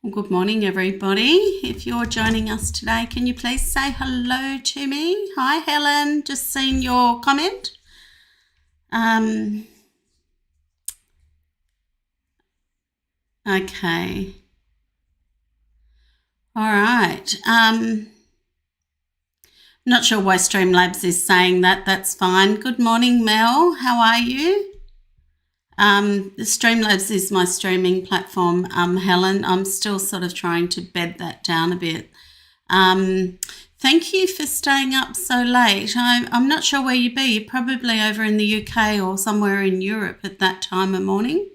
Well, good morning, everybody. If you're joining us today, can you please say hello to me? Hi, Helen. Just seen your comment. Okay. All right. Not sure why Streamlabs is saying that. That's fine. Good morning, Mel. How are you? Streamlabs is my streaming platform, Helen. I'm still sort of trying to bed that down a bit. Thank you for staying up so late. I'm not sure where you be. You're probably over in the UK or somewhere in Europe at that time of morning.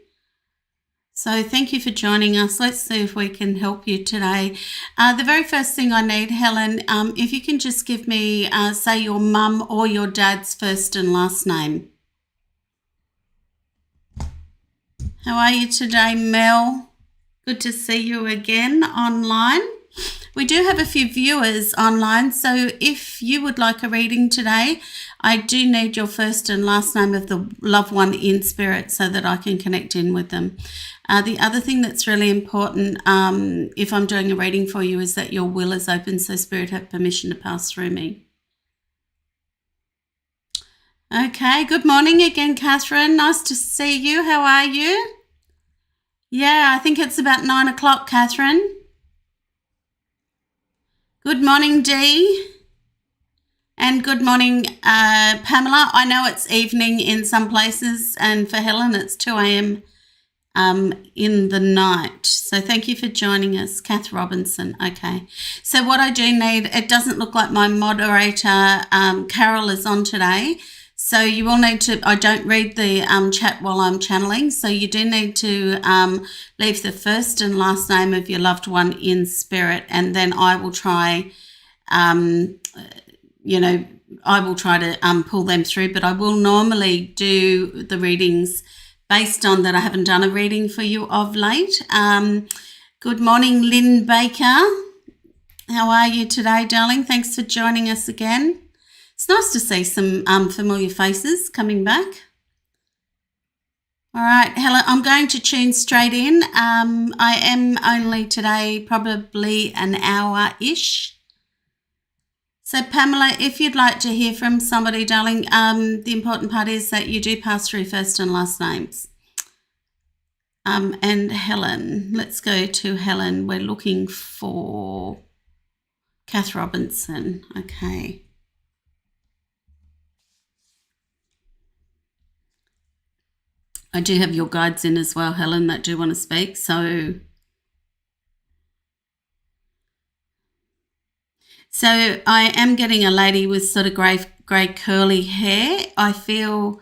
So thank you for joining us. Let's see if we can help you today. The very first thing I need, Helen, if you can just give me, say, your mum or your dad's first and last name. How are you today, Mel? Good to see you again online. We do have a few viewers online, so if you would like a reading today, I do need your first and last name of the loved one in spirit so that I can connect in with them. The other thing that's really important if I'm doing a reading for you is that your will is open so spirit have permission to pass through me. Okay, good morning again, Catherine. Nice to see you. How are you? Yeah, I think it's about 9 o'clock, Catherine. Good morning, Dee. And good morning, Pamela. I know it's evening in some places, and for Helen, it's 2 a.m. In the night. So thank you for joining us, Kath Robinson. Okay. So what I do need, it doesn't look like my moderator, Carol, is on today. So you will need to, I don't read the chat while I'm channeling, so you do need to leave the first and last name of your loved one in spirit, and then I will try, I will try to pull them through, but I will normally do the readings based on that I haven't done a reading for you of late. Good morning, Lynn Baker. How are you today, darling? Thanks for joining us again. It's nice to see some familiar faces coming back. All right, Helen, I'm going to tune straight in. I am only today probably an hour-ish. So, Pamela, if you'd like to hear from somebody, darling, the important part is that you do pass through first and last names. And Helen, let's go to Helen. We're looking for Kath Robinson. Okay. I do have your guides in as well, Helen, that do want to speak. So I am getting a lady with sort of grey curly hair. I feel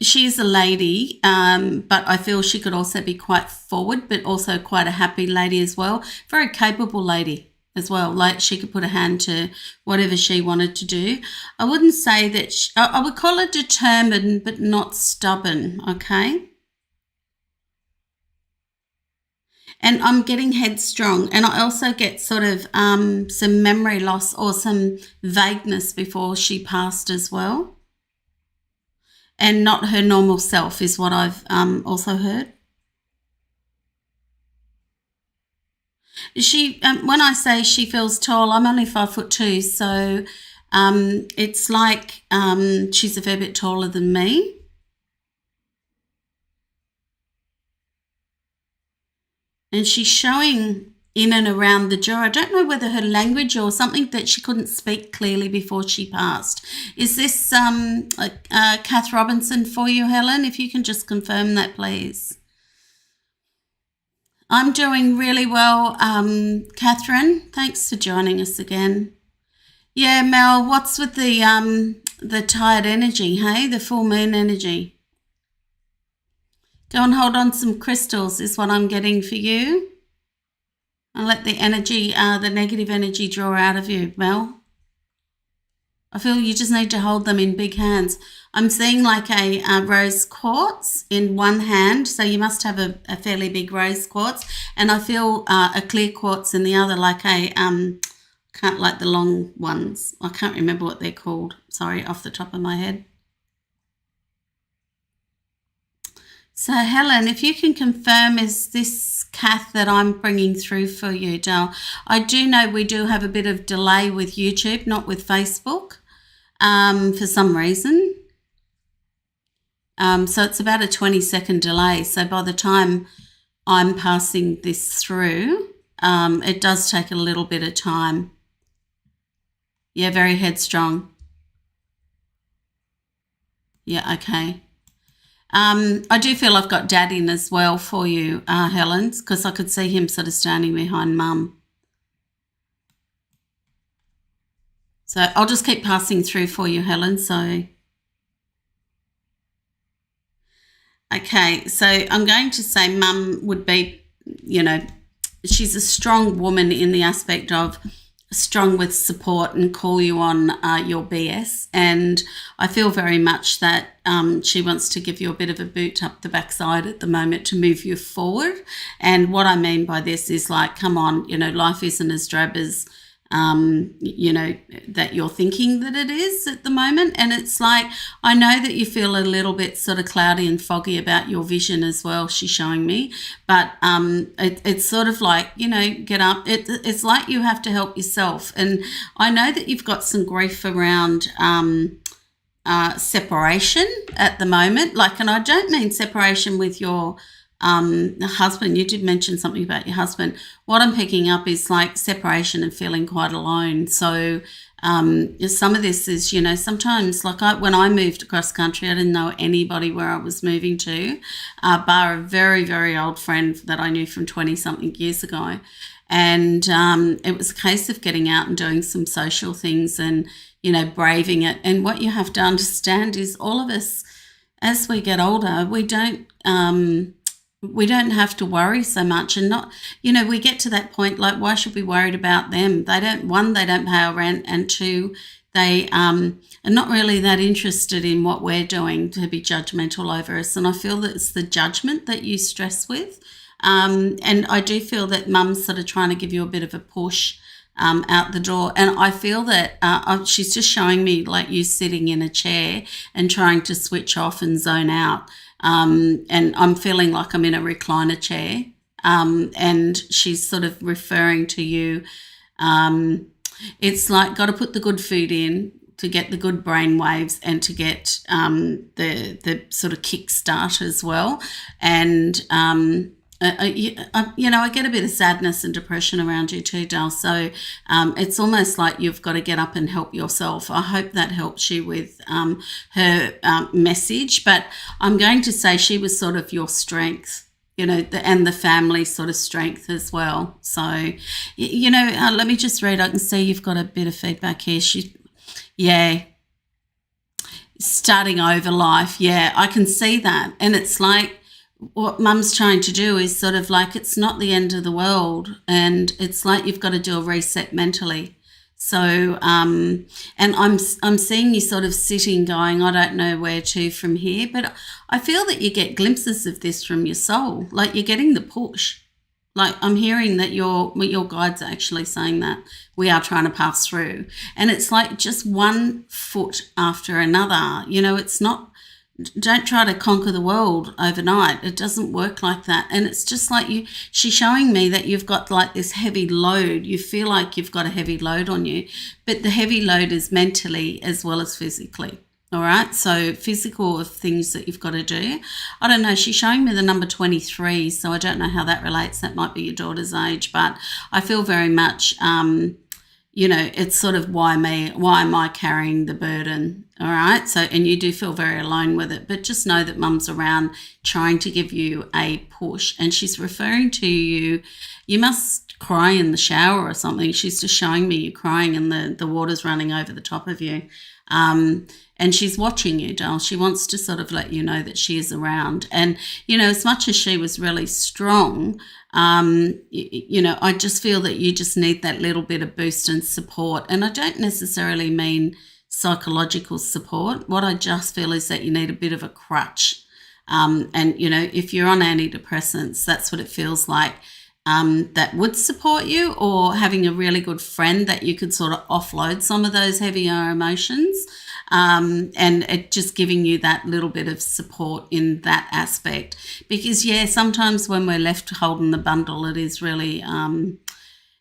she's a lady, but I feel she could also be quite forward, but also quite a happy lady as well. Very capable lady as well, like she could put a hand to whatever she wanted to do. I wouldn't say that, I would call her determined but not stubborn, okay? And I'm getting headstrong, and I also get sort of some memory loss or some vagueness before she passed as well. And not her normal self is what I've also heard. She, when I say she feels tall, I'm only 5'2", so it's like she's a fair bit taller than me. And she's showing in and around the jaw. I don't know whether her language or something that she couldn't speak clearly before she passed. Is this Kath Robinson for you, Helen? If you can just confirm that, please. I'm doing really well, Catherine. Thanks for joining us again. Yeah, Mel, what's with the tired energy, hey? The full moon energy. Go and hold on some crystals is what I'm getting for you. And let the energy, the negative energy draw out of you, Mel. I feel you just need to hold them in big hands. I'm seeing like a rose quartz in one hand, so you must have a fairly big rose quartz. And I feel a clear quartz in the other, like like the long ones. I can't remember what they're called, sorry, off the top of my head. So, Helen, if you can confirm, is this Kath that I'm bringing through for you, Dal? I do know we do have a bit of delay with YouTube, not with Facebook, for some reason. So it's about a 20-second delay. So by the time I'm passing this through, it does take a little bit of time. Yeah, very headstrong. Yeah, okay. I do feel I've got Dad in as well for you, Helen, because I could see him sort of standing behind Mum. So I'll just keep passing through for you, Helen. So, okay, so I'm going to say Mum would be, she's a strong woman in the aspect of strong with support and call you on your BS. And I feel very much that she wants to give you a bit of a boot up the backside at the moment to move you forward. And what I mean by this is like, come on, life isn't as drab as that you're thinking that it is at the moment. And it's like, I know that you feel a little bit sort of cloudy and foggy about your vision as well, she's showing me. But it's sort of like, get up. It's like you have to help yourself. And I know that you've got some grief around separation at the moment. Like, and I don't mean separation with your husband. You did mention something about your husband. What I'm picking up is like separation and feeling quite alone. So some of this is, sometimes like when I moved across country, I didn't know anybody where I was moving to, bar a very, very old friend that I knew from 20-something years ago. And it was a case of getting out and doing some social things and, braving it. And what you have to understand is all of us, as we get older, we don't have to worry so much, and not, we get to that point, like, why should we be worried about them? They don't pay our rent, and two, they are not really that interested in what we're doing to be judgmental over us. And I feel that it's the judgment that you stress with. And I do feel that Mum's sort of trying to give you a bit of a push out the door. And I feel that she's just showing me like you sitting in a chair and trying to switch off and zone out. And I'm feeling like I'm in a recliner chair, and she's sort of referring to you. It's like, got to put the good food in to get the good brain waves and to get the sort of kickstart as well. And I get a bit of sadness and depression around you too, Dal. So it's almost like you've got to get up and help yourself. I hope that helps you with her message. But I'm going to say she was sort of your strength, and the family sort of strength as well. So, let me just read. I can see you've got a bit of feedback here. Starting over life. Yeah, I can see that. And it's like, what Mum's trying to do is sort of like, it's not the end of the world, and it's like you've got to do a reset mentally. So and I'm seeing you sort of sitting going, I don't know where to from here, but I feel that you get glimpses of this from your soul, like you're getting the push. Like I'm hearing that your guides are actually saying that we are trying to pass through, and it's like just one foot after another. It's not, don't try to conquer the world overnight. It doesn't work like that. And it's just like she's showing me that you've got like this heavy load. You feel like you've got a heavy load on you, but the heavy load is mentally as well as physically. All right. So physical of things that you've got to do. I don't know. She's showing me the number 23. So I don't know how that relates. That might be your daughter's age, but I feel very much, it's sort of why me? Why am I carrying the burden? All right. So, and you do feel very alone with it, but just know that Mum's around trying to give you a push, and she's referring to you. You must cry in the shower or something. She's just showing me you crying and the water's running over the top of you. And she's watching you, Dal. She wants to sort of let you know that she is around. And, as much as she was really strong, I just feel that you just need that little bit of boost and support. And I don't necessarily mean psychological support. What I just feel is that you need a bit of a crutch. And, if you're on antidepressants, that's what it feels like. That would support you, or having a really good friend that you could sort of offload some of those heavier emotions. and it just giving you that little bit of support in that aspect. Because, yeah, sometimes when we're left holding the bundle, it is really,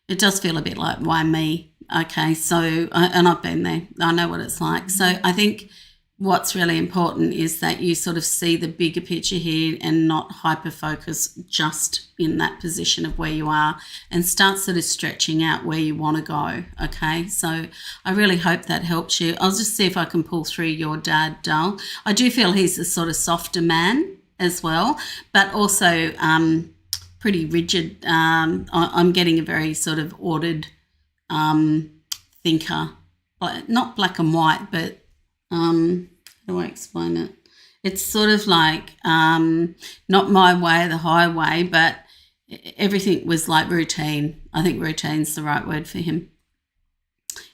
it does feel a bit like, why me? Okay, so, and I've been there. I know what it's like. So I think what's really important is that you sort of see the bigger picture here and not hyper-focus just in that position of where you are, and start sort of stretching out where you want to go, okay? So I really hope that helps you. I'll just see if I can pull through your dad, Dal. I do feel he's a sort of softer man as well, but also pretty rigid. I'm getting a very sort of ordered thinker, not black and white, but how do I explain it? It's sort of like not my way, the highway, but everything was like routine. I think routine's the right word for him.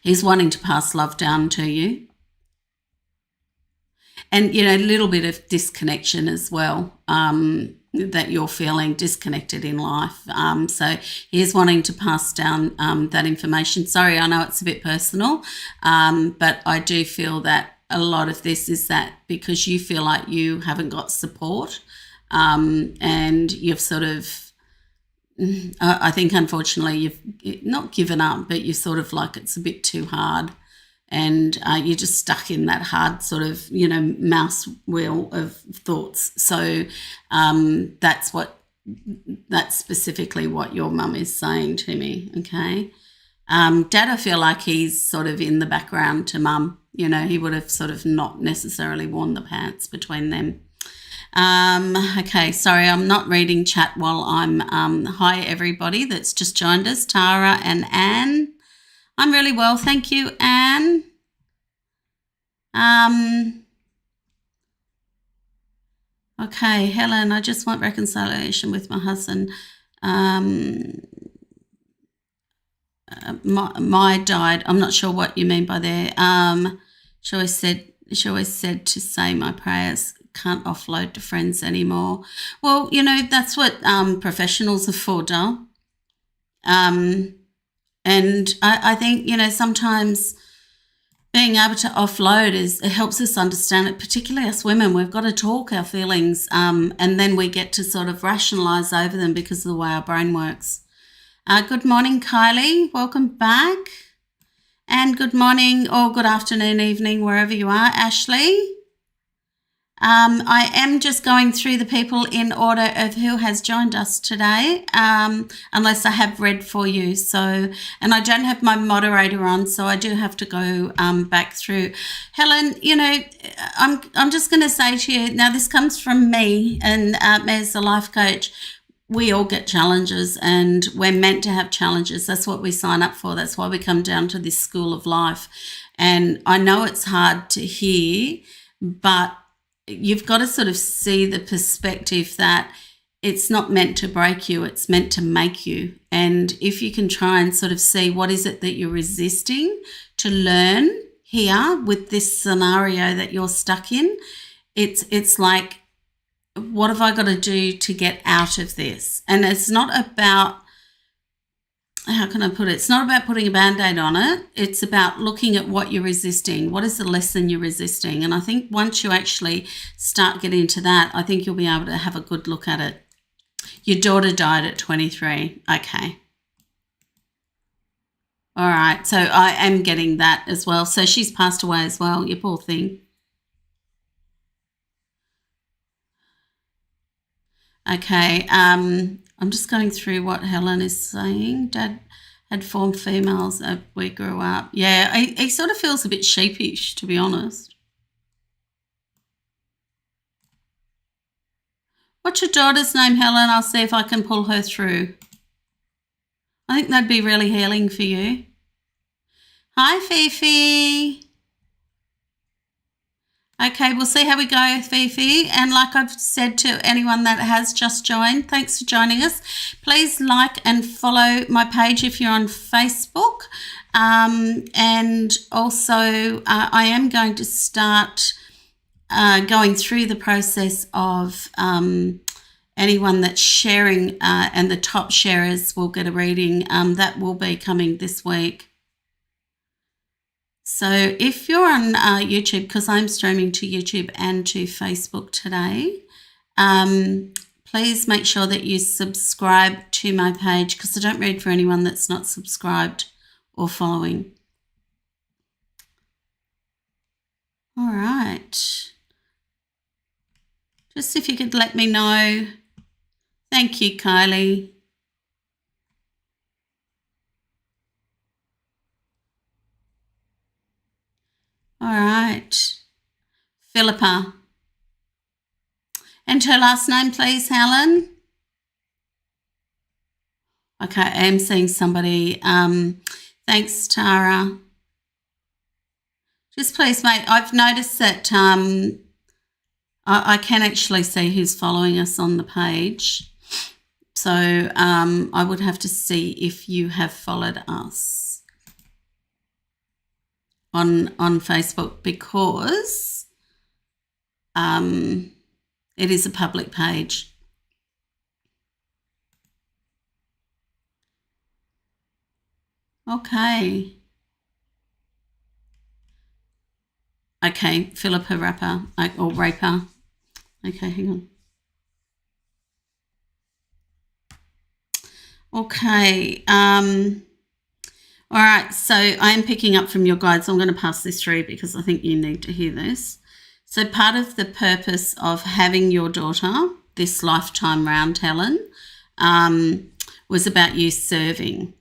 He's wanting to pass love down to you. And, you know, a little bit of disconnection as well, that you're feeling disconnected in life. So he's wanting to pass down that information. Sorry, I know it's a bit personal, but I do feel that a lot of this is that because you feel like you haven't got support, and you've sort of, I think unfortunately you've not given up, but you're sort of like it's a bit too hard, and you're just stuck in that hard sort of, you know, mouse wheel of thoughts. So that's specifically what your mum is saying to me, okay? Dad, I feel like he's sort of in the background to mum. You know, he would have sort of not necessarily worn the pants between them. Okay, sorry, I'm not reading chat while I'm, hi everybody that's just joined us, Tara and Anne. I'm really well, thank you, Anne. Okay, Helen, I just want reconciliation with my husband. My died. I'm not sure what you mean by there. She always said to say my prayers, can't offload to friends anymore. Well, you know, that's what professionals are for, Dal. And I think, you know, sometimes being able to offload it helps us understand it, particularly us women. We've got to talk our feelings, and then we get to sort of rationalise over them because of the way our brain works. Good morning, Kylie. Welcome back. And good morning or good afternoon, evening, wherever you are, Ashley. I am just going through the people in order of who has joined us today, unless I have read for you. So, and I don't have my moderator on, so I do have to go back through. Helen, you know, I'm just going to say to you, now this comes from me and me as a life coach. We all get challenges and we're meant to have challenges. That's what we sign up for. That's why we come down to this school of life. And I know it's hard to hear, but you've got to sort of see the perspective that it's not meant to break you, it's meant to make you. And if you can try and sort of see what is it that you're resisting to learn here with this scenario that you're stuck in, it's like, what have I got to do to get out of this? And it's not about, how can I put it? It's not about putting a Band-Aid on it. It's about looking at what you're resisting. What is the lesson you're resisting? And I think once you actually start getting into that, I think you'll be able to have a good look at it. Your daughter died at 23. Okay. All right. So I am getting that as well. So she's passed away as well, you poor thing. Okay, I'm just going through what Helen is saying. Dad had formed females as we grew up. Yeah, he sort of feels a bit sheepish, to be honest. What's your daughter's name, Helen? I'll see if I can pull her through. I think that'd be really healing for you. Hi, Fifi. Okay, we'll see how we go, Fifi. And like I've said to anyone that has just joined, thanks for joining us. Please like and follow my page if you're on Facebook. And also I am going to start going through the process of anyone that's sharing, and the top sharers will get a reading. That will be coming this week. So if you're on YouTube, because I'm streaming to YouTube and to Facebook today, please make sure that you subscribe to my page, because I don't read for anyone that's not subscribed or following. All right. Just if you could let me know. Thank you, Kylie. All right. Philippa. And her last name, please, Helen. Okay, I am seeing somebody. Thanks, Tara. Just please, mate, I've noticed that I can actually see who's following us on the page. So I would have to see if you have followed us on Facebook, because it is a public page. Okay. Okay, Philippa Rapper or Raper. Okay, hang on. Okay. All right, so I am picking up from your guides. I'm going to pass this through because I think you need to hear this. So part of the purpose of having your daughter this lifetime round, Helen, was about you serving.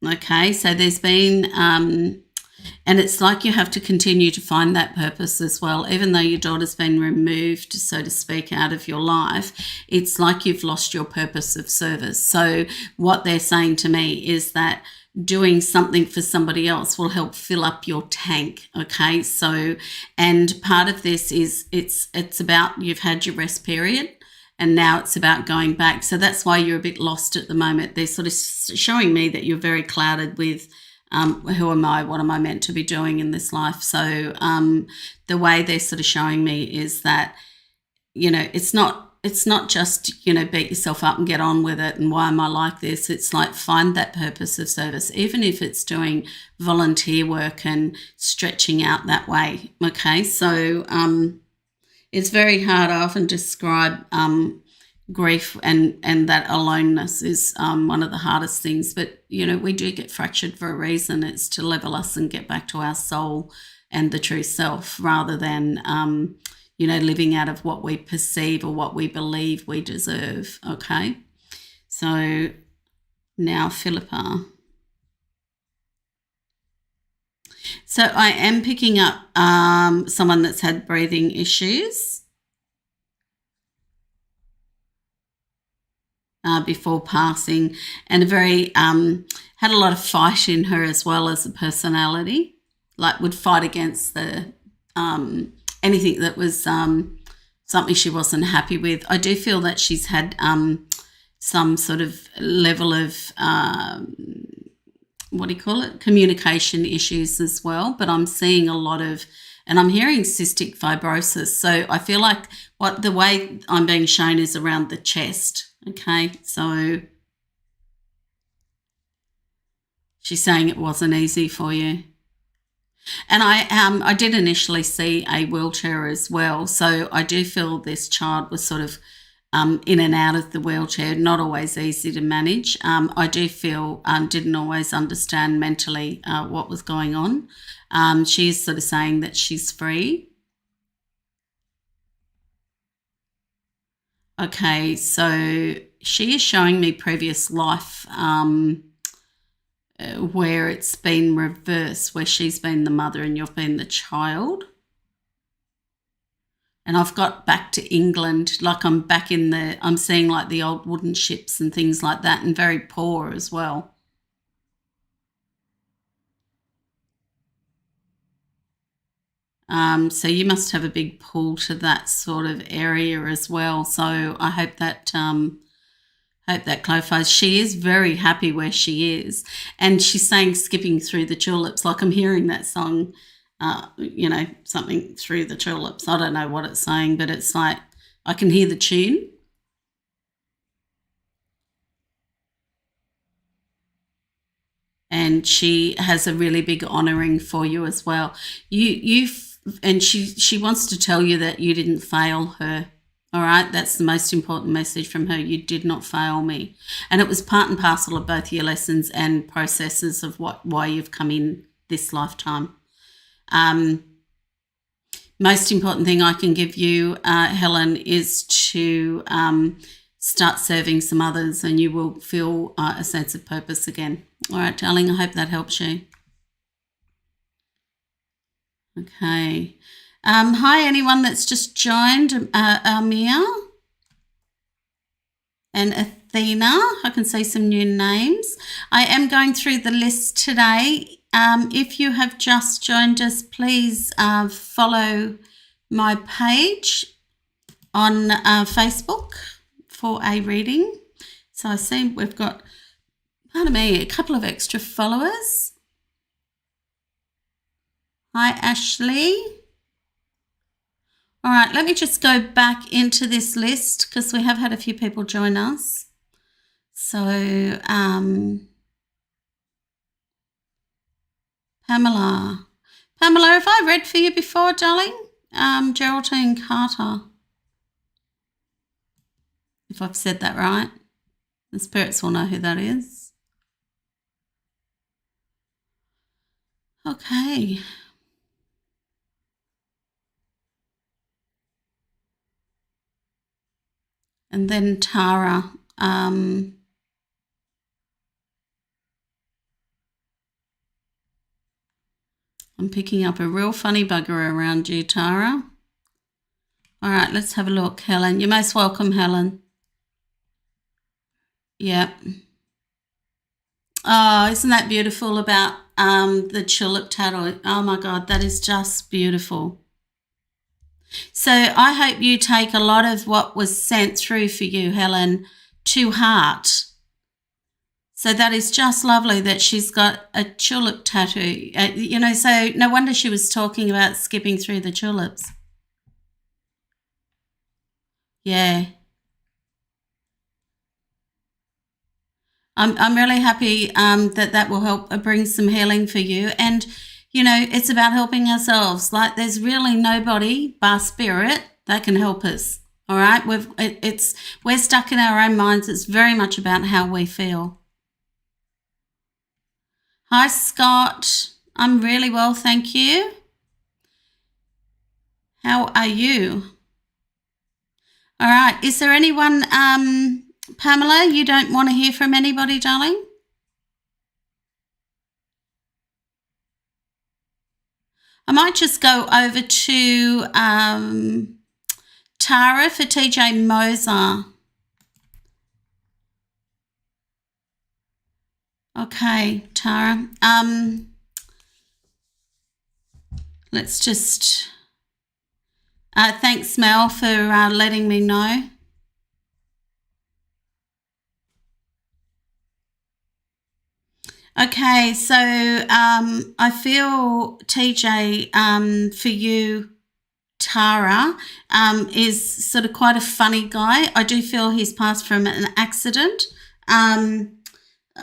Okay, so there's been, and it's like you have to continue to find that purpose as well. Even though your daughter's been removed, so to speak, out of your life, it's like you've lost your purpose of service. So what they're saying to me is that doing something for somebody else will help fill up your tank. Okay, so, and part of this is it's about, you've had your rest period and now it's about going back. So that's why you're a bit lost at the moment. They're sort of showing me that you're very clouded with who am I, what am I meant to be doing in this life. So the way they're sort of showing me is that, you know, it's not just, you know, beat yourself up and get on with it and why am I like this. It's like find that purpose of service, even if it's doing volunteer work and stretching out that way. Okay, so it's very hard. I often describe grief and that aloneness is one of the hardest things, but, you know, we do get fractured for a reason. It's to level us and get back to our soul and the true self, rather than you know, living out of what we perceive or what we believe we deserve. Okay, so now Philippa. So I am picking up someone that's had breathing issues before passing, and a very had a lot of fight in her as well as a personality, like would fight against the anything that was something she wasn't happy with. I do feel that she's had some sort of level of what do you call it, communication issues as well, but I'm seeing a lot of, and I'm hearing cystic fibrosis. So I feel like what the way I'm being shown is around the chest. Okay, so she's saying it wasn't easy for you. And I did initially see a wheelchair as well. So I do feel this child was sort of in and out of the wheelchair, not always easy to manage. I do feel didn't always understand mentally what was going on. She's sort of saying that she's free. Okay, so she is showing me previous life where it's been reversed, where she's been the mother and you've been the child. And I've got back to England, like I'm back in I'm seeing like the old wooden ships and things like that, and very poor as well. So you must have a big pull to that sort of area as well. So I hope that clarifies. She is very happy where she is, and she's saying skipping through the tulips, like I'm hearing that song, you know, something through the tulips. I don't know what it's saying, but it's like I can hear the tune. and she has a really big honouring for you as well. And she wants to tell you that you didn't fail her. All right, that's the most important message from her. You did not fail me, and it was part and parcel of both your lessons and processes of why you've come in this lifetime. Most important thing I can give you, Helen, is to start serving some others, and you will feel a sense of purpose again. All right, darling, I hope that helps you. Okay. Hi, anyone that's just joined, Amir and Athena. I can see some new names. I am going through the list today. If you have just joined us, please follow my page on Facebook for a reading. So I see we've got, pardon me, a couple of extra followers. Hi, Ashley. All right, let me just go back into this list because we have had a few people join us. So, Pamela, have I read for you before, darling? Geraldine Carter, if I've said that right. The spirits will know who that is. Okay. And then Tara. I'm picking up a real funny bugger around you, Tara. All right, let's have a look, Helen. You're most welcome, Helen. Yep. Oh, isn't that beautiful about the tulip tattoo? Oh, my God, that is just beautiful. So I hope you take a lot of what was sent through for you, Helen, to heart. So that is just lovely that she's got a tulip tattoo. So no wonder she was talking about skipping through the tulips. Yeah. I'm really happy that will help bring some healing for you. And, it's about helping ourselves. Like there's really nobody bar spirit that can help us. All right. We're stuck in our own minds. It's very much about how we feel. Hi, Scott. I'm really well, thank you. How are you? All right. Is there anyone, Pamela, you don't want to hear from anybody, darling? I might just go over to Tara for TJ Moser. Okay, Tara. Let's just... thanks, Mel, for letting me know. Okay, so I feel TJ, for you, Tara, is sort of quite a funny guy. I do feel he's passed from an accident.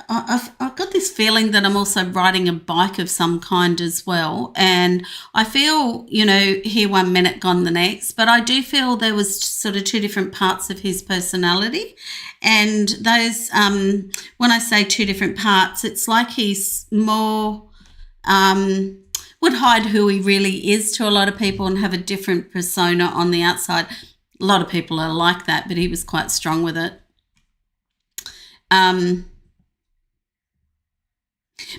I've got this feeling that I'm also riding a bike of some kind as well. And I feel, here 1 minute, gone the next. But I do feel there was sort of two different parts of his personality. And those, when I say two different parts, it's like he's more, would hide who he really is to a lot of people and have a different persona on the outside. A lot of people are like that, but he was quite strong with it.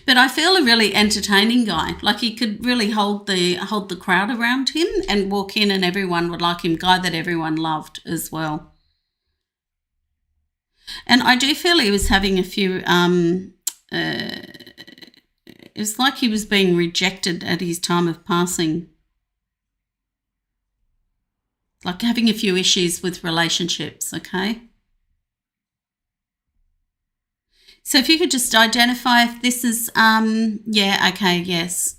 But I feel a really entertaining guy. Like he could really hold the crowd around him and walk in and everyone would like him. Guy that everyone loved as well. And I do feel he was having a few, it's like he was being rejected at his time of passing. Like having a few issues with relationships, okay? So if you could just identify if this is, yeah, okay, yes.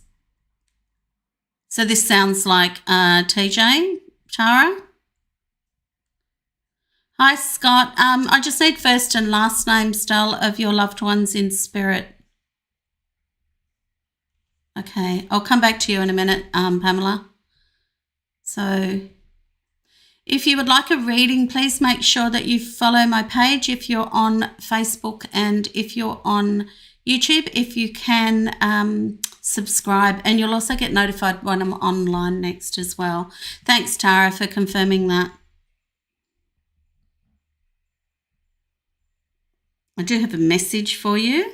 So this sounds like TJ, Tara. Hi, Scott. I just need first and last name, Stella, of your loved ones in spirit. Okay, I'll come back to you in a minute, Pamela. So if you would like a reading, please make sure that you follow my page if you're on Facebook, and if you're on YouTube, if you can subscribe, and you'll also get notified when I'm online next as well. Thanks, Tara, for confirming that. I do have a message for you.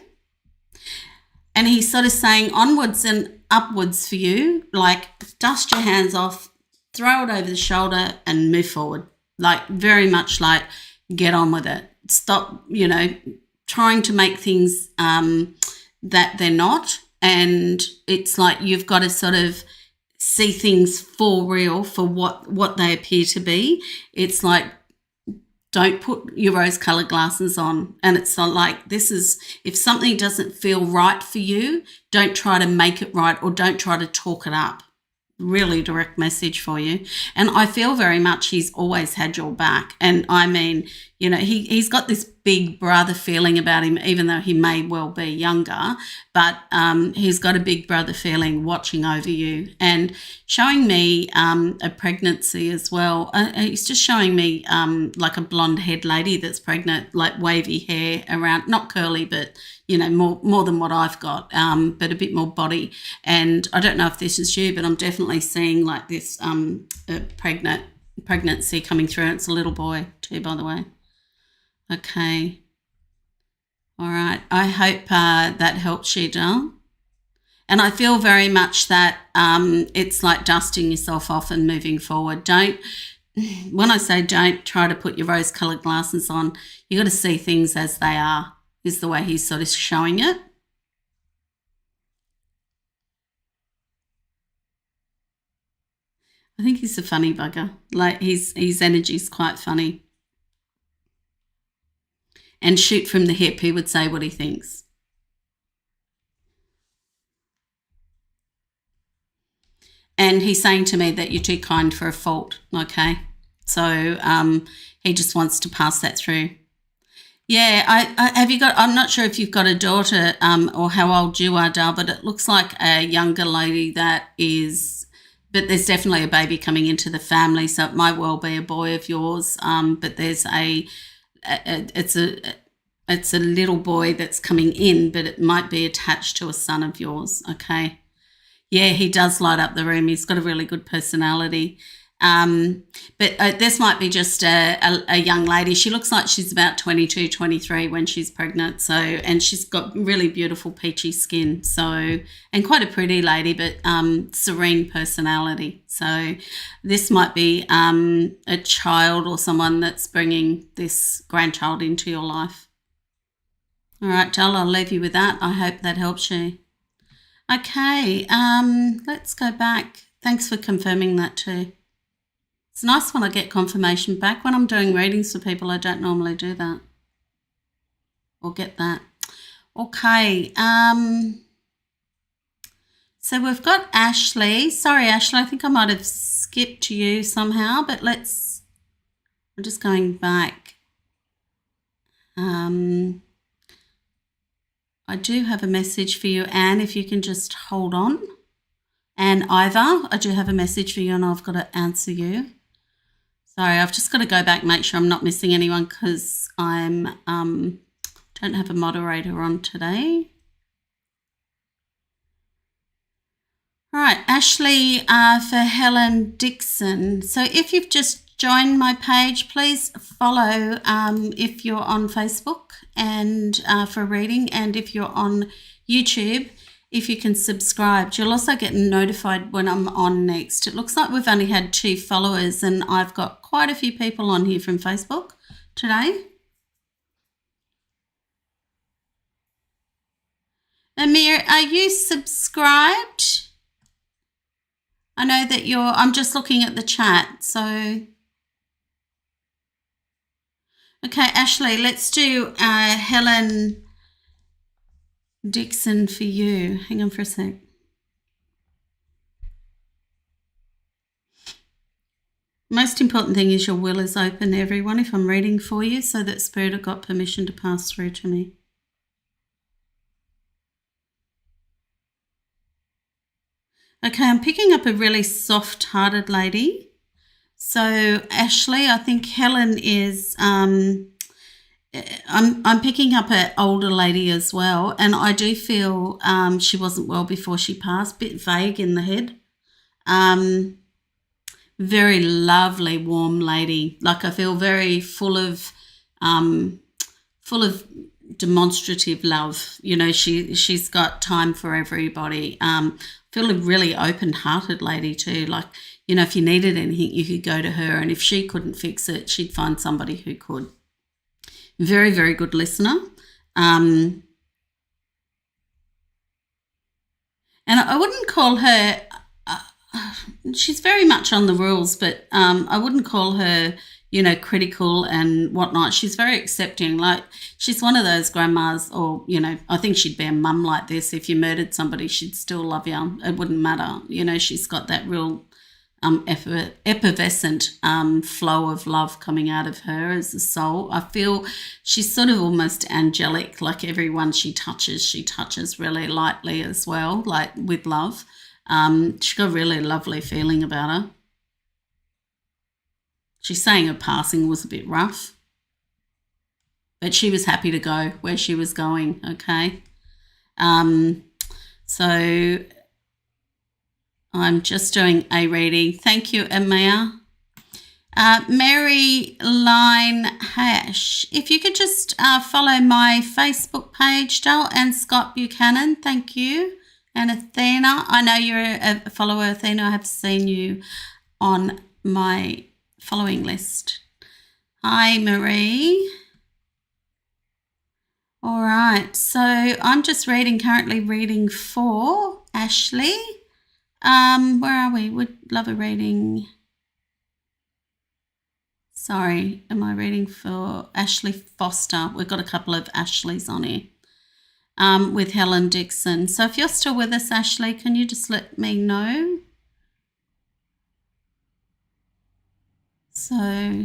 And he's sort of saying onwards and upwards for you, like dust your hands off, throw it over the shoulder and move forward. Like very much like get on with it. Stop, trying to make things that they're not. And it's like you've got to sort of see things for real for what they appear to be. It's like don't put your rose-coloured glasses on. And it's not like this is, if something doesn't feel right for you, don't try to make it right or don't try to talk it up. Really direct message for you. And I feel very much he's always had your back. And I mean, he's got this big brother feeling about him, even though he may well be younger, but he's got a big brother feeling watching over you and showing me a pregnancy as well. He's just showing me like a blonde haired lady that's pregnant, like wavy hair around, not curly, but more than what I've got, but a bit more body. And I don't know if this is you, but I'm definitely seeing like this pregnancy coming through. It's a little boy too, by the way. Okay. All right. I hope that helps you, Dal. And I feel very much that it's like dusting yourself off and moving forward. When I say don't try to put your rose-coloured glasses on, you got to see things as they are, is the way he's sort of showing it. I think he's a funny bugger. Like his energy's quite funny. And shoot from the hip, he would say what he thinks. And he's saying to me that you're too kind for a fault, okay? So he just wants to pass that through. Yeah, I'm not sure if you've got a daughter or how old you are, Dal, but it looks like a younger lady that is, but there's definitely a baby coming into the family, so it might well be a boy of yours, but there's it's a little boy that's coming in, but it might be attached to a son of yours, okay? Yeah, he does light up the room. He's got a really good personality. But this might be just a young lady. She looks like she's about 22, 23 when she's pregnant. So, and she's got really beautiful peachy skin. So, and quite a pretty lady, but serene personality. So this might be a child or someone that's bringing this grandchild into your life. All right, Jill, I'll leave you with that. I hope that helps you. Okay, let's go back. Thanks for confirming that too. It's nice when I get confirmation back. When I'm doing readings for people, I don't normally do that or get that. Okay. So we've got Ashley. Sorry, Ashley, I think I might have skipped you somehow, but I'm just going back. I do have a message for you, Anne, if you can just hold on. And Ivor, I do have a message for you and I've got to answer you. Sorry, I've just got to go back and make sure I'm not missing anyone because I'm don't have a moderator on today. All right, Ashley for Helen Dixon. So if you've just joined my page, please follow if you're on Facebook and for reading, and if you're on YouTube, if you can subscribe. You'll also get notified when I'm on next. It looks like we've only had 2 followers and I've got quite a few people on here from Facebook today. Amir, are you subscribed? I know that I'm just looking at the chat, so. Okay, Ashley, let's do Helen Dixon for you. Hang on for a sec. Most important thing is your will is open, everyone, if I'm reading for you, so that Spirit have got permission to pass through to me. Okay, I'm picking up a really soft-hearted lady. So Ashley, I think Helen is. I'm picking up an older lady as well, and I do feel she wasn't well before she passed. Bit vague in the head. Very lovely, warm lady. Like I feel very full of demonstrative love. You know, she's got time for everybody. Feel a really open-hearted lady too. Like, you know, if you needed anything, you could go to her, and if she couldn't fix it, she'd find somebody who could. Very, very good listener. And I wouldn't call her, she's very much on the rules, but I wouldn't call her, you know, critical and whatnot. She's very accepting. Like, she's one of those grandmas, or, you know, I think she'd be a mum like this. If you murdered somebody, she'd still love you. It wouldn't matter. You know, she's got that real effervescent flow of love coming out of her as a soul. I feel she's sort of almost angelic. Like, everyone she touches really lightly as well, like with love. She's got a really lovely feeling about her. She's saying her passing was a bit rough, but she was happy to go where she was going, okay? So I'm just doing a reading. Thank you, Amaya. Mary Line Hash, if you could just follow my Facebook page, Dale, and Scott Buchanan, thank you. And Athena, I know you're a follower, Athena. I have seen you on my following list. Hi, Marie. All right, so I'm just currently reading for Ashley. Where are we? Would love a reading. Sorry, am I reading for Ashley Foster? We've got a couple of Ashleys on here. With Helen Dixon. So if you're still with us, Ashley, can you just let me know? So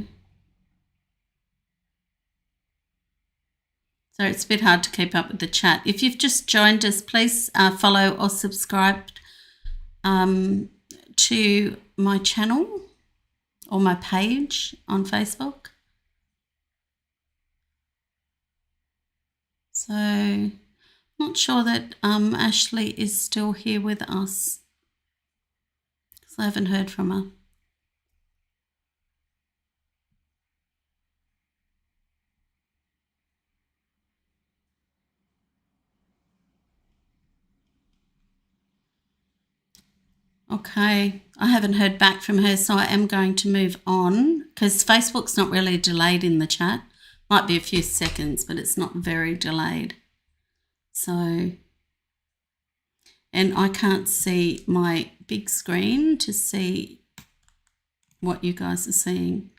it's a bit hard to keep up with the chat. If you've just joined us, please follow or subscribe to my channel or my page on Facebook. So not sure that Ashley is still here with us, because I haven't heard from her. Okay, I haven't heard back from her, so I am going to move on, because Facebook's not really delayed in the chat. Might be a few seconds, but it's not very delayed. So, and I can't see my big screen to see what you guys are seeing.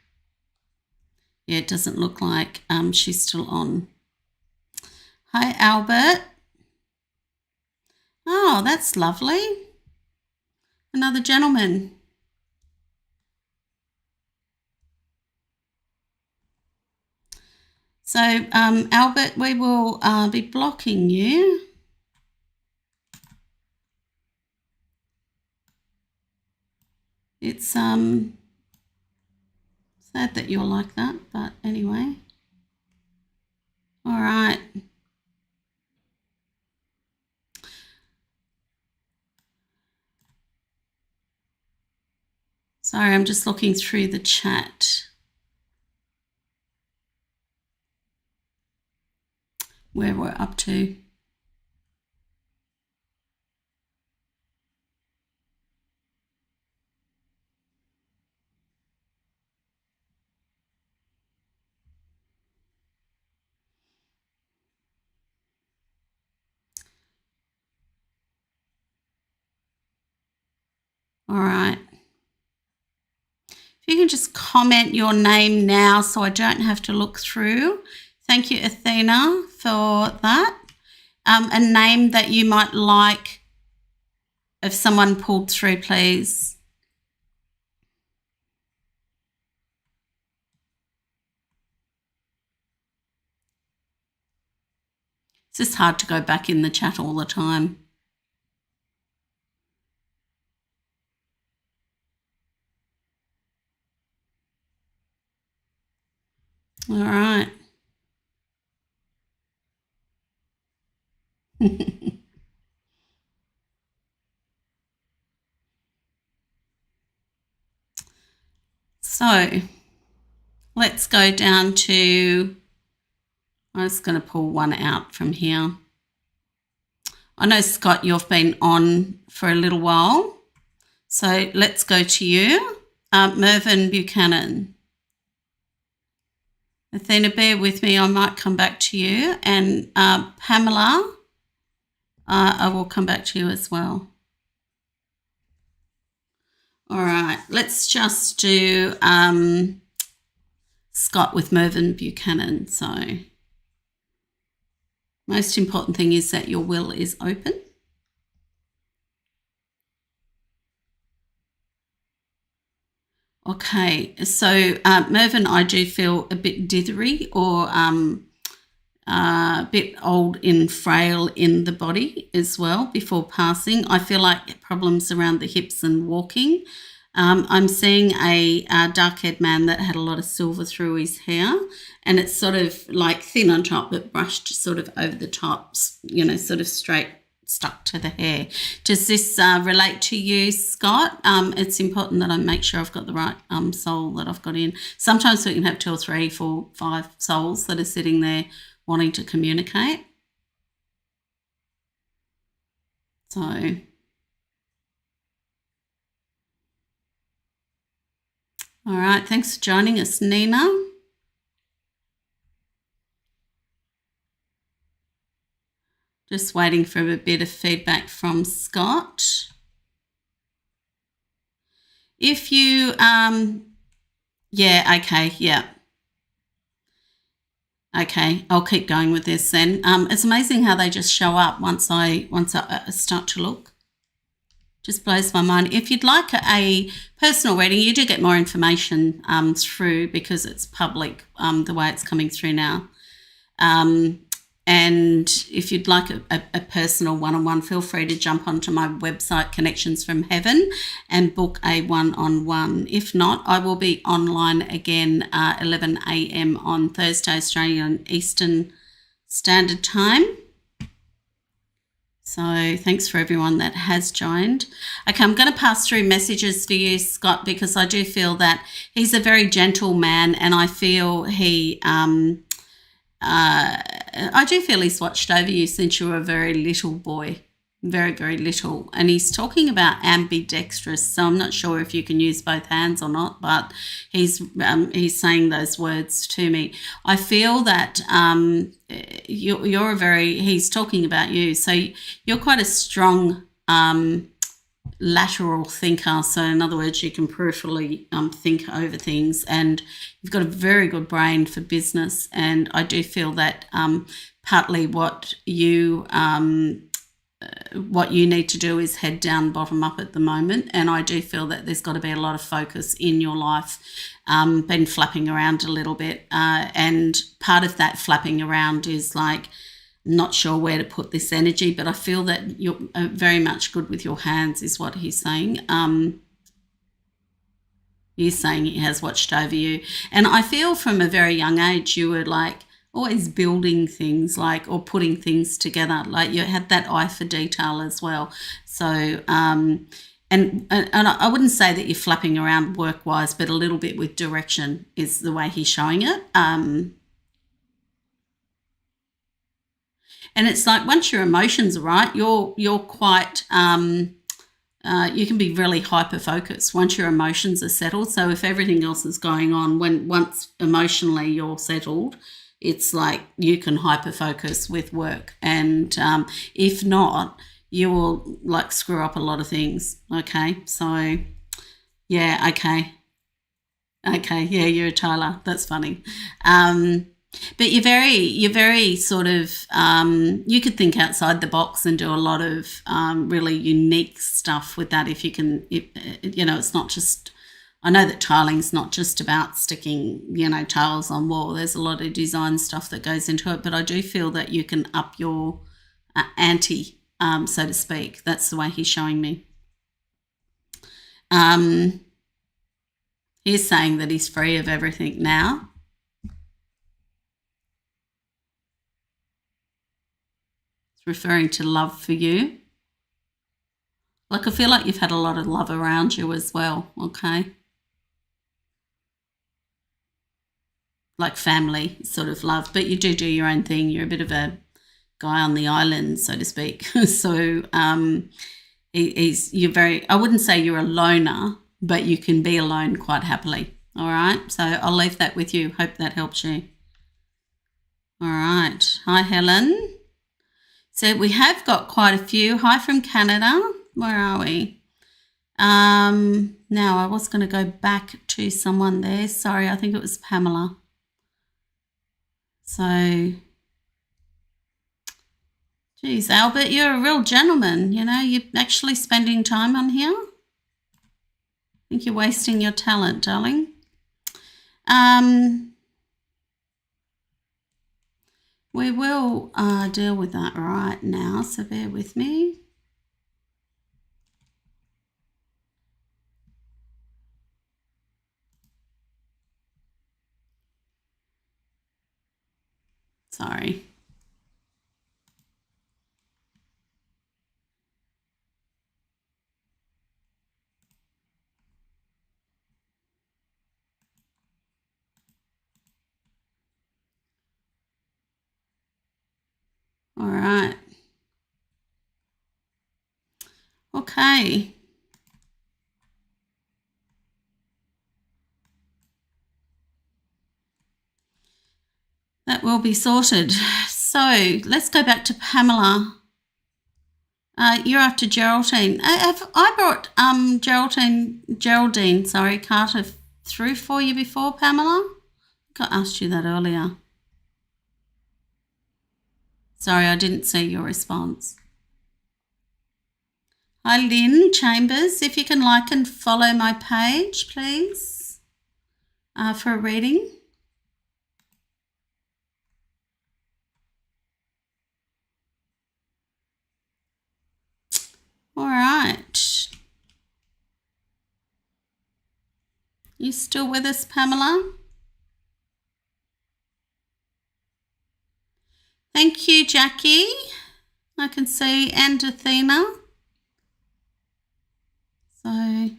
Yeah, it doesn't look like she's still on. Hi, Albert. Oh, that's lovely. Another gentleman. So, Albert, we will be blocking you. It's sad that you're like that, but anyway. All right. Sorry, I'm just looking through the chat. Where we're up to. All right. If you can just comment your name now so I don't have to look through. Thank you, Athena, for that. A name that you might like if someone pulled through, please. It's just hard to go back in the chat all the time. So let's go down to, I'm just going to pull one out from here. I know, Scott, you've been on for a little while. So let's go to you. Mervyn Buchanan. Athena, bear with me. I might come back to you. And Pamela, I will come back to you as well. All right, let's just do Scott with Mervyn Buchanan. So most important thing is that your will is open. Okay, so Mervyn, I do feel a bit dithery or a bit old and frail in the body as well before passing. I feel like problems around the hips and walking. I'm seeing a dark-haired man that had a lot of silver through his hair, and it's sort of like thin on top but brushed sort of over the top, you know, sort of straight, stuck to the hair. Does this relate to you, Scott? It's important that I make sure I've got the right soul that I've got in. Sometimes we can have 2 or 3, 4, 5 souls that are sitting there wanting to communicate. So all right, thanks for joining us, Nina. Just waiting for a bit of feedback from Scott. If you, yeah, okay, yeah. Okay, I'll keep going with this then. It's amazing how they just show up once I start to look. Just blows my mind. If you'd like a personal reading, you do get more information through because it's public the way it's coming through now. And if you'd like a personal one-on-one, feel free to jump onto my website, Connections from Heaven, and book a one-on-one. If not, I will be online again 11 a.m. on Thursday, Australian Eastern Standard Time. So thanks for everyone that has joined. Okay, I'm going to pass through messages for you, Scott, because I do feel that he's a very gentle man, and I feel I do feel he's watched over you since you were a very little boy, very, very little. And he's talking about ambidextrous, so I'm not sure if you can use both hands or not, but he's saying those words to me. I feel that you're a very, he's talking about you, so you're quite a strong lateral thinker. So in other words, you can peripherally think over things, and you've got a very good brain for business. And I do feel that partly what you need to do is head down, bottom up at the moment. And I do feel that there's got to be a lot of focus in your life. Been flapping around a little bit, and part of that flapping around is like, not sure where to put this energy, but I feel that you're very much good with your hands is what he's saying. He's saying he has watched over you. And I feel from a very young age you were like always building things, like, or putting things together. Like you had that eye for detail as well. So and I wouldn't say that you're flapping around work-wise, but a little bit with direction is the way he's showing it. And it's like once your emotions are right, you're quite you can be really hyper-focused once your emotions are settled. So if everything else is going on, once emotionally you're settled, it's like you can hyper-focus with work. And if not, you will like screw up a lot of things. Okay, so yeah, okay, yeah, you're a Tyler. That's funny. But you're very sort of, you could think outside the box and do a lot of really unique stuff with that if you can, you know, it's not just, I know that tiling's not just about sticking, you know, tiles on wall. There's a lot of design stuff that goes into it, but I do feel that you can up your ante, so to speak. That's the way he's showing me. He's saying that he's free of everything now. It's referring to love for you. Like I feel like you've had a lot of love around you as well, okay? Like family sort of love, but you do your own thing. You're a bit of a guy on the island, so to speak. So you're very, I wouldn't say you're a loner, but you can be alone quite happily. All right. So I'll leave that with you. Hope that helps you. All right. Hi, Helen. So we have got quite a few. Hi from Canada. Where are we? Now I was going to go back to someone there. Sorry, I think it was Pamela. So, geez, Albert, you're a real gentleman. You know, you're actually spending time on here. I think you're wasting your talent, darling. We will deal with that right now, so bear with me. Sorry. All right. Okay. That will be sorted. So let's go back to Pamela. You're after Geraldine. I brought Geraldine, Carter through for you before, Pamela? I asked you that earlier. Sorry, I didn't see your response. Hi, Lynn Chambers. If you can like and follow my page, please, for a reading. All right. You still with us, Pamela? Thank you, Jackie. I can see, and Athena. So,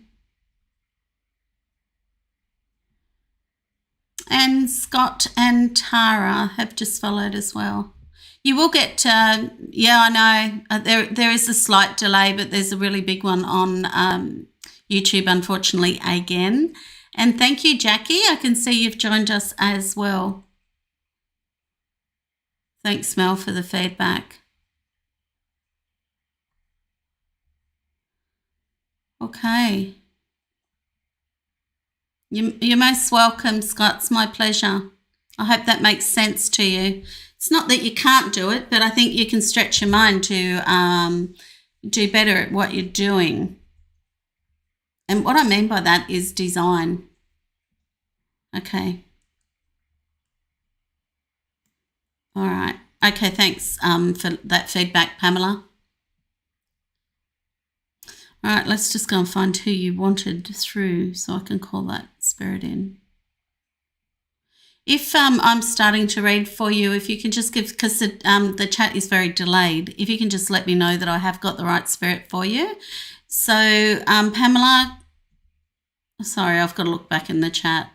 and Scott and Tara have just followed as well. You will get, yeah, I know, there is a slight delay, but there's a really big one on YouTube, unfortunately, again. And thank you, Jackie. I can see you've joined us as well. Thanks, Mel, for the feedback. Okay. You're most welcome, Scott. It's my pleasure. I hope that makes sense to you. It's not that you can't do it, but I think you can stretch your mind to do better at what you're doing. And what I mean by that is design. Okay. All right. Okay, thanks for that feedback, Pamela. All right, let's just go and find who you wanted through so I can call that spirit in. If I'm starting to read for you, if you can just give, because the chat is very delayed, if you can just let me know that I have got the right spirit for you. So, Pamela, sorry, I've got to look back in the chat.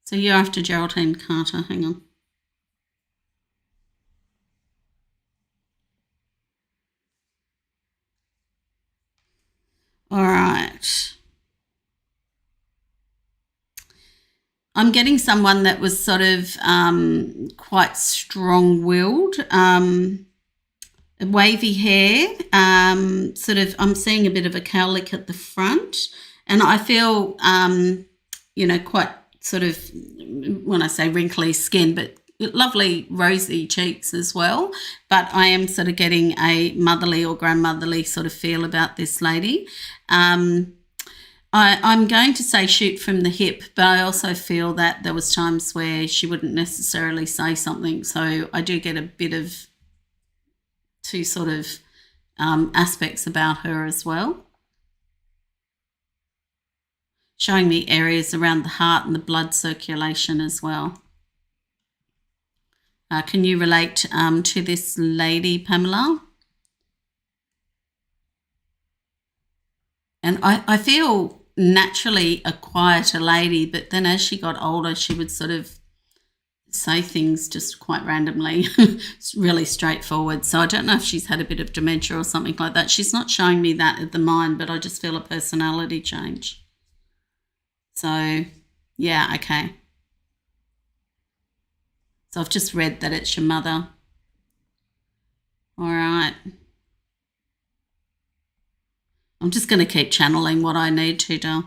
So you're after Geraldine Carter, hang on. All right. I'm getting someone that was sort of quite strong-willed, wavy hair, sort of, I'm seeing a bit of a cowlick at the front, and I feel, quite sort of, when I say wrinkly skin, but lovely rosy cheeks as well. But I am sort of getting a motherly or grandmotherly sort of feel about this lady. I'm going to say shoot from the hip, but I also feel that there was times where she wouldn't necessarily say something. So I do get a bit of two sort of aspects about her as well. Showing me areas around the heart and the blood circulation as well. Can you relate to this lady, Pamela? And I feel naturally a quieter lady, but then as she got older, she would sort of say things just quite randomly. It's really straightforward. So I don't know if she's had a bit of dementia or something like that. She's not showing me that at the mind, but I just feel a personality change. So, yeah, okay. So I've just read that it's your mother. All right. I'm just going to keep channeling what I need to do.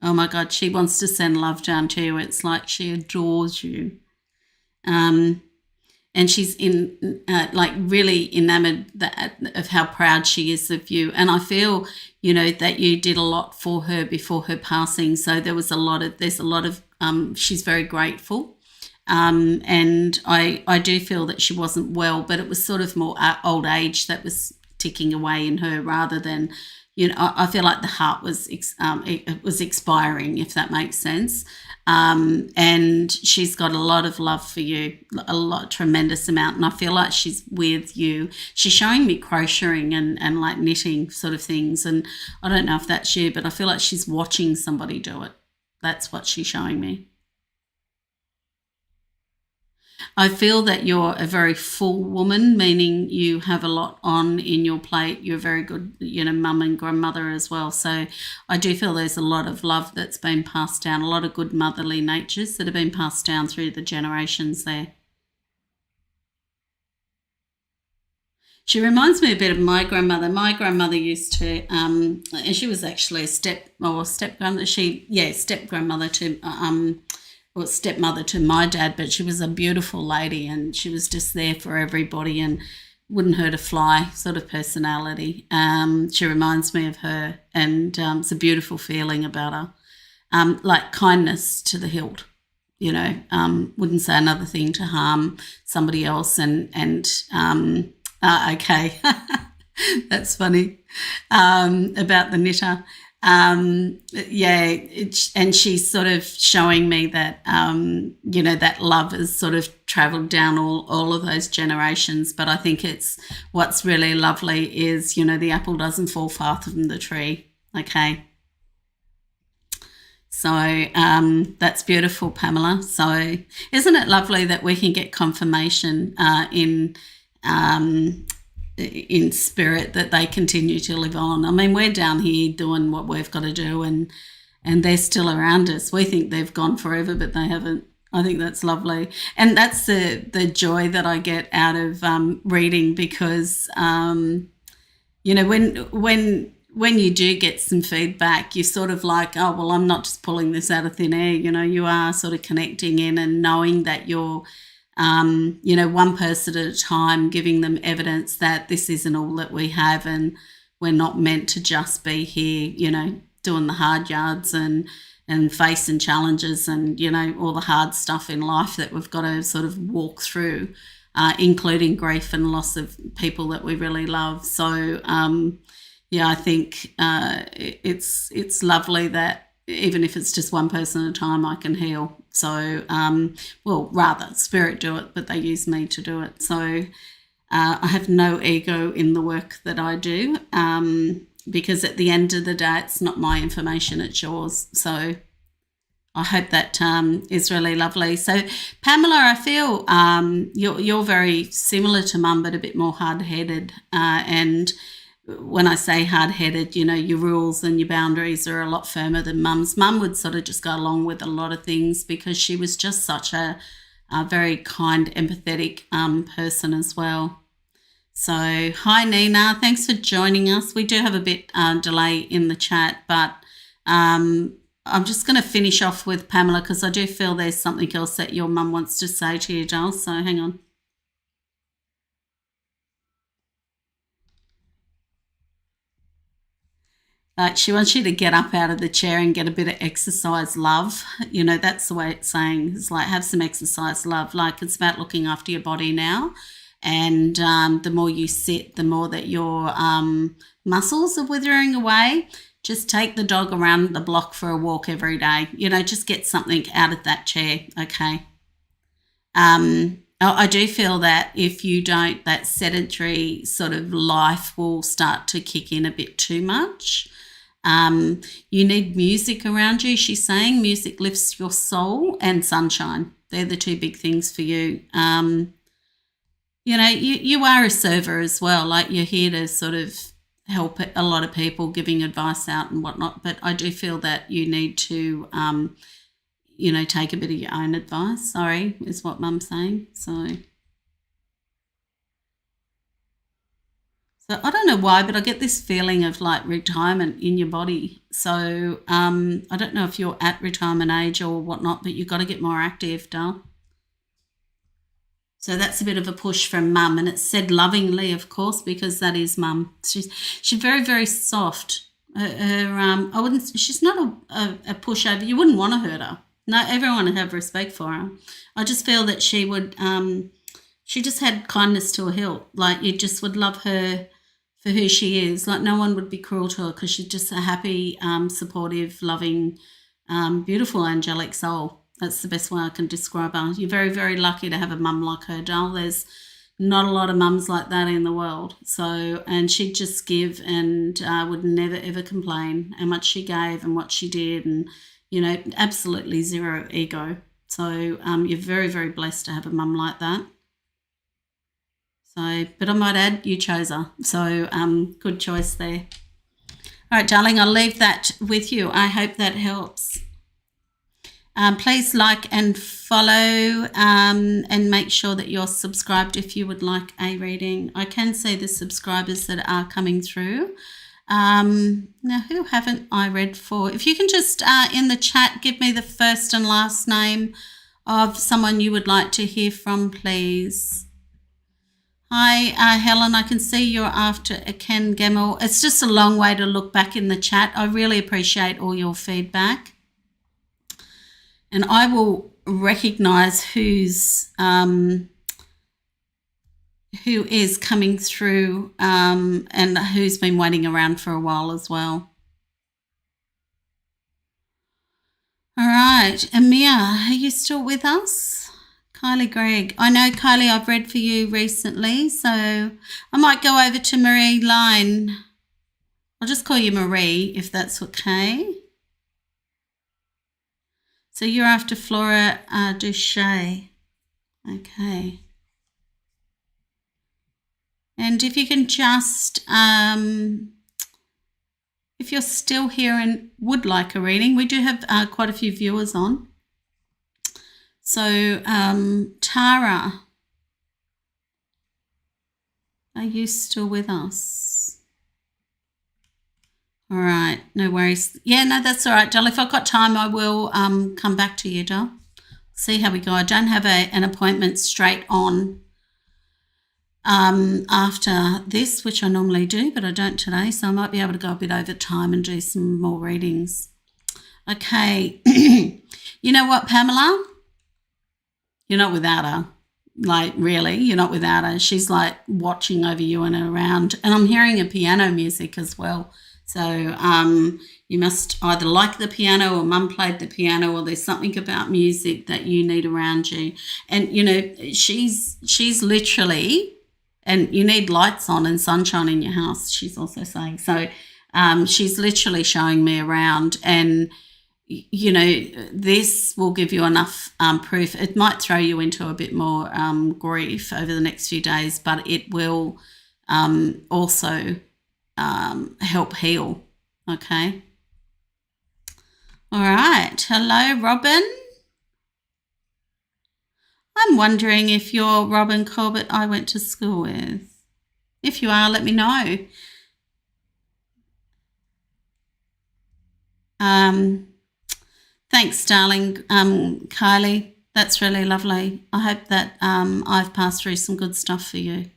Oh my God, she wants to send love down to you. It's like she adores you. And she's like really enamored of how proud she is of you. And I feel, that you did a lot for her before her passing. So there's a lot of, she's very grateful. And I do feel that she wasn't well, but it was sort of more old age that was ticking away in her rather than, I feel like the heart was it was expiring, if that makes sense. And she's got a lot of love for you, tremendous amount. And I feel like she's with you. She's showing me crocheting and like knitting sort of things. And I don't know if that's you, but I feel like she's watching somebody do it. That's what she's showing me. I feel that you're a very full woman, meaning you have a lot on in your plate. You're a very good, mum and grandmother as well. So I do feel there's a lot of love that's been passed down, a lot of good motherly natures that have been passed down through the generations there. She reminds me a bit of my grandmother. My grandmother used to, and she was actually a step grandmother. Step grandmother to stepmother to my dad, but she was a beautiful lady and she was just there for everybody and wouldn't hurt a fly sort of personality. She reminds me of her, and it's a beautiful feeling about her, like kindness to the hilt. Wouldn't say another thing to harm somebody else, okay. That's funny. About the knitter. And she's sort of showing me that, that love has sort of travelled down all of those generations. But I think what's really lovely is, the apple doesn't fall far from the tree. Okay. So that's beautiful, Pamela. So isn't it lovely that we can get confirmation in spirit that they continue to live on? I mean, we're down here doing what we've got to do and they're still around us. We think they've gone forever, but they haven't. I think that's lovely. And that's the joy that I get out of reading because, when you do get some feedback, you're sort of like, oh, well, I'm not just pulling this out of thin air. You are sort of connecting in and knowing that you're one person at a time, giving them evidence that this isn't all that we have and we're not meant to just be here, doing the hard yards and facing challenges and, all the hard stuff in life that we've got to sort of walk through, including grief and loss of people that we really love. So, I think it's lovely that even if it's just one person at a time, I can heal. So, rather, spirit do it, but they use me to do it. So I have no ego in the work that I do because at the end of the day, it's not my information, it's yours. So I hope that is really lovely. So, Pamela, I feel you're very similar to Mum, but a bit more hard-headed and when I say hard-headed, your rules and your boundaries are a lot firmer than Mum's. Mum would sort of just go along with a lot of things because she was just such a very kind, empathetic person as well. So, hi, Nina. Thanks for joining us. We do have a bit delay in the chat, but I'm just going to finish off with Pamela because I do feel there's something else that your mum wants to say to you, Dal. So, hang on. Like she wants you to get up out of the chair and get a bit of exercise love. That's the way it's saying. It's like have some exercise love. Like it's about looking after your body now. And the more you sit, the more that your muscles are withering away. just take the dog around the block for a walk every day. Just get something out of that chair, okay? I do feel that if you don't, that sedentary sort of life will start to kick in a bit too much. You need music around you, she's saying. Music lifts your soul, and sunshine. They're the two big things for you. You are a server as well. Like, you're here to sort of help a lot of people, giving advice out and whatnot. But I do feel that you need to, take a bit of your own advice. Sorry, is what Mum's saying. So I don't know why, but I get this feeling of like retirement in your body. So I don't know if you're at retirement age or whatnot, but you've got to get more active, doll. So that's a bit of a push from Mum, and it's said lovingly, of course, because that is Mum. She's very, very soft. She's not a pushover. You wouldn't want to hurt her. No, everyone would have respect for her. I just feel that she would. She just had kindness to a hilt. Like, you just would love her for who she is. Like, no one would be cruel to her because she's just a happy, supportive, loving, beautiful, angelic soul. That's the best way I can describe her. You're very, very lucky to have a mum like her, doll. There's not a lot of mums like that in the world. So, and she'd just give and would never, ever complain how much she gave and what she did, and, absolutely zero ego. So you're very, very blessed to have a mum like that. So, but I might add, you chose her. So good choice there. All right, darling, I'll leave that with you. I hope that helps. Please like and follow and make sure that you're subscribed if you would like a reading. I can see the subscribers that are coming through. Now, who haven't I read for? If you can just in the chat give me the first and last name of someone you would like to hear from, please. Hi, Helen, I can see you're after a Ken Gemmell. It's just a long way to look back in the chat. I really appreciate all your feedback. And I will recognise who is coming through and who's been waiting around for a while as well. All right, Amir, are you still with us? Kylie Gregg. I know, Kylie, I've read for you recently, so I might go over to Marie Line. I'll just call you Marie if that's okay. So you're after Flora Duche. Okay. And if you can just, if you're still here and would like a reading, we do have quite a few viewers on. So Tara, are you still with us? All right, no worries. Yeah, no, that's all right, doll. If I've got time, I will come back to you, doll. See how we go. I don't have an appointment straight on after this, which I normally do, but I don't today, so I might be able to go a bit over time and do some more readings. Okay. You know what, Pamela? You're not without her. Like, really, you're not without her. She's like watching over you and around. And I'm hearing a piano music as well. So you must either like the piano or Mum played the piano, or there's something about music that you need around you. And, she's literally, and you need lights on and sunshine in your house, she's also saying. So she's literally showing me around, and, this will give you enough proof. It might throw you into a bit more grief over the next few days, but it will also help heal. Okay. All right. Hello, Robin. I'm wondering if you're Robin Corbett I went to school with. If you are, let me know. Thanks, darling, Kylie. That's really lovely. I hope that I've passed through some good stuff for you.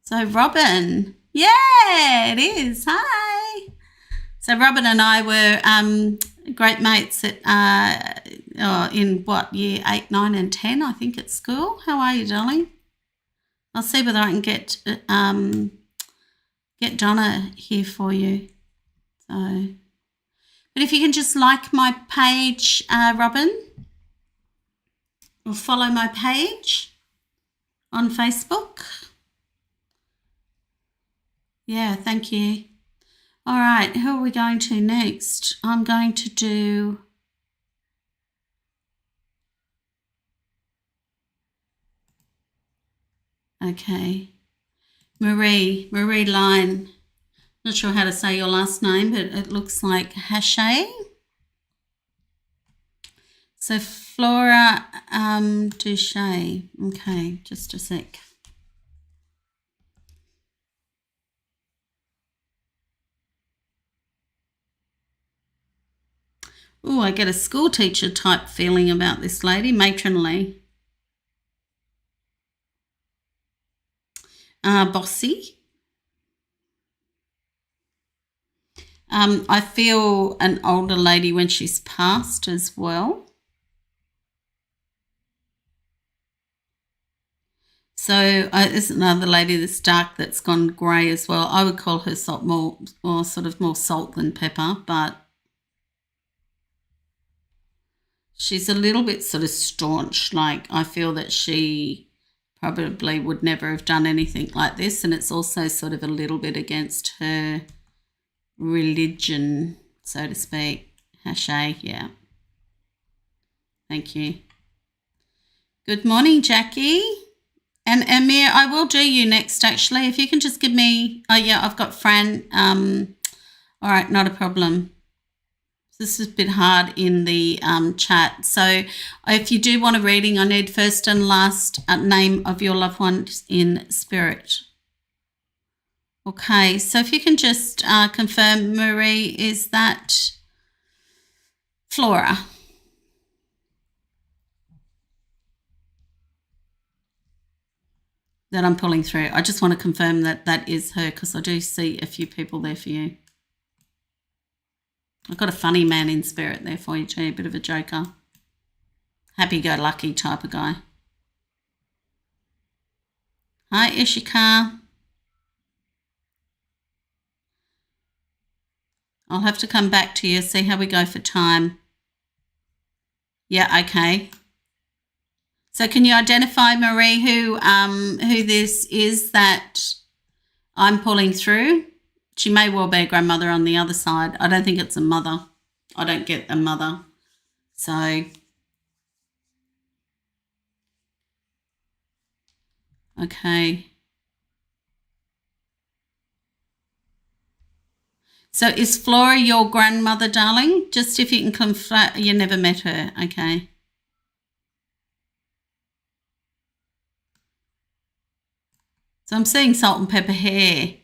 So Robin, yeah, it is. Hi. So Robin and I were great mates at in what, year 8, 9 and 10, I think, at school. How are you, darling? I'll see whether I can get get Donna here for you. So, but if you can just like my page, Robin, or follow my page on Facebook. Yeah, thank you. All right, who are we going to next? I'm going to do... Okay. Marie Line. Not sure how to say your last name, but it looks like Hache. So Flora Duche. Okay, just a sec. Oh, I get a school teacher type feeling about this lady, matronly. Bossy. I feel an older lady when she's passed as well. So there's another lady that's dark that's gone grey as well. I would call her salt more salt than pepper, but she's a little bit sort of staunch. Like I feel that she probably would never have done anything like this, and it's also sort of a little bit against her religion, so to speak. Hache, yeah. Thank you. Good morning, Jackie. And Amir, I will do you next, actually. If you can just give me... Oh, yeah, I've got Fran. All right, not a problem. This is a bit hard in the chat. So if you do want a reading, I need first and last name of your loved one in spirit. Okay, so if you can just confirm, Marie, is that Flora? That I'm pulling through. I just want to confirm that that is her because I do see a few people there for you. I've got a funny man in spirit there for you too, a bit of a joker. Happy-go-lucky type of guy. Hi, Ishika. I'll have to come back to you, see how we go for time. Yeah, okay. So can you identify, Marie, who this is that I'm pulling through? She may well be a grandmother on the other side. I don't think it's a mother. I don't get a mother. So, okay. So is Flora your grandmother, darling? Just if you can confirm, you never met her, okay. So I'm seeing salt and pepper hair.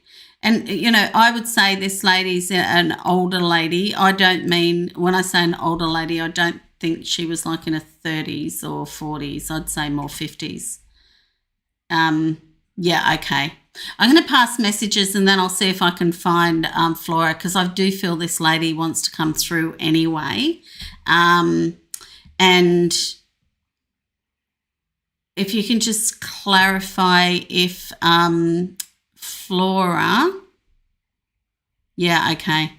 And, you know, I would say this lady's an older lady. I don't mean, when I say an older lady, I don't think she was like in her 30s or 40s. I'd say more 50s. Yeah, okay. I'm going to pass messages and then I'll see if I can find Flora because I do feel this lady wants to come through anyway. And if you can just clarify if Flora, yeah, okay.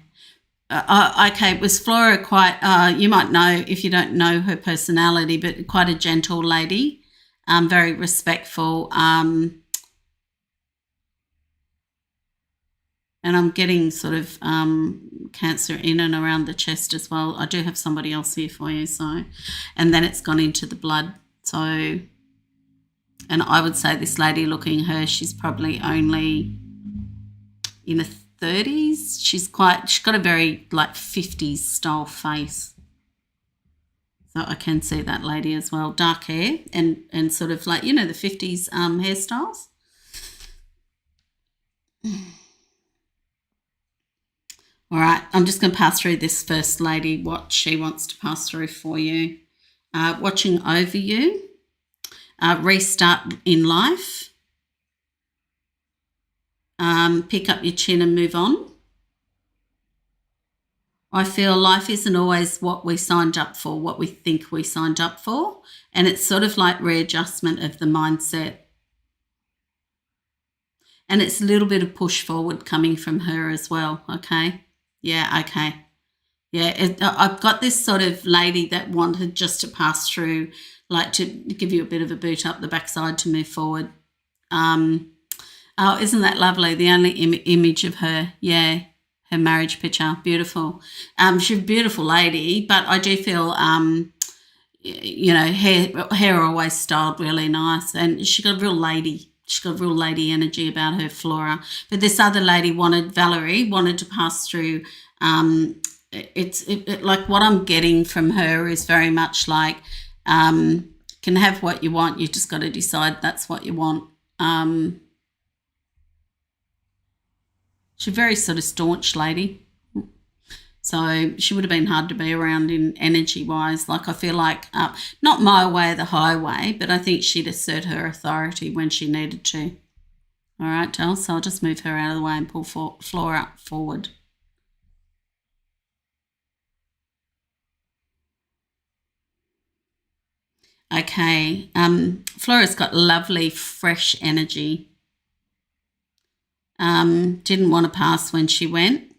Okay, was Flora quite, you might know if you don't know her personality, but quite a gentle lady, very respectful. And I'm getting sort of cancer in and around the chest as well. I do have somebody else here for you, so, and then it's gone into the blood, so, and I would say this lady looking her, she's probably only in her 30s. She's got a very like 50s style face. So I can see that lady as well. Dark hair and sort of like, you know, the 50s hairstyles. All right, I'm just going to pass through this first lady, what she wants to pass through for you. Watching over you. Restart in life. Pick up your chin and move on. I feel life isn't always what we signed up for, what we think we signed up for, and it's sort of like readjustment of the mindset. And it's a little bit of push forward coming from her as well, okay? Yeah, okay. Yeah, I've got this sort of lady that wanted just to pass through, like to give you a bit of a boot up the backside to move forward. Oh, isn't that lovely? The only image of her, yeah, her marriage picture, beautiful. She's a beautiful lady, but I do feel, hair always styled really nice, and she got a real lady. She's got real lady energy about her, Flora. But this other lady Valerie wanted to pass through. Like what I'm getting from her is very much like, can have what you want. You just got to decide that's what you want. She's a very sort of staunch lady. So she would have been hard to be around in energy-wise. Like I feel like, not my way or the highway, but I think she'd assert her authority when she needed to. All right, Del, so I'll just move her out of the way and pull Flora forward. Okay, Flora's got lovely, fresh energy. Didn't want to pass when she went.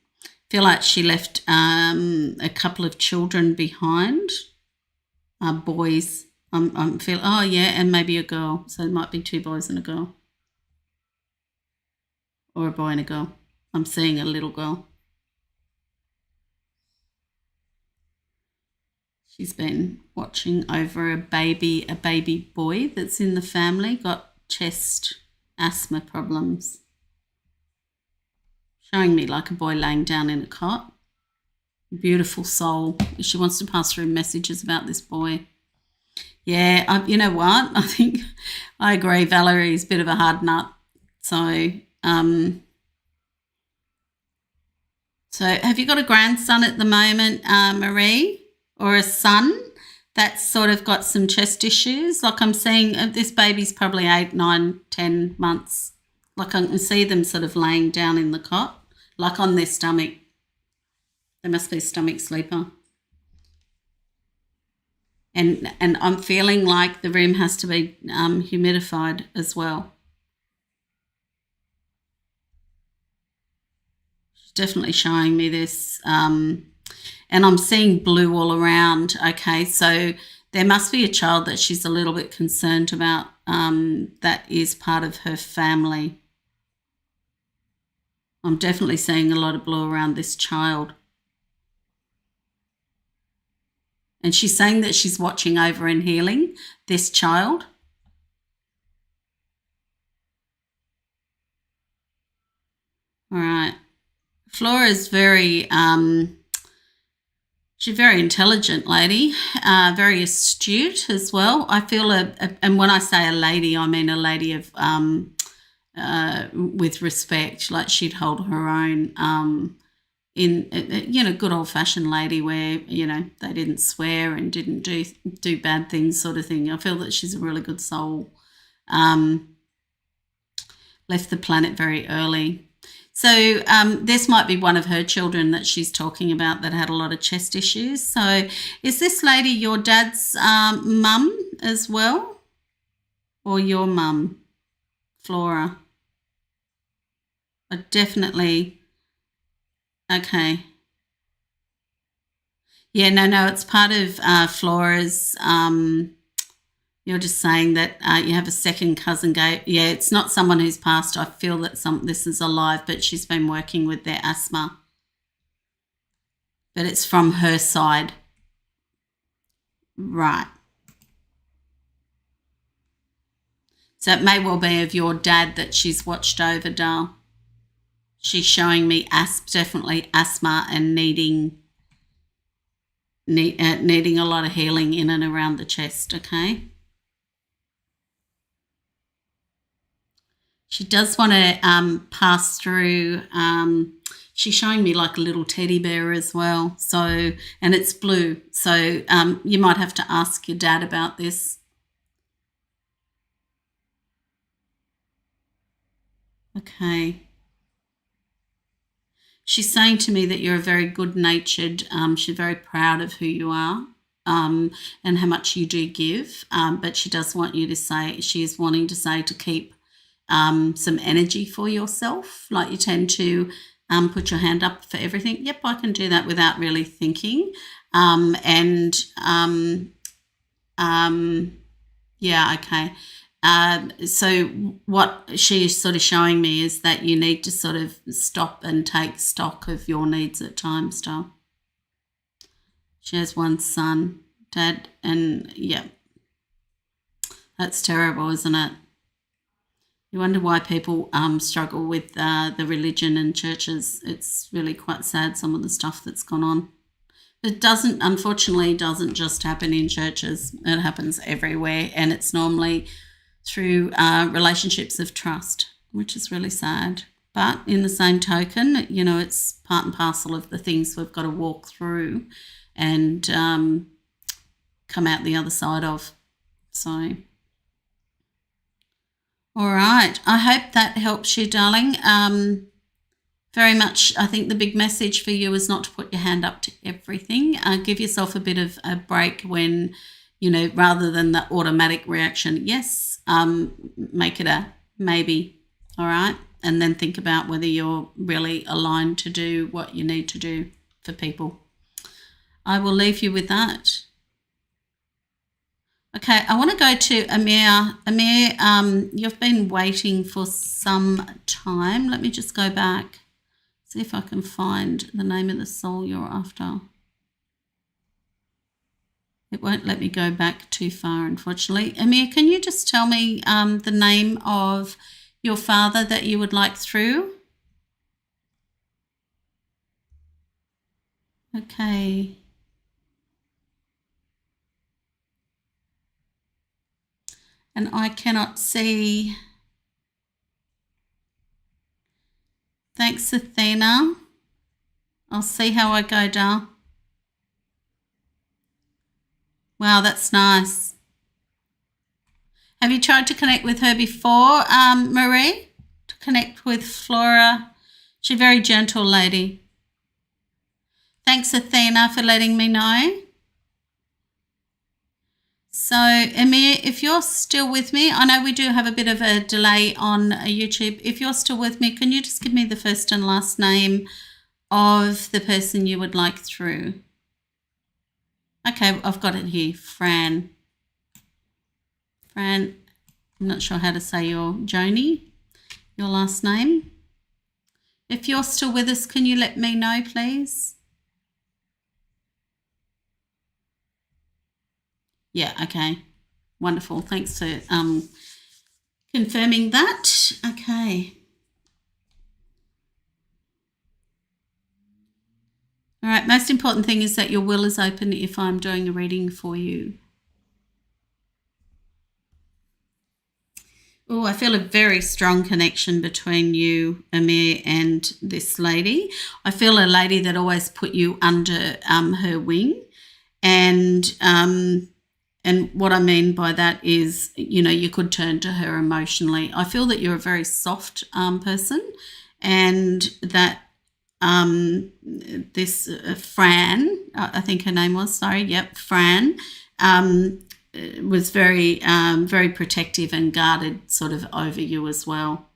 Feel like she left a couple of children behind, boys. And maybe a girl. So it might be 2 boys and a girl, or a boy and a girl. I'm seeing a little girl. She's been watching over a baby boy that's in the family, got chest asthma problems. Showing me like a boy laying down in a cot. Beautiful soul. She wants to pass through messages about this boy. Yeah, you know what? I think I agree. Valerie's a bit of a hard nut. So have you got a grandson at the moment, Marie, or a son that's sort of got some chest issues? Like I'm seeing this baby's probably 8, 9, 10 months. Like I can see them sort of laying down in the cot, like on their stomach. They must be a stomach sleeper. And I'm feeling like the room has to be humidified as well. She's definitely showing me this. And I'm seeing blue all around. Okay, so there must be a child that she's a little bit concerned about that is part of her family. I'm definitely seeing a lot of blue around this child. And she's saying that she's watching over and healing this child. All right. Flora is very, she's a very intelligent lady, very astute as well. I feel and when I say a lady, I mean a lady of with respect, like she'd hold her own in good old-fashioned lady where they didn't swear and didn't do bad things sort of thing. I feel that she's a really good soul. Left the planet very early. So this might be one of her children that she's talking about that had a lot of chest issues. So is this lady your dad's mum as well, or your mum, Flora? Definitely. Okay. Yeah, no, it's part of Flora's. You're just saying that you have a second cousin. Yeah, it's not someone who's passed. I feel that this is alive, but she's been working with their asthma. But it's from her side. Right. So it may well be of your dad that she's watched over, Dal. She's showing me definitely asthma and needing a lot of healing in and around the chest, okay? She does want to pass through, she's showing me like a little teddy bear as well, so, and it's blue, so you might have to ask your dad about this. Okay. She's saying to me that you're a very good-natured, she's very proud of who you are and how much you do give, but she does want you to say, she's wanting to say to keep some energy for yourself, like you tend to put your hand up for everything. Yep, I can do that without really thinking. Yeah, okay. So what she's sort of showing me is that you need to sort of stop and take stock of your needs at times, Star. She has one son, Dad, and yeah, that's terrible, isn't it? You wonder why people struggle with the religion and churches. It's really quite sad, some of the stuff that's gone on. It unfortunately doesn't just happen in churches. It happens everywhere, and it's normally through relationships of trust, which is really sad. But in the same token, you know, it's part and parcel of the things we've got to walk through and come out the other side of. So, all right. I hope that helps you, darling. Very much, I think the big message for you is not to put your hand up to everything. Give yourself a bit of a break when, you know, rather than the automatic reaction, yes, make it a maybe, all right? And then think about whether you're really aligned to do what you need to do for people. I will leave you with that. Okay, I want to go to Amir. Amir, you've been waiting for some time. Let me just go back. See if I can find the name of the soul you're after. It won't let me go back too far, unfortunately. Amir, can you just tell me the name of your father that you would like through? Okay. And I cannot see. Thanks, Athena. I'll see how I go, Dar. Wow, that's nice. Have you tried to connect with her before, Marie? To connect with Flora? She's a very gentle lady. Thanks, Athena, for letting me know. So, Amir, if you're still with me, I know we do have a bit of a delay on YouTube. If you're still with me, can you just give me the first and last name of the person you would like through? Okay, I've got it here, Fran. Fran, I'm not sure how to say your Joni, your last name. If you're still with us, can you let me know, please? Yeah, okay. Wonderful. Thanks for confirming that. Okay. All right, most important thing is that your will is open if I'm doing a reading for you. Oh, I feel a very strong connection between you, Amir, and this lady. I feel a lady that always put you under her wing. And what I mean by that is, you know, you could turn to her emotionally. I feel that you're a very soft person, and that this Fran, I think her name was, Fran, was very, very protective and guarded sort of over you as well.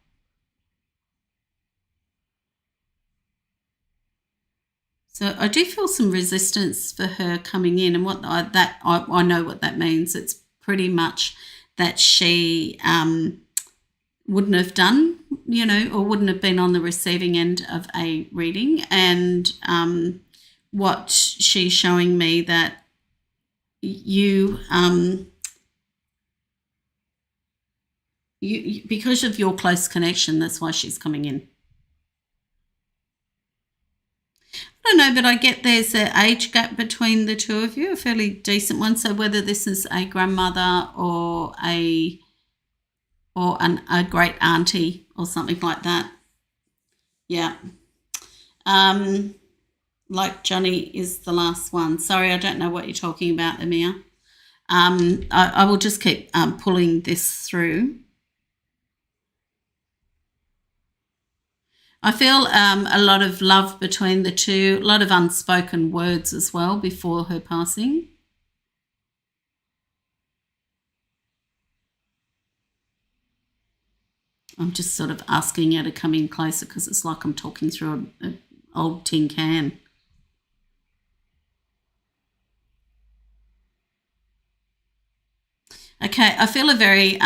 So I do feel some resistance for her coming in, and I know what that means. It's pretty much that she wouldn't have done, you know, or wouldn't have been on the receiving end of a reading. And what she's showing me that you because of your close connection, that's why she's coming in. I don't know, but I get there's an age gap between the two of you, a fairly decent one. So whether this is a grandmother or a great auntie or something like that. Yeah. Like Johnny is the last one. Sorry, I don't know what you're talking about, Amir. I will just keep pulling this through. I feel a lot of love between the two, a lot of unspoken words as well before her passing. I'm just sort of asking her to come in closer because it's like I'm talking through an old tin can. Okay, I feel a very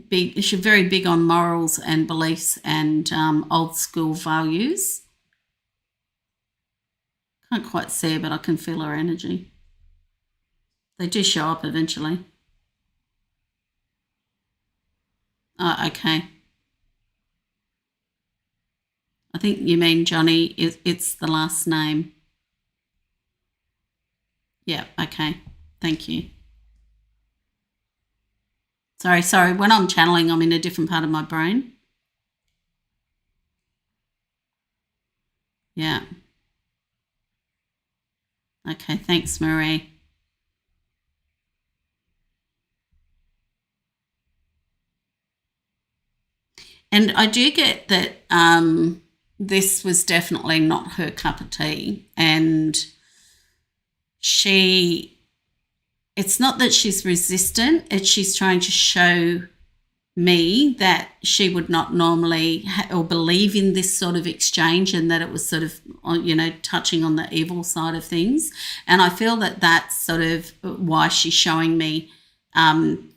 big. She's very big on morals and beliefs and old school values. Can't quite see her, but I can feel her energy. They do show up eventually. Oh, okay. I think you mean Johnny. It's the last name. Yeah, okay. Thank you. Sorry. When I'm channeling, I'm in a different part of my brain. Yeah. Okay, thanks, Marie. And I do get that this was definitely not her cup of tea. And it's not that she's resistant, it's she's trying to show me that she would not normally or believe in this sort of exchange, and that it was sort of, touching on the evil side of things. And I feel that that's sort of why she's showing me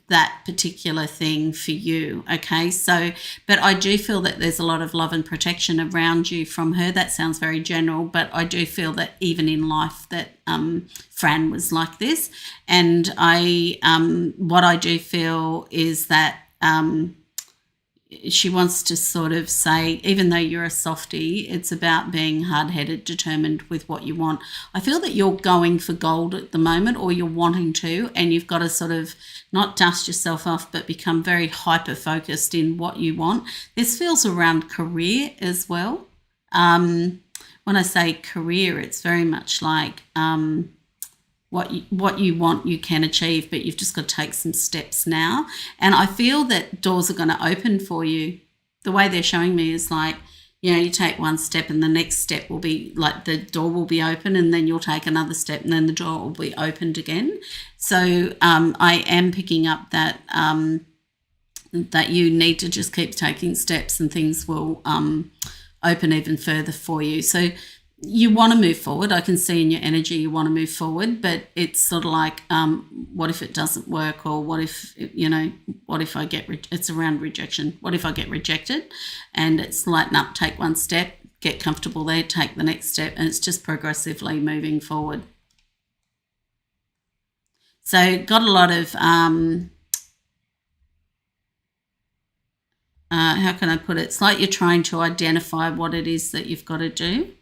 that particular thing for you. Okay, so, but I do feel that there's a lot of love and protection around you from her. That sounds very general, but I do feel that even in life that Fran was like this. And what I do feel is that she wants to sort of say, even though you're a softie, it's about being hard-headed, determined with what you want. I feel that you're going for gold at the moment, or you're wanting to, and you've got to sort of not dust yourself off, but become very hyper-focused in what you want. This feels around career as well. When I say career, it's very much like what you want you can achieve, but you've just got to take some steps now. And I feel that doors are going to open for you. The way they're showing me is like, you take one step and the next step will be like the door will be open, and then you'll take another step and then the door will be opened again. So I am picking up that that you need to just keep taking steps and things will open even further for you. So you want to move forward. I can see in your energy you want to move forward, but it's sort of like, what if it doesn't work, or what if, what if I get, it's around rejection. What if I get rejected? And it's lighten up, take one step, get comfortable there, take the next step, and it's just progressively moving forward. So got a lot of, how can I put it? It's like you're trying to identify what it is that you've got to do.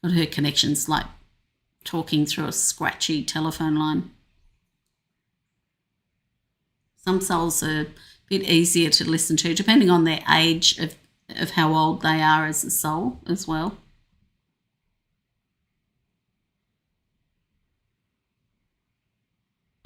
Got her connections like talking through a scratchy telephone line. Some souls are a bit easier to listen to, depending on their age of how old they are as a soul as well.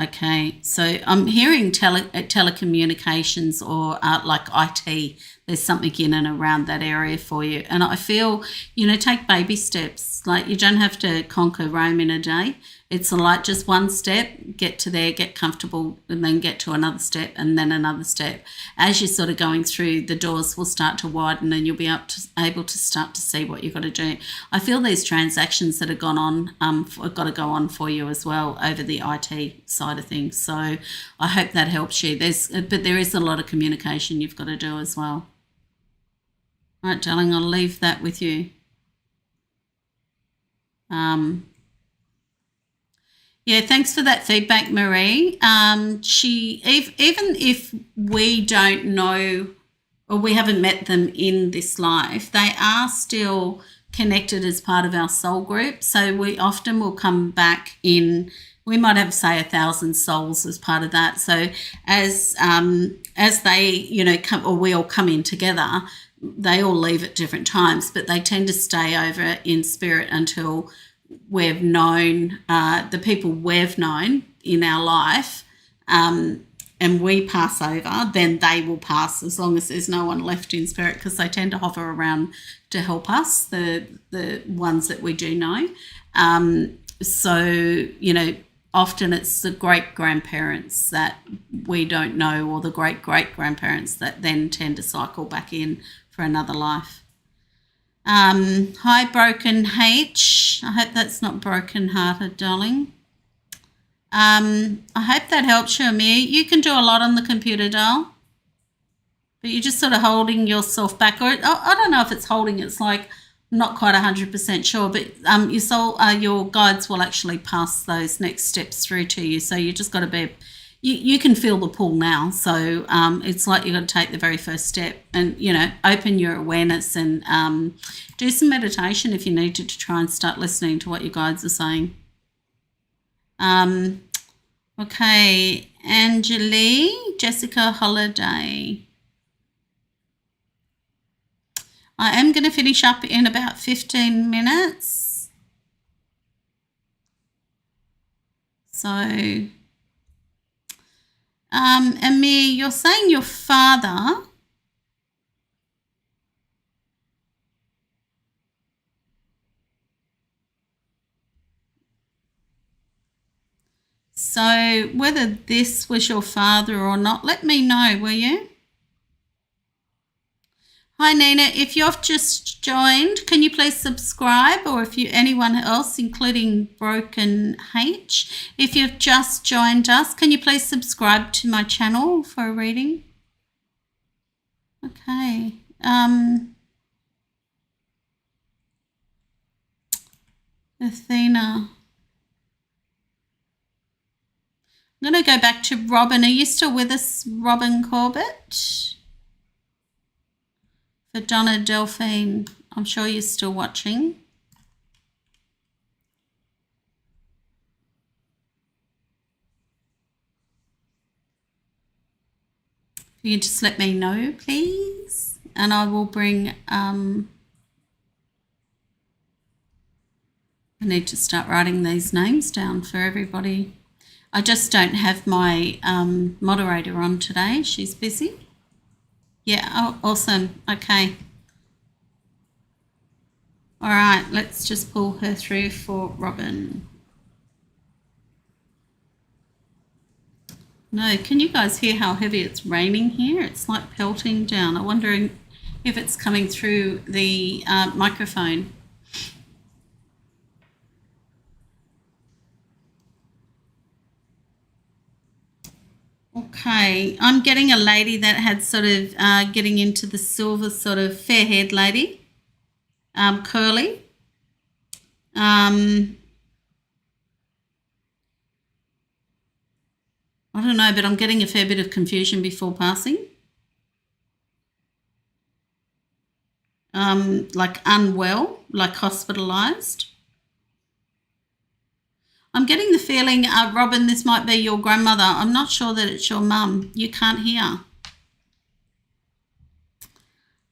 Okay, so I'm hearing telecommunications or like IT. There's something in and around that area for you. And I feel, take baby steps. Like you don't have to conquer Rome in a day. It's like just one step, get to there, get comfortable, and then get to another step and then another step. As you're sort of going through, the doors will start to widen and you'll be able to start to see what you've got to do. I feel these transactions that have gone on, have got to go on for you as well over the IT side of things. So I hope that helps you. But there is a lot of communication you've got to do as well. All right, darling, I'll leave that with you. Yeah, thanks for that feedback, Marie. Even if we don't know or we haven't met them in this life, they are still connected as part of our soul group. So we often will come back in. We might have, say, 1,000 souls as part of that. So as they, come, or we all come in together, they all leave at different times, but they tend to stay over in spirit until we've known the people we've known in our life, and we pass over, then they will pass as long as there's no one left in spirit, because they tend to hover around to help us, the ones that we do know. So, often it's the great-grandparents that we don't know, or the great-great-grandparents that then tend to cycle back in for another life. Hi, Broken H. I hope that's not broken-hearted, darling. I hope that helps you, Amir. You can do a lot on the computer, doll, but you're just sort of holding yourself back. Or I don't know if it's holding. It's like not quite 100% sure, but your guides will actually pass those next steps through to you. So you just got to be, you can feel the pull now. So it's like you've got to take the very first step and, open your awareness and do some meditation if you need to try and start listening to what your guides are saying. Okay, Angelie, Jessica Holiday. I am going to finish up in about 15 minutes. So, Amir, you're saying your father. So whether this was your father or not, let me know, will you? Hi, Nina. If you've just joined, can you please subscribe? Or if anyone else, including Broken H, if you've just joined us, can you please subscribe to my channel for a reading? Okay. Athena. I'm going to go back to Robin. Are you still with us, Robin Corbett? For Donna Delphine, I'm sure you're still watching. If you can just let me know, please, and I will bring, I need to start writing these names down for everybody. I just don't have my moderator on today. She's busy. Yeah, oh, awesome. Okay. All right, let's just pull her through for Robin. No, can you guys hear how heavy it's raining here? It's like pelting down. I'm wondering if it's coming through the microphone. Okay, I'm getting a lady that had sort of getting into the silver, sort of fair-haired lady, curly. I don't know, but I'm getting a fair bit of confusion before passing. Like unwell, like hospitalised. I'm getting the feeling, Robin, this might be your grandmother. I'm not sure that it's your mum. You can't hear.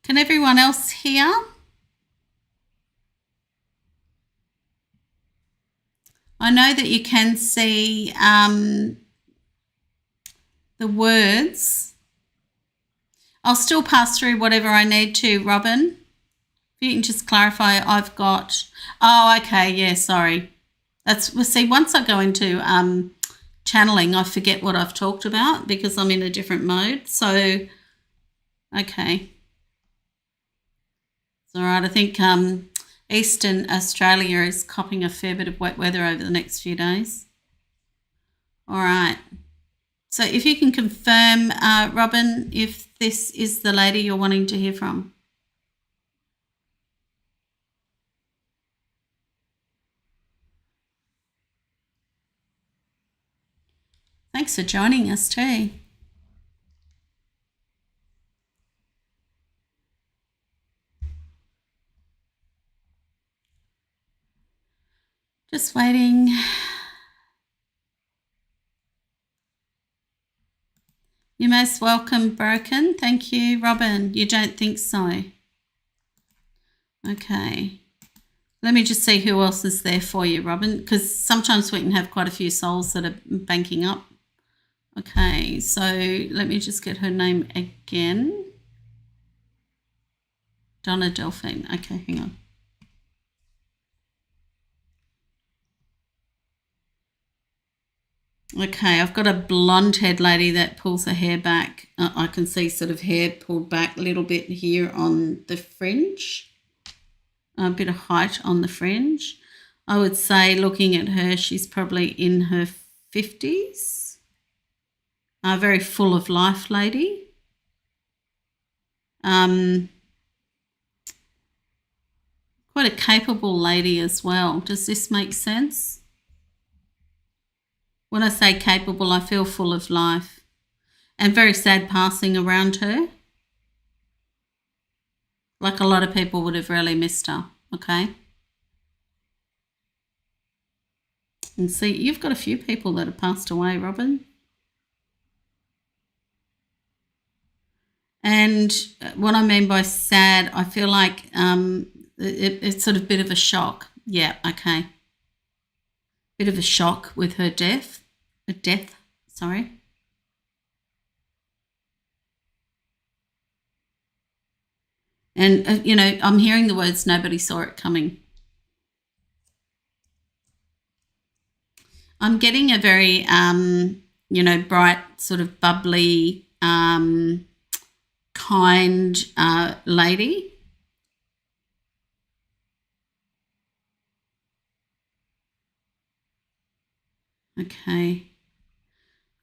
Can everyone else hear? I know that you can see the words. I'll still pass through whatever I need to, Robin. If you can just clarify, I've got... Oh, okay, yeah, sorry. See, once I go into channeling, I forget what I've talked about because I'm in a different mode. So, okay. It's all right. I think Eastern Australia is copping a fair bit of wet weather over the next few days. All right. So if you can confirm, Robin, if this is the lady you're wanting to hear from. Thanks for joining us too. Just waiting. You're most welcome, Broken. Thank you, Robin. You don't think so? Okay. Let me just see who else is there for you, Robin, because sometimes we can have quite a few souls that are banking up. Okay, so let me just get her name again. Donna Delphine. Okay, hang on. Okay, I've got a blonde-haired lady that pulls her hair back. I can see sort of hair pulled back a little bit here on the fringe, a bit of height on the fringe. I would say, looking at her, she's probably in her 50s. A very full of life lady. Quite a capable lady as well. Does this make sense? When I say capable, I feel full of life, and very sad passing around her. Like a lot of people would have really missed her, okay? And see, you've got a few people that have passed away, Robin. And what I mean by sad, I feel like it's sort of a bit of a shock. Yeah, okay. Bit of a shock with her death. And, I'm hearing the words, nobody saw it coming. I'm getting a very, bright, sort of bubbly, kind lady. Okay.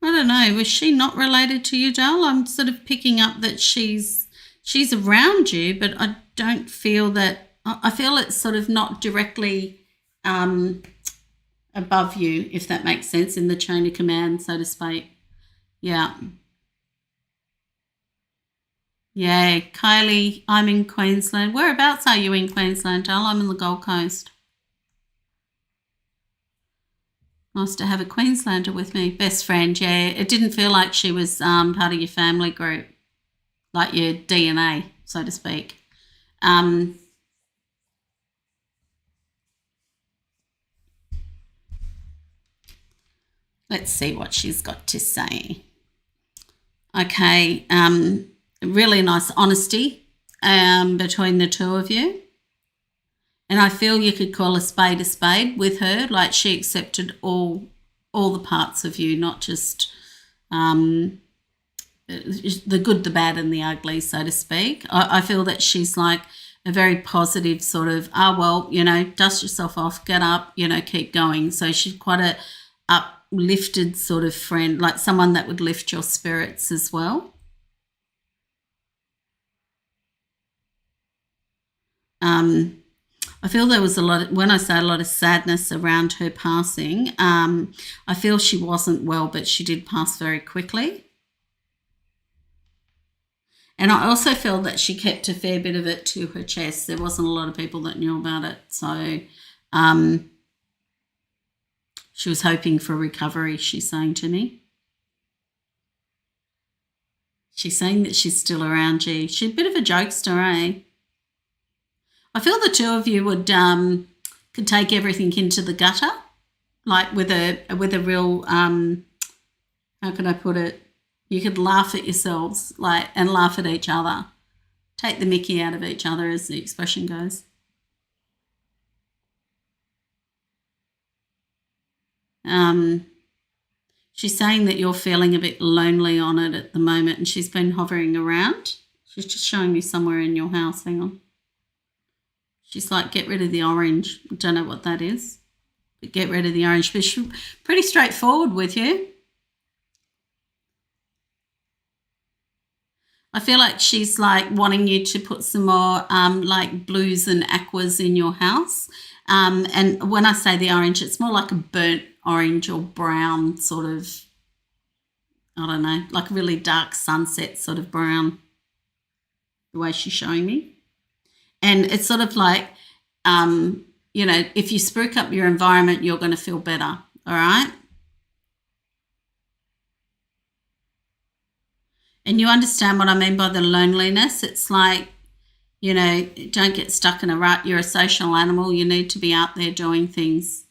I don't know. Was she not related to you, Dal? I'm sort of picking up that she's around you, but I don't feel that. I feel it's sort of not directly above you, if that makes sense, in the chain of command, so to speak. Yeah. Yeah, Kylie, I'm in Queensland. Whereabouts are you in Queensland, Dal? I'm in the Gold Coast. Nice to have a Queenslander with me. Best friend, yeah. It didn't feel like she was part of your family group, like your DNA, so to speak. Let's see what she's got to say. Okay, really nice honesty between the two of you. And I feel you could call a spade with her, like she accepted all the parts of you, not just the good, the bad and the ugly, so to speak. I feel that she's like a very positive sort of, dust yourself off, get up, keep going. So she's quite a uplifted sort of friend, like someone that would lift your spirits as well. I feel there was when I say a lot of sadness around her passing, I feel she wasn't well, but she did pass very quickly. And I also feel that she kept a fair bit of it to her chest. There wasn't a lot of people that knew about it. So she was hoping for recovery, she's saying to me. She's saying that she's still around you. She's a bit of a jokester, eh? I feel the two of you would could take everything into the gutter, like with a real how can I put it? You could laugh at yourselves, and laugh at each other, take the mickey out of each other, as the expression goes. She's saying that you're feeling a bit lonely on it at the moment, and she's been hovering around. She's just showing me somewhere in your house. Hang on. She's like, get rid of the orange. I don't know what that is, but get rid of the orange. But she's pretty straightforward with you. I feel like she's like wanting you to put some more like blues and aquas in your house. And when I say the orange, it's more like a burnt orange or brown sort of, I don't know, like really dark sunset sort of brown, the way she's showing me. And it's sort of like, if you spruik up your environment, you're going to feel better, all right? And you understand what I mean by the loneliness. It's like, don't get stuck in a rut. You're a social animal. You need to be out there doing things.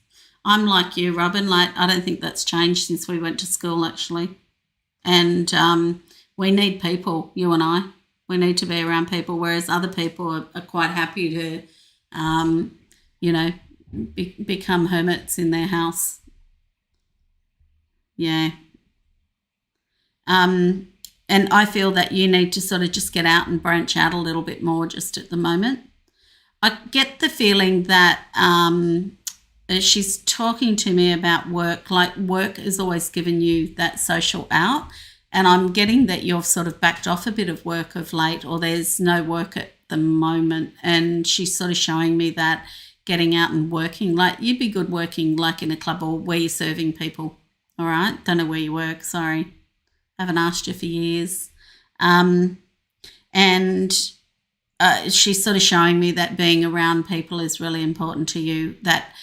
I'm like you, Robin. Like, I don't think that's changed since we went to school, actually. And we need people, you and I. We need to be around people, whereas other people are quite happy to, become hermits in their house. Yeah. And I feel that you need to sort of just get out and branch out a little bit more just at the moment. I get the feeling that she's talking to me about work, like work has always given you that social out, and I'm getting that you've sort of backed off a bit of work of late, or there's no work at the moment, and she's sort of showing me that getting out and working, like you'd be good working like in a club or where you're serving people. All right, don't know where you work, sorry, haven't asked you for years. And she's sort of showing me that being around people is really important to you, that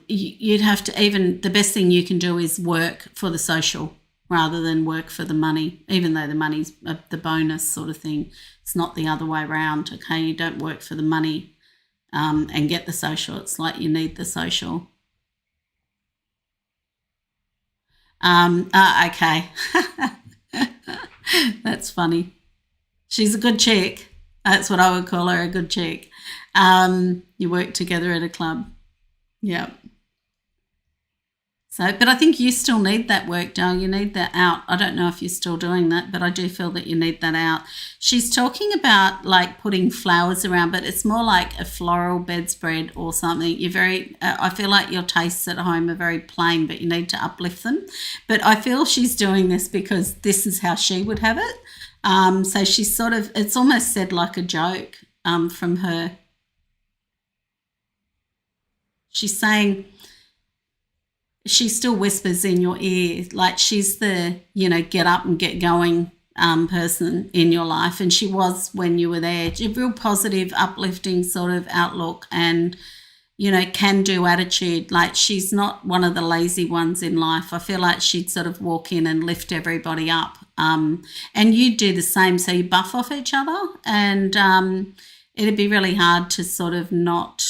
you'd have to, even the best thing you can do is work for the social rather than work for the money, even though the money's the bonus sort of thing. It's not the other way around, okay? You don't work for the money and get the social. It's like you need the social. Okay. That's funny. She's a good chick. That's what I would call her, a good chick. You work together at a club. Yeah. So, but I think you still need that work, Dale. You need that out. I don't know if you're still doing that, but I do feel that you need that out. She's talking about like putting flowers around, but it's more like a floral bedspread or something. You're very, I feel like your tastes at home are very plain, but you need to uplift them. But I feel she's doing this because this is how she would have it. So she's sort of, it's almost said like a joke from her. She's saying, she still whispers in your ear, like she's the, get up and get going person in your life. And she was when you were there. A real positive, uplifting sort of outlook and, can-do attitude. Like she's not one of the lazy ones in life. I feel like she'd sort of walk in and lift everybody up. And you do the same, so you buff off each other. And it'd be really hard to sort of not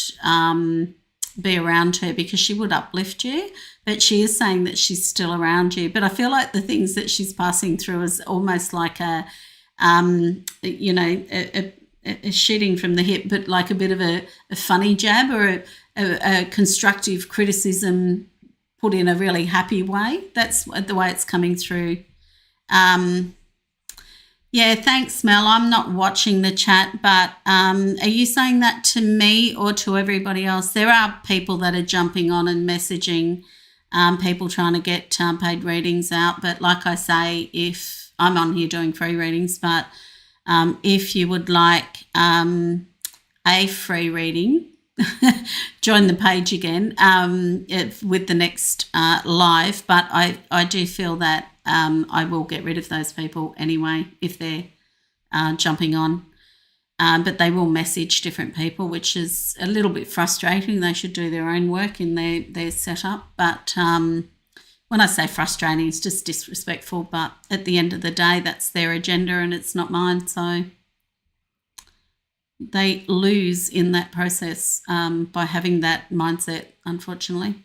be around her because she would uplift you, but she is saying that she's still around you. But I feel like the things that she's passing through is almost like a shooting from the hip, but like a bit of a funny jab or a constructive criticism put in a really happy way. That's the way it's coming through. Yeah, thanks, Mel. I'm not watching the chat, but are you saying that to me or to everybody else? There are people that are jumping on and messaging, people trying to get paid readings out. But like I say, if I'm on here doing free readings, but if you would like a free reading, join the page again with the next live. But I do feel that I will get rid of those people anyway if they're jumping on. But they will message different people, which is a little bit frustrating. They should do their own work in their setup. But when I say frustrating, it's just disrespectful. But at the end of the day, that's their agenda and it's not mine. So they lose in that process by having that mindset, unfortunately.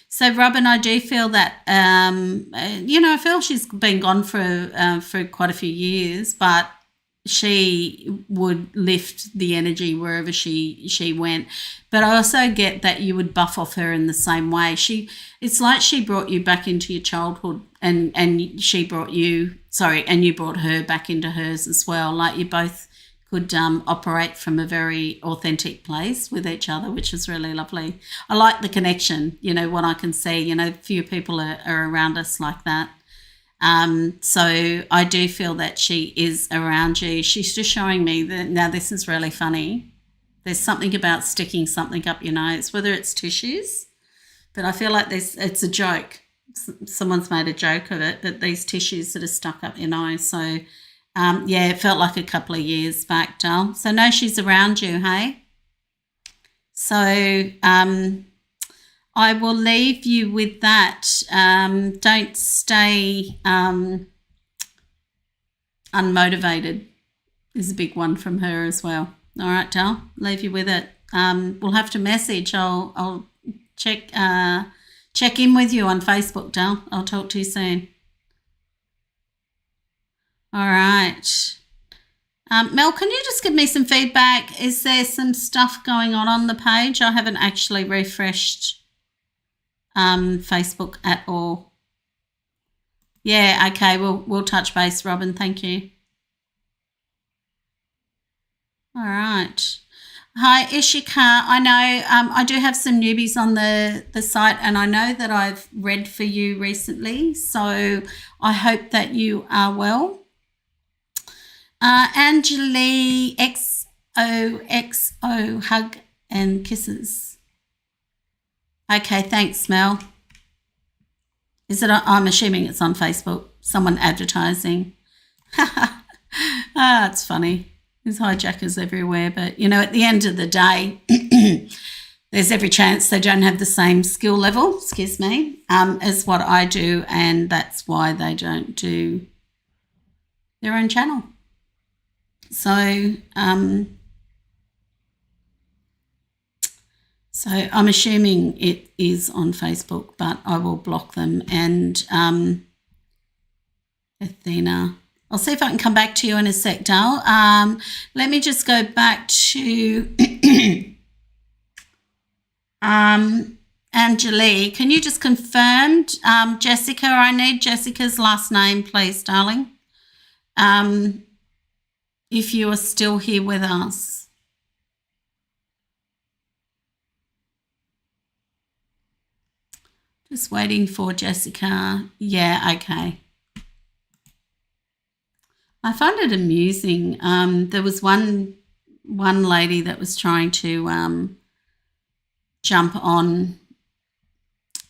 So, Robin, I do feel that, I feel she's been gone for quite a few years, but she would lift the energy wherever she went. But I also get that you would buff off her in the same way. It's like she brought you back into your childhood and she brought you, and you brought her back into hers as well. Like you both could operate from a very authentic place with each other, which is really lovely. I like the connection, what I can see, few people are around us like that. So I do feel that she is around you. She's just showing me that, now this is really funny. There's something about sticking something up your nose, whether it's tissues, but I feel like it's a joke. Someone's made a joke of it, that these tissues that are stuck up your nose. So it felt like a couple of years back, Dal. So no, she's around you, hey? So I will leave you with that. Don't stay unmotivated is a big one from her as well. All right, Dal, leave you with it. We'll have to message. I'll check in with you on Facebook, Dal. I'll talk to you soon. All right. Mel, can you just give me some feedback? Is there some stuff going on the page? I haven't actually refreshed Facebook at all. Yeah, okay, we'll touch base, Robin. Thank you. All right. Hi, Ishika. I know I do have some newbies on the site, and I know that I've read for you recently, so I hope that you are well. Angeli XOXO, hug and kisses. Okay, thanks, Mel. Is it? I'm assuming it's on Facebook. Someone advertising. It's funny. There's hijackers everywhere, but at the end of the day, there's every chance they don't have the same skill level, as what I do, and that's why they don't do their own channel. So I'm assuming it is on Facebook, but I will block them. And Athena, I'll see if I can come back to you in a sec, Dale. Let me just go back to Angelique. Can you just confirm, Jessica? I need Jessica's last name, please, darling. If you are still here with us. Just waiting for Jessica. Yeah, okay. I find it amusing. There was one lady that was trying to jump on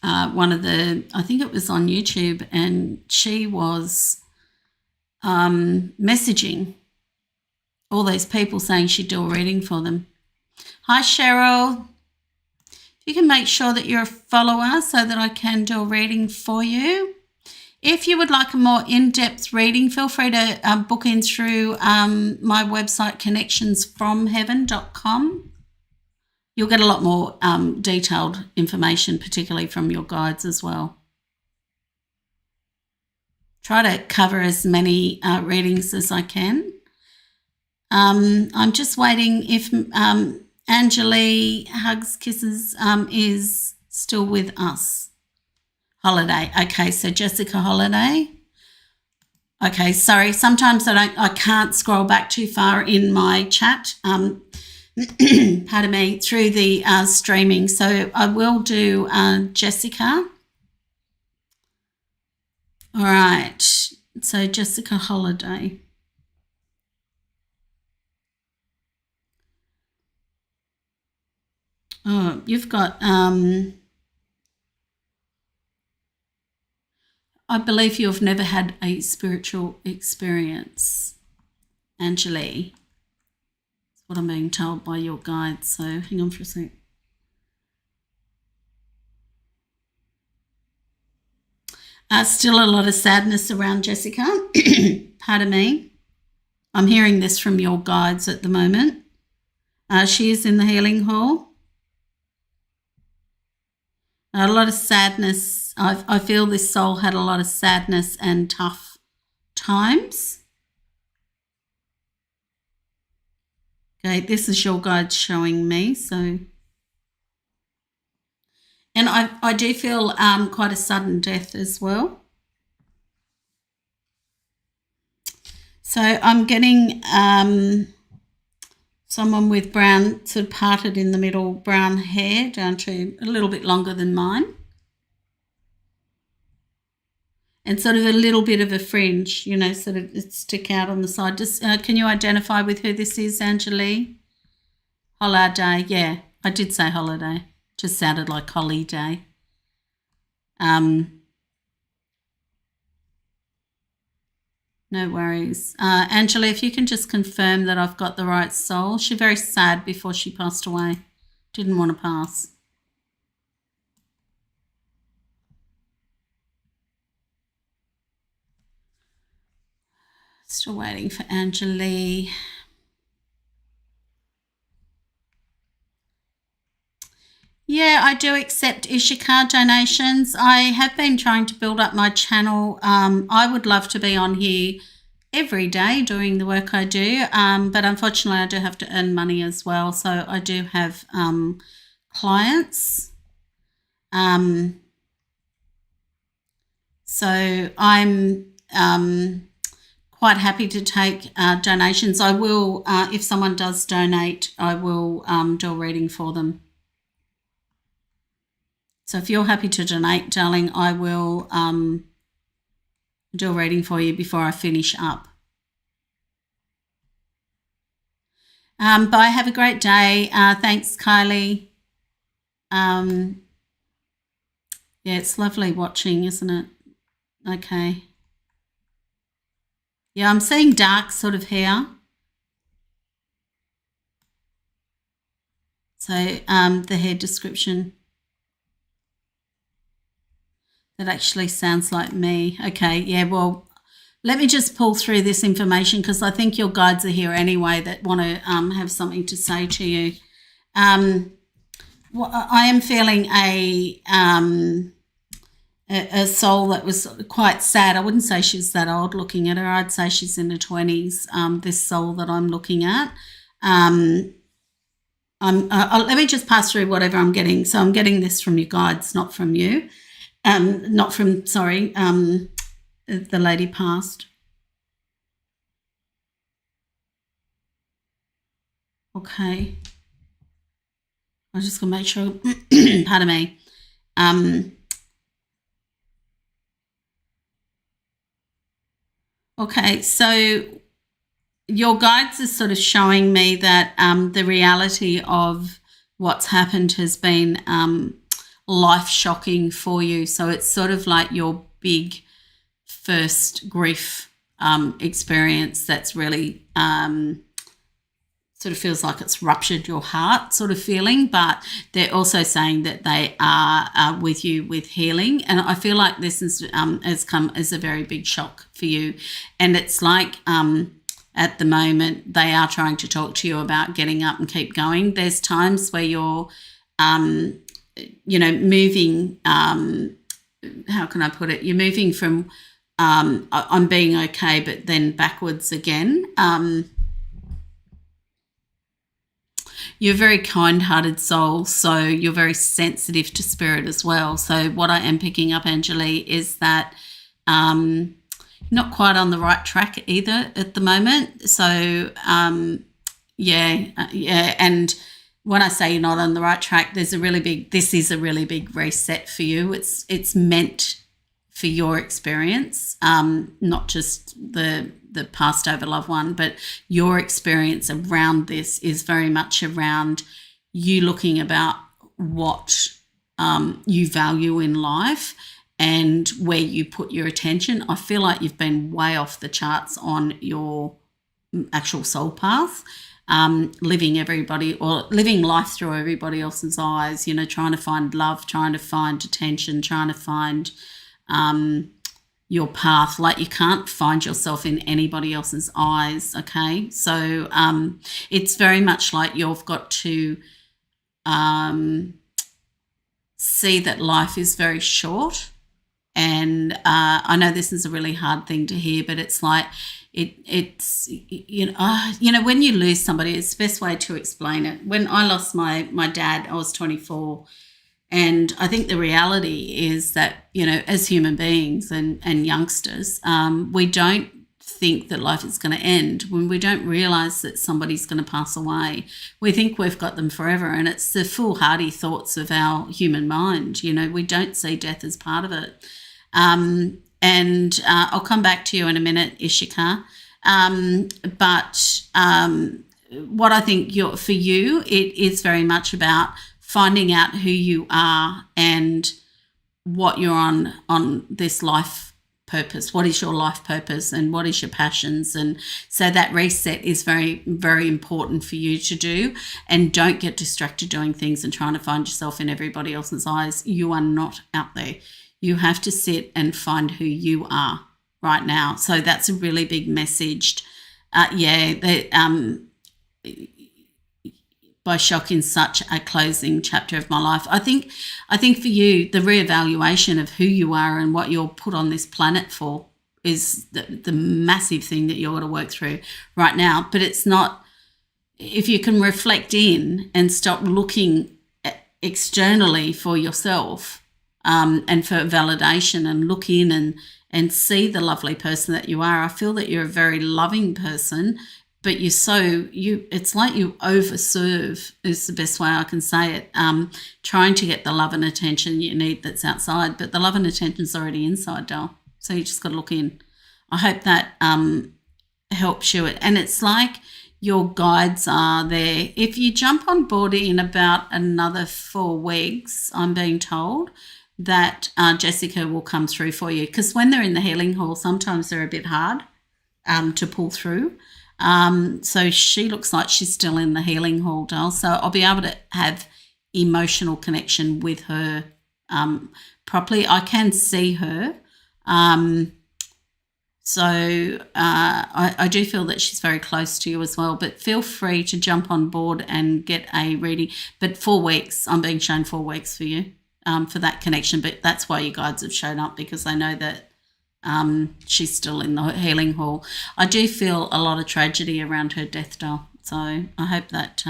one of I think it was on YouTube, and she was messaging all these people saying she'd do a reading for them. Hi, Cheryl. If you can make sure that you're a follower so that I can do a reading for you. If you would like a more in-depth reading, feel free to book in through my website, connectionsfromheaven.com. You'll get a lot more detailed information, particularly from your guides as well. Try to cover as many readings as I can. I'm just waiting if Angeli Hugs Kisses is still with us. Holiday. Okay, so Jessica Holiday. Okay, sorry. Sometimes I can't scroll back too far in my chat. Pardon me, through the streaming. So I will do Jessica. All right. So Jessica Holiday. Oh, you've got I believe you've never had a spiritual experience, Angeli. That's what I'm being told by your guide. So hang on for a sec. Still a lot of sadness around Jessica. Pardon me. I'm hearing this from your guides at the moment. She is in the healing hall. A lot of sadness. I feel this soul had a lot of sadness and tough times. Okay, this is your guide showing me. So, and I do feel quite a sudden death as well. So I'm getting someone with brown, sort of parted in the middle, brown hair down to a little bit longer than mine. And sort of a little bit of a fringe, sort of stick out on the side. Just can you identify with who this is, Angeli? Holiday. Yeah, I did say holiday. Just sounded like holiday. No worries. Angela, if you can just confirm that I've got the right soul. She's very sad before she passed away. Didn't want to pass. Still waiting for Angeli. Yeah, I do accept Ishika donations. I have been trying to build up my channel. I would love to be on here every day doing the work I do, but unfortunately I do have to earn money as well. So I do have clients. So I'm quite happy to take donations. I will, if someone does donate, I will do a reading for them. So if you're happy to donate, darling, I will do a reading for you before I finish up. Bye. Have a great day. Thanks, Kylie. Yeah, it's lovely watching, isn't it? Okay. Yeah, I'm seeing dark sort of hair. So the hair description. That actually sounds like me. Okay, yeah, well, let me just pull through this information because I think your guides are here anyway that want to have something to say to you. Well, I am feeling a soul that was quite sad. I wouldn't say she's that old looking at her. I'd say she's in her 20s, this soul that I'm looking at. Let me just pass through whatever I'm getting. So I'm getting this from your guides, not from you. Not from, sorry, the lady passed. Okay. I'm just going to make sure, pardon me. Okay, so your guides are sort of showing me that the reality of what's happened has been life shocking for you. So it's sort of like your big first grief experience that's really sort of feels like it's ruptured your heart sort of feeling, but they're also saying that they are with you with healing. And I feel like this is, has come as a very big shock for you. And it's like at the moment they are trying to talk to you about getting up and keep going. There's times where you're moving, how can I put it? You're moving from I'm being okay, but then backwards again. You're a very kind-hearted soul, so you're very sensitive to spirit as well. So what I am picking up, Anjali, is that not quite on the right track either at the moment. So, yeah. And when I say you're not on the right track, this is a really big reset for you. It's meant for your experience, not just the passed over loved one, but your experience around this is very much around you looking about what you value in life and where you put your attention. I feel like you've been way off the charts on your actual soul path. Living life through everybody else's eyes, trying to find love, trying to find attention, trying to find your path. Like you can't find yourself in anybody else's eyes, okay? So it's very much like you've got to see that life is very short. And I know this is a really hard thing to hear, but it's like it's when you lose somebody, it's the best way to explain it. When I lost my dad, I was 24, and I think the reality is that as human beings and youngsters, we don't think that life is going to end when we don't realise that somebody's going to pass away. We think we've got them forever, and it's the foolhardy thoughts of our human mind. We don't see death as part of it. And I'll come back to you in a minute, Ishika. But what I think for you, it is very much about finding out who you are and what you're on this life purpose. What is your life purpose and what is your passions? And so that reset is very, very important for you to do. And don't get distracted doing things and trying to find yourself in everybody else's eyes. You are not out there. You have to sit and find who you are right now. So that's a really big message. By shock in such a closing chapter of my life. I think for you, the reevaluation of who you are and what you're put on this planet for is the massive thing that you're going to work through right now. But it's not, if you can reflect in and stop looking externally for yourself, and for validation and look in and see the lovely person that you are. I feel that you're a very loving person, but it's like you overserve is the best way I can say it, trying to get the love and attention you need that's outside, but the love and attention's already inside, doll. So you just got to look in. I hope that helps you. And it's like your guides are there. If you jump on board in about another 4 weeks, I'm being told that Jessica will come through for you, because when they're in the healing hall, sometimes they're a bit hard to pull through. So she looks like she's still in the healing hall, doll. So I'll be able to have emotional connection with her properly. I can see her. So I do feel that she's very close to you as well, but feel free to jump on board and get a reading. But 4 weeks, I'm being shown 4 weeks for you for that connection. But that's why you guides have shown up, because I know that she's still in the healing hall. I do feel a lot of tragedy around her death, doll. So I hope that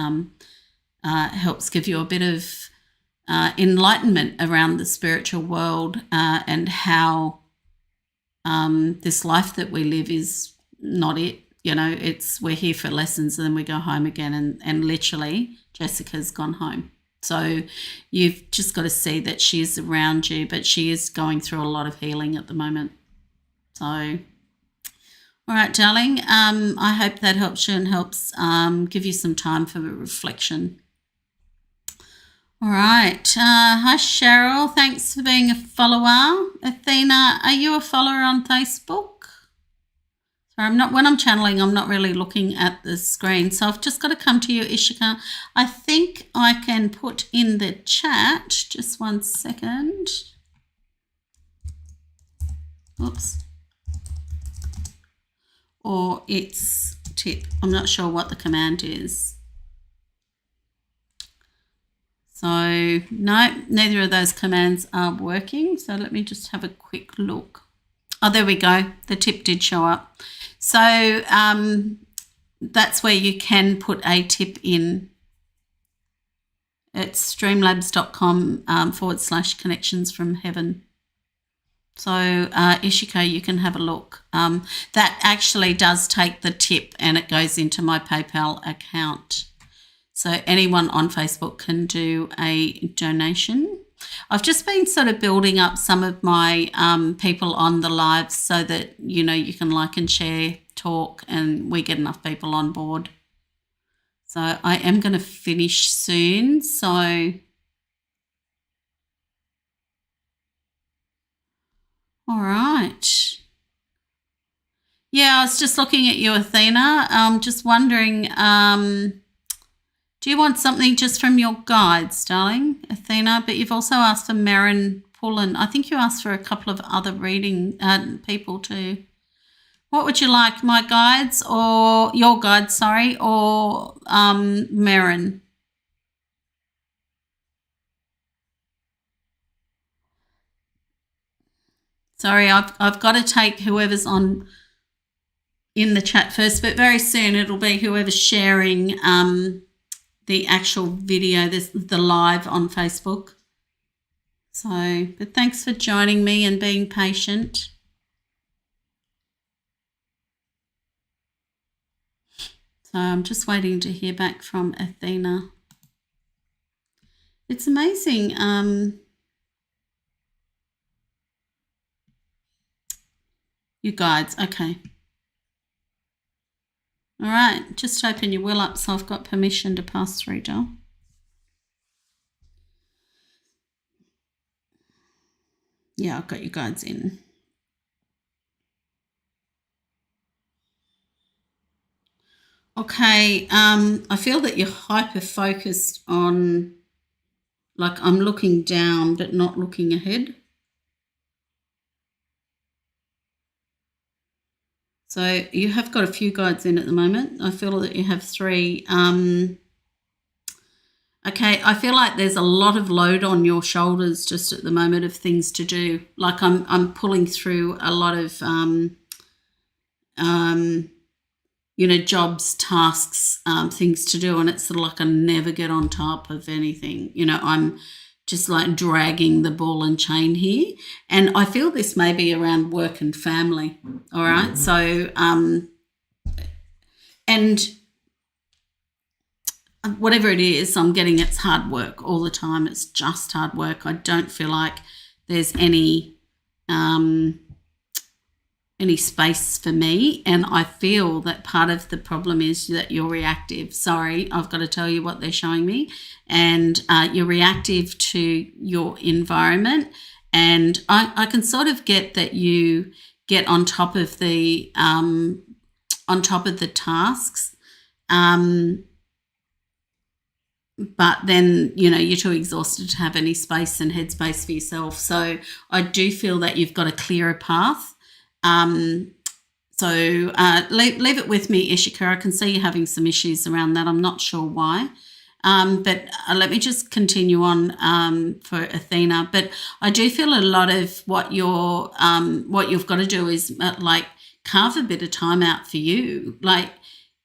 helps give you a bit of enlightenment around the spiritual world and how this life that we live is not it. You know, we're here for lessons and then we go home again, and literally Jessica's gone home. So you've just got to see that she is around you, but she is going through a lot of healing at the moment. So, all right, darling, I hope that helps you and helps give you some time for reflection. All right. Hi, Cheryl. Thanks for being a follower. Athena, are you a follower on Facebook? Sorry, when I'm channeling, I'm not really looking at the screen. So I've just got to come to you, Ishika. I think I can put in the chat. Just 1 second. Oops. Or it's tip. I'm not sure what the command is. So, no, neither of those commands are working. So let me just have a quick look. Oh, there we go. The tip did show up. So that's where you can put a tip in. It's streamlabs.com /connections from heaven. So, Ishika, you can have a look. That actually does take the tip and it goes into my PayPal account. So anyone on Facebook can do a donation. I've just been sort of building up some of my people on the lives so that, you know, you can like and share, talk, and we get enough people on board. So I am going to finish soon. So all right. Yeah, I was just looking at you, Athena. Just wondering, do you want something just from your guides, darling, Athena? But you've also asked for Marin Pullen. I think you asked for a couple of other reading people too. What would you like, my guides or your guides, sorry, or Marin? Sorry, I've got to take whoever's on in the chat first, but very soon it'll be whoever's sharing the actual video, the live on Facebook. So, but thanks for joining me and being patient. So I'm just waiting to hear back from Athena. It's amazing. You guides, okay. All right, just open your will up so I've got permission to pass through, doll. Yeah, I've got your guides in. Okay, I feel that you're hyper-focused on, like I'm looking down but not looking ahead. So you have got a few guides in at the moment. I feel that you have 3. Okay, I feel like there's a lot of load on your shoulders just at the moment of things to do. Like I'm pulling through a lot of, you know, jobs, tasks, things to do, and it's sort of like I never get on top of anything. You know, I'm just like dragging the ball and chain here. And I feel this may be around work and family. All right. So, and whatever it is, I'm getting it's hard work all the time. It's just hard work. I don't feel like there's any space for me, and I feel that part of the problem is that you're reactive. Sorry, I've got to tell you what they're showing me, and you're reactive to your environment, and I can sort of get that you get on top of the tasks, but then, you're too exhausted to have any space and headspace for yourself. So I do feel that you've got a clearer path. So leave it with me, Ishika. I can see you're having some issues around that. I'm not sure why. But let me just continue on for Athena. But I do feel a lot of what you've got to do is like carve a bit of time out for you. Like,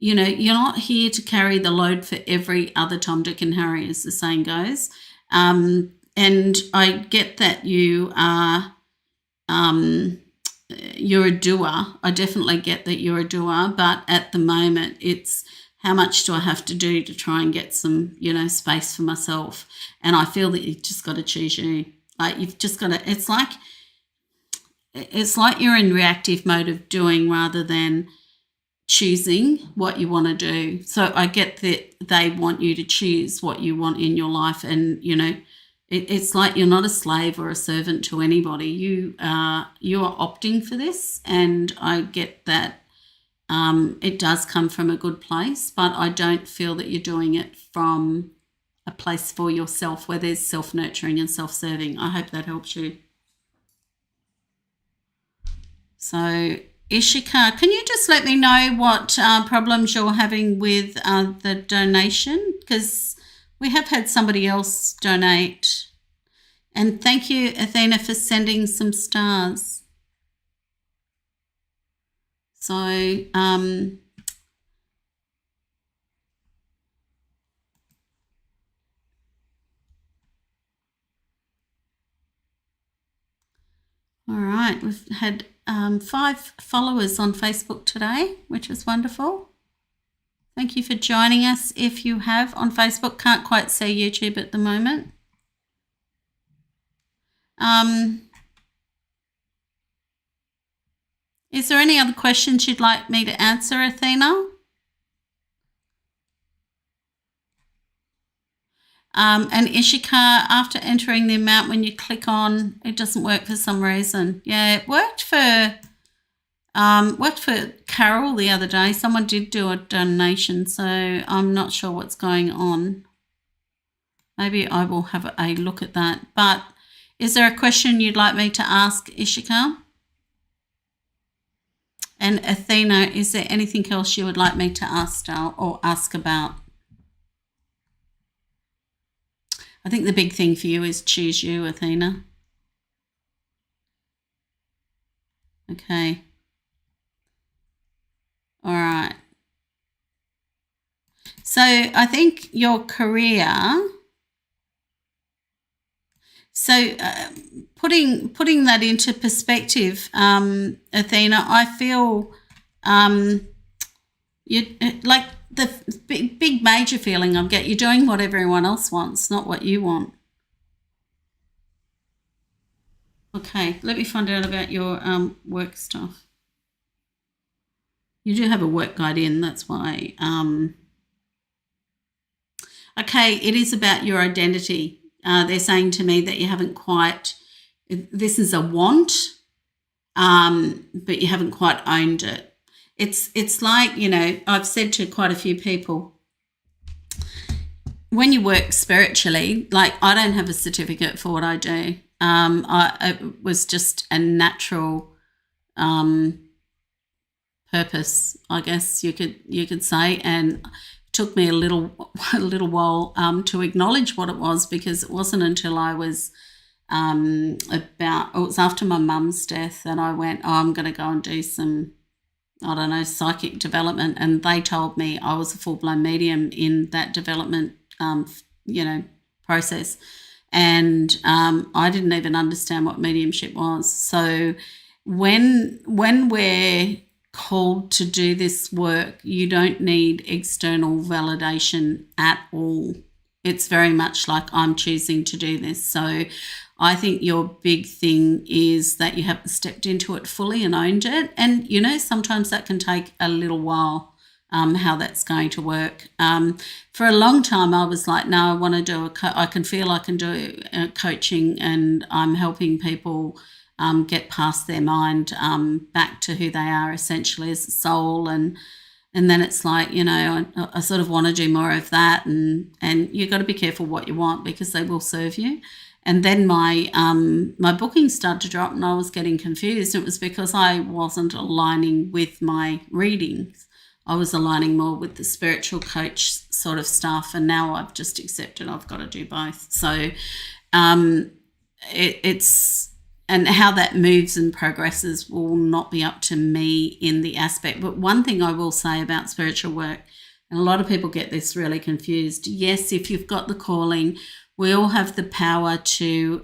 you're not here to carry the load for every other Tom, Dick and Harry, as the saying goes. And I get that you are you're a doer. I definitely get that you're a doer, but at the moment it's how much do I have to do to try and get some, space for myself? And I feel that you've just got to choose you. Like you've just got to, it's like you're in reactive mode of doing rather than choosing what you want to do. So I get that they want you to choose what you want in your life, and it's like you're not a slave or a servant to anybody. You are opting for this, and I get that it does come from a good place, but I don't feel that you're doing it from a place for yourself where there's self-nurturing and self-serving. I hope that helps you. So Ishika, can you just let me know what problems you're having with the donation? Because we have had somebody else donate. And thank you, Athena, for sending some stars. So, all right, we've had 5 followers on Facebook today, which is wonderful. Thank you for joining us. If you have on Facebook, can't quite see YouTube at the moment. Is there any other questions you'd like me to answer, Athena? And Ishika, after entering the amount, when you click on, it doesn't work for some reason. Yeah, it worked for Carol the other day. Someone did do a donation, so I'm not sure what's going on. Maybe I will have a look at that. But is there a question you'd like me to ask, Ishika? And Athena, is there anything else you would like me to ask about? I think the big thing for you is choose you, Athena. Okay. All right. So I think your career, putting that into perspective, Athena, I feel you like the big major feeling I get, you're doing what everyone else wants, not what you want. Okay, let me find out about your work stuff. You do have a work guide in, that's why. Okay, it is about your identity. They're saying to me that you haven't quite, this is a want, but you haven't quite owned it. It's like, I've said to quite a few people, when you work spiritually, like I don't have a certificate for what I do. It was just a natural purpose, I guess you could say, and it took me a little while to acknowledge what it was, because it wasn't until I was it was after my mum's death that I went, I'm going to go and do some, I don't know, psychic development, and they told me I was a full-blown medium in that development, process. And I didn't even understand what mediumship was. So when we're called to do this work, you don't need external validation at all. It's very much like, I'm choosing to do this. So I think your big thing is that you have stepped into it fully and owned it. And, sometimes that can take a little while, how that's going to work. For a long time, I was like, no, I want to do I can feel I can do coaching, and I'm helping people get past their mind, back to who they are essentially as a soul. And then it's like, I sort of want to do more of that. And you've got to be careful what you want, because they will serve you. And then my bookings started to drop, and I was getting confused. It was because I wasn't aligning with my readings. I was aligning more with the spiritual coach sort of stuff, and now I've just accepted I've got to do both. So it's, and how that moves and progresses will not be up to me in the aspect. But one thing I will say about spiritual work, and a lot of people get this really confused. Yes, if you've got the calling, we all have the power to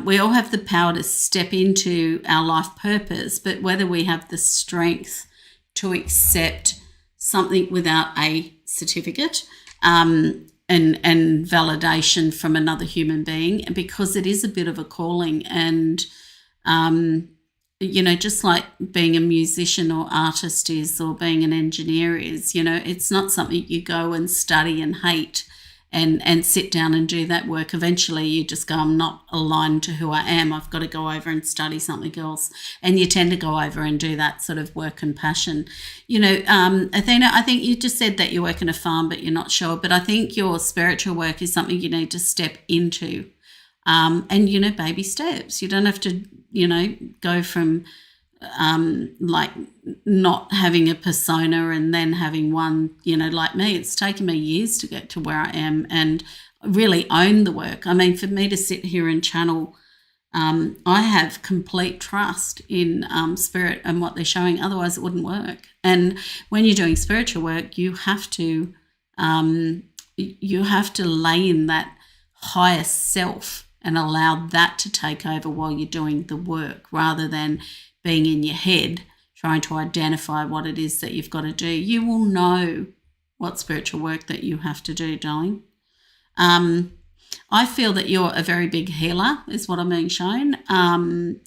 we all have the power to step into our life purpose, but whether we have the strength to accept something without a certificate and validation from another human being, because it is a bit of a calling. And just like being a musician or artist is, or being an engineer is, it's not something you go and study and hate and sit down and do that work. Eventually you just go, I'm not aligned to who I am. I've got to go over and study something else. And you tend to go over and do that sort of work and passion. Athena, I think you just said that you work in a farm, but you're not sure. But I think your spiritual work is something you need to step into. And, baby steps. You don't have to, go from like not having a persona and then having one, like me. It's taken me years to get to where I am and really own the work. I mean, for me to sit here and channel, I have complete trust in spirit and what they're showing. Otherwise, it wouldn't work. And when you're doing spiritual work, you have to lay in that higher self and allow that to take over while you're doing the work, rather than being in your head trying to identify what it is that you've got to do. You will know what spiritual work that you have to do, darling. I feel that you're a very big healer, is what I'm being shown.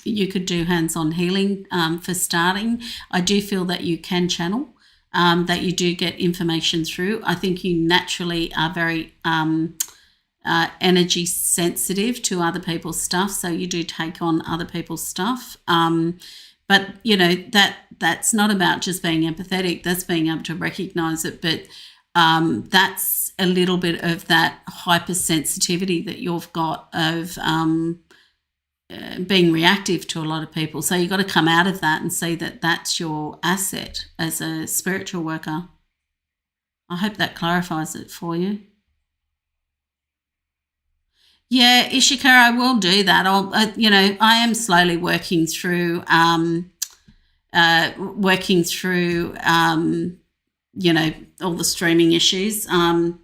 You could do hands-on healing for starting. I do feel that you can channel, that you do get information through. I think you naturally are very energy sensitive to other people's stuff, so you do take on other people's stuff. But that's not about just being empathetic. That's being able to recognise it. But that's a little bit of that hypersensitivity that you've got of being reactive to a lot of people. So you've got to come out of that and see that that's your asset as a spiritual worker. I hope that clarifies it for you. Yeah, Ishika, I will do that. I am slowly working through, all the streaming issues. I'm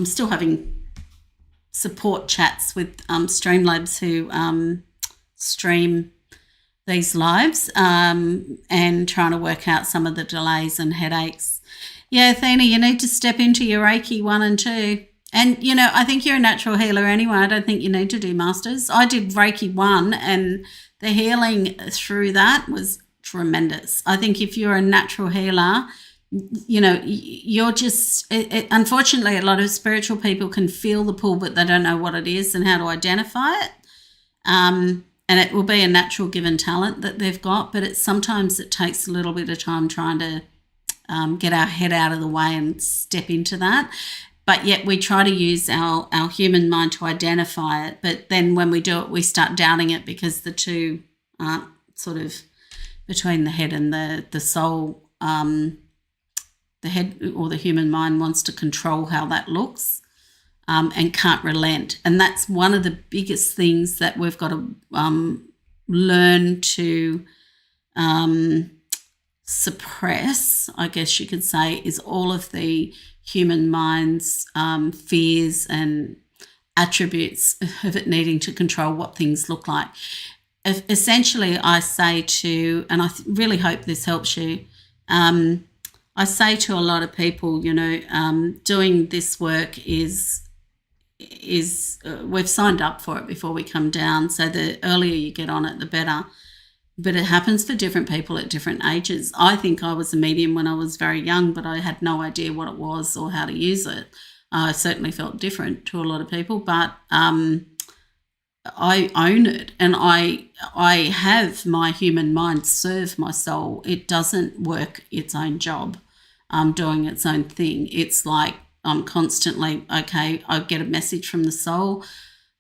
still having support chats with Streamlabs who stream these lives and trying to work out some of the delays and headaches. Yeah, Athena, you need to step into your Reiki 1 and 2. And, I think you're a natural healer anyway. I don't think you need to do masters. I did Reiki 1 and the healing through that was tremendous. I think if you're a natural healer, you're just, unfortunately, a lot of spiritual people can feel the pull, but they don't know what it is and how to identify it. And it will be a natural given talent that they've got, but sometimes it takes a little bit of time trying to get our head out of the way and step into that. But yet we try to use our human mind to identify it. But then when we do it, we start doubting it because the two aren't sort of between the head and the soul. The head or the human mind wants to control how that looks and can't relent. And that's one of the biggest things that we've got to learn to suppress, I guess you could say, is all of the human mind's fears and attributes of it needing to control what things look like. Essentially, I say to, and I really hope this helps you, I say to a lot of people, doing this work is we've signed up for it before we come down, so the earlier you get on it, the better. But it happens for different people at different ages. I think I was a medium when I was very young, but I had no idea what it was or how to use it. I certainly felt different to a lot of people, but I own it, and I have my human mind serve my soul. It doesn't work its own job, doing its own thing. It's like I'm constantly, okay, I get a message from the soul.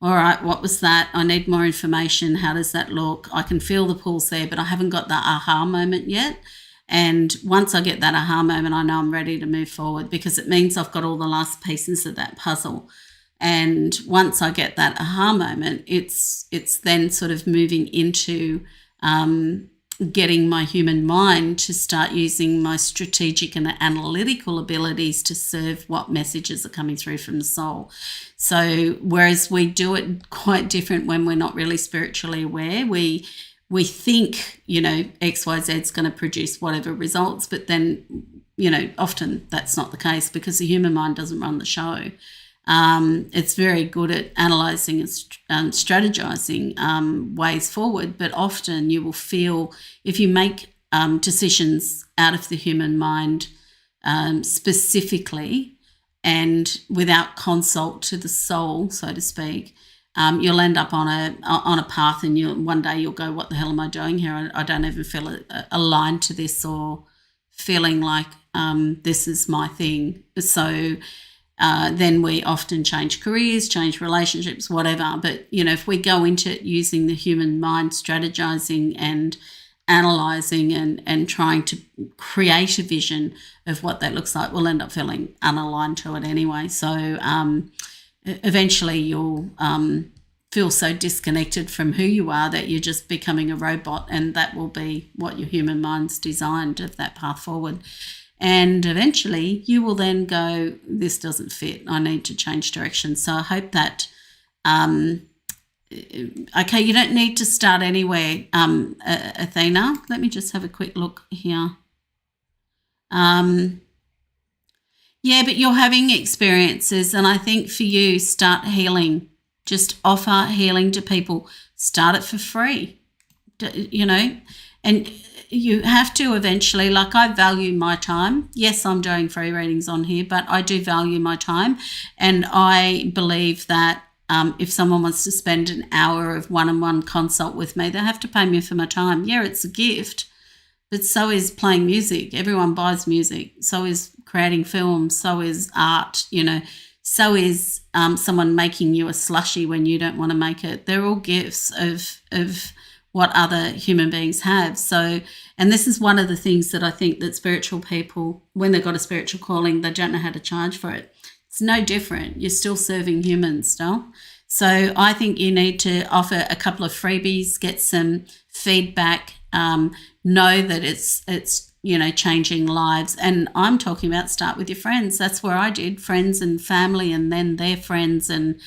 All right, what was that? I need more information. How does that look? I can feel the pulse there, but I haven't got the aha moment yet. And once I get that aha moment, I know I'm ready to move forward, because it means I've got all the last pieces of that puzzle. And once I get that aha moment, it's then sort of moving into getting my human mind to start using my strategic and analytical abilities to serve what messages are coming through from the soul. So whereas we do it quite different when we're not really spiritually aware, we think, XYZ is going to produce whatever results, but then, often that's not the case, because the human mind doesn't run the show. It's very good at analysing and strategizing ways forward, but often you will feel, if you make decisions out of the human mind specifically and without consult to the soul, so to speak, you'll end up on a path, and one day you'll go, what the hell am I doing here? I don't even feel aligned to this, or feeling like this is my thing. So then we often change careers, change relationships, whatever. But, if we go into it using the human mind, strategizing and analysing and trying to create a vision of what that looks like, we'll end up feeling unaligned to it anyway. So eventually you'll feel so disconnected from who you are that you're just becoming a robot, and that will be what your human mind's designed of that path forward. And eventually you will then go, this doesn't fit, I need to change direction. So I hope that, okay, you don't need to start anywhere, Athena. Let me just have a quick look here. Yeah, but you're having experiences, and I think for you, start healing. Just offer healing to people. Start it for free, and you have to eventually, like, I value my time. Yes, I'm doing free readings on here, but I do value my time. And I believe that if someone wants to spend an hour of one-on-one consult with me, they have to pay me for my time. Yeah, it's a gift, but so is playing music. Everyone buys music. So is creating films. So is art, so is someone making you a slushie when you don't want to make it. They're all gifts of what other human beings have. So, and this is one of the things that I think that spiritual people, when they've got a spiritual calling, they don't know how to charge for it. It's no different. You're still serving humans still. So I think you need to offer a couple of freebies, get some feedback, know that it's changing lives. And I'm talking about start with your friends. That's where I did, friends and family, and then their friends, and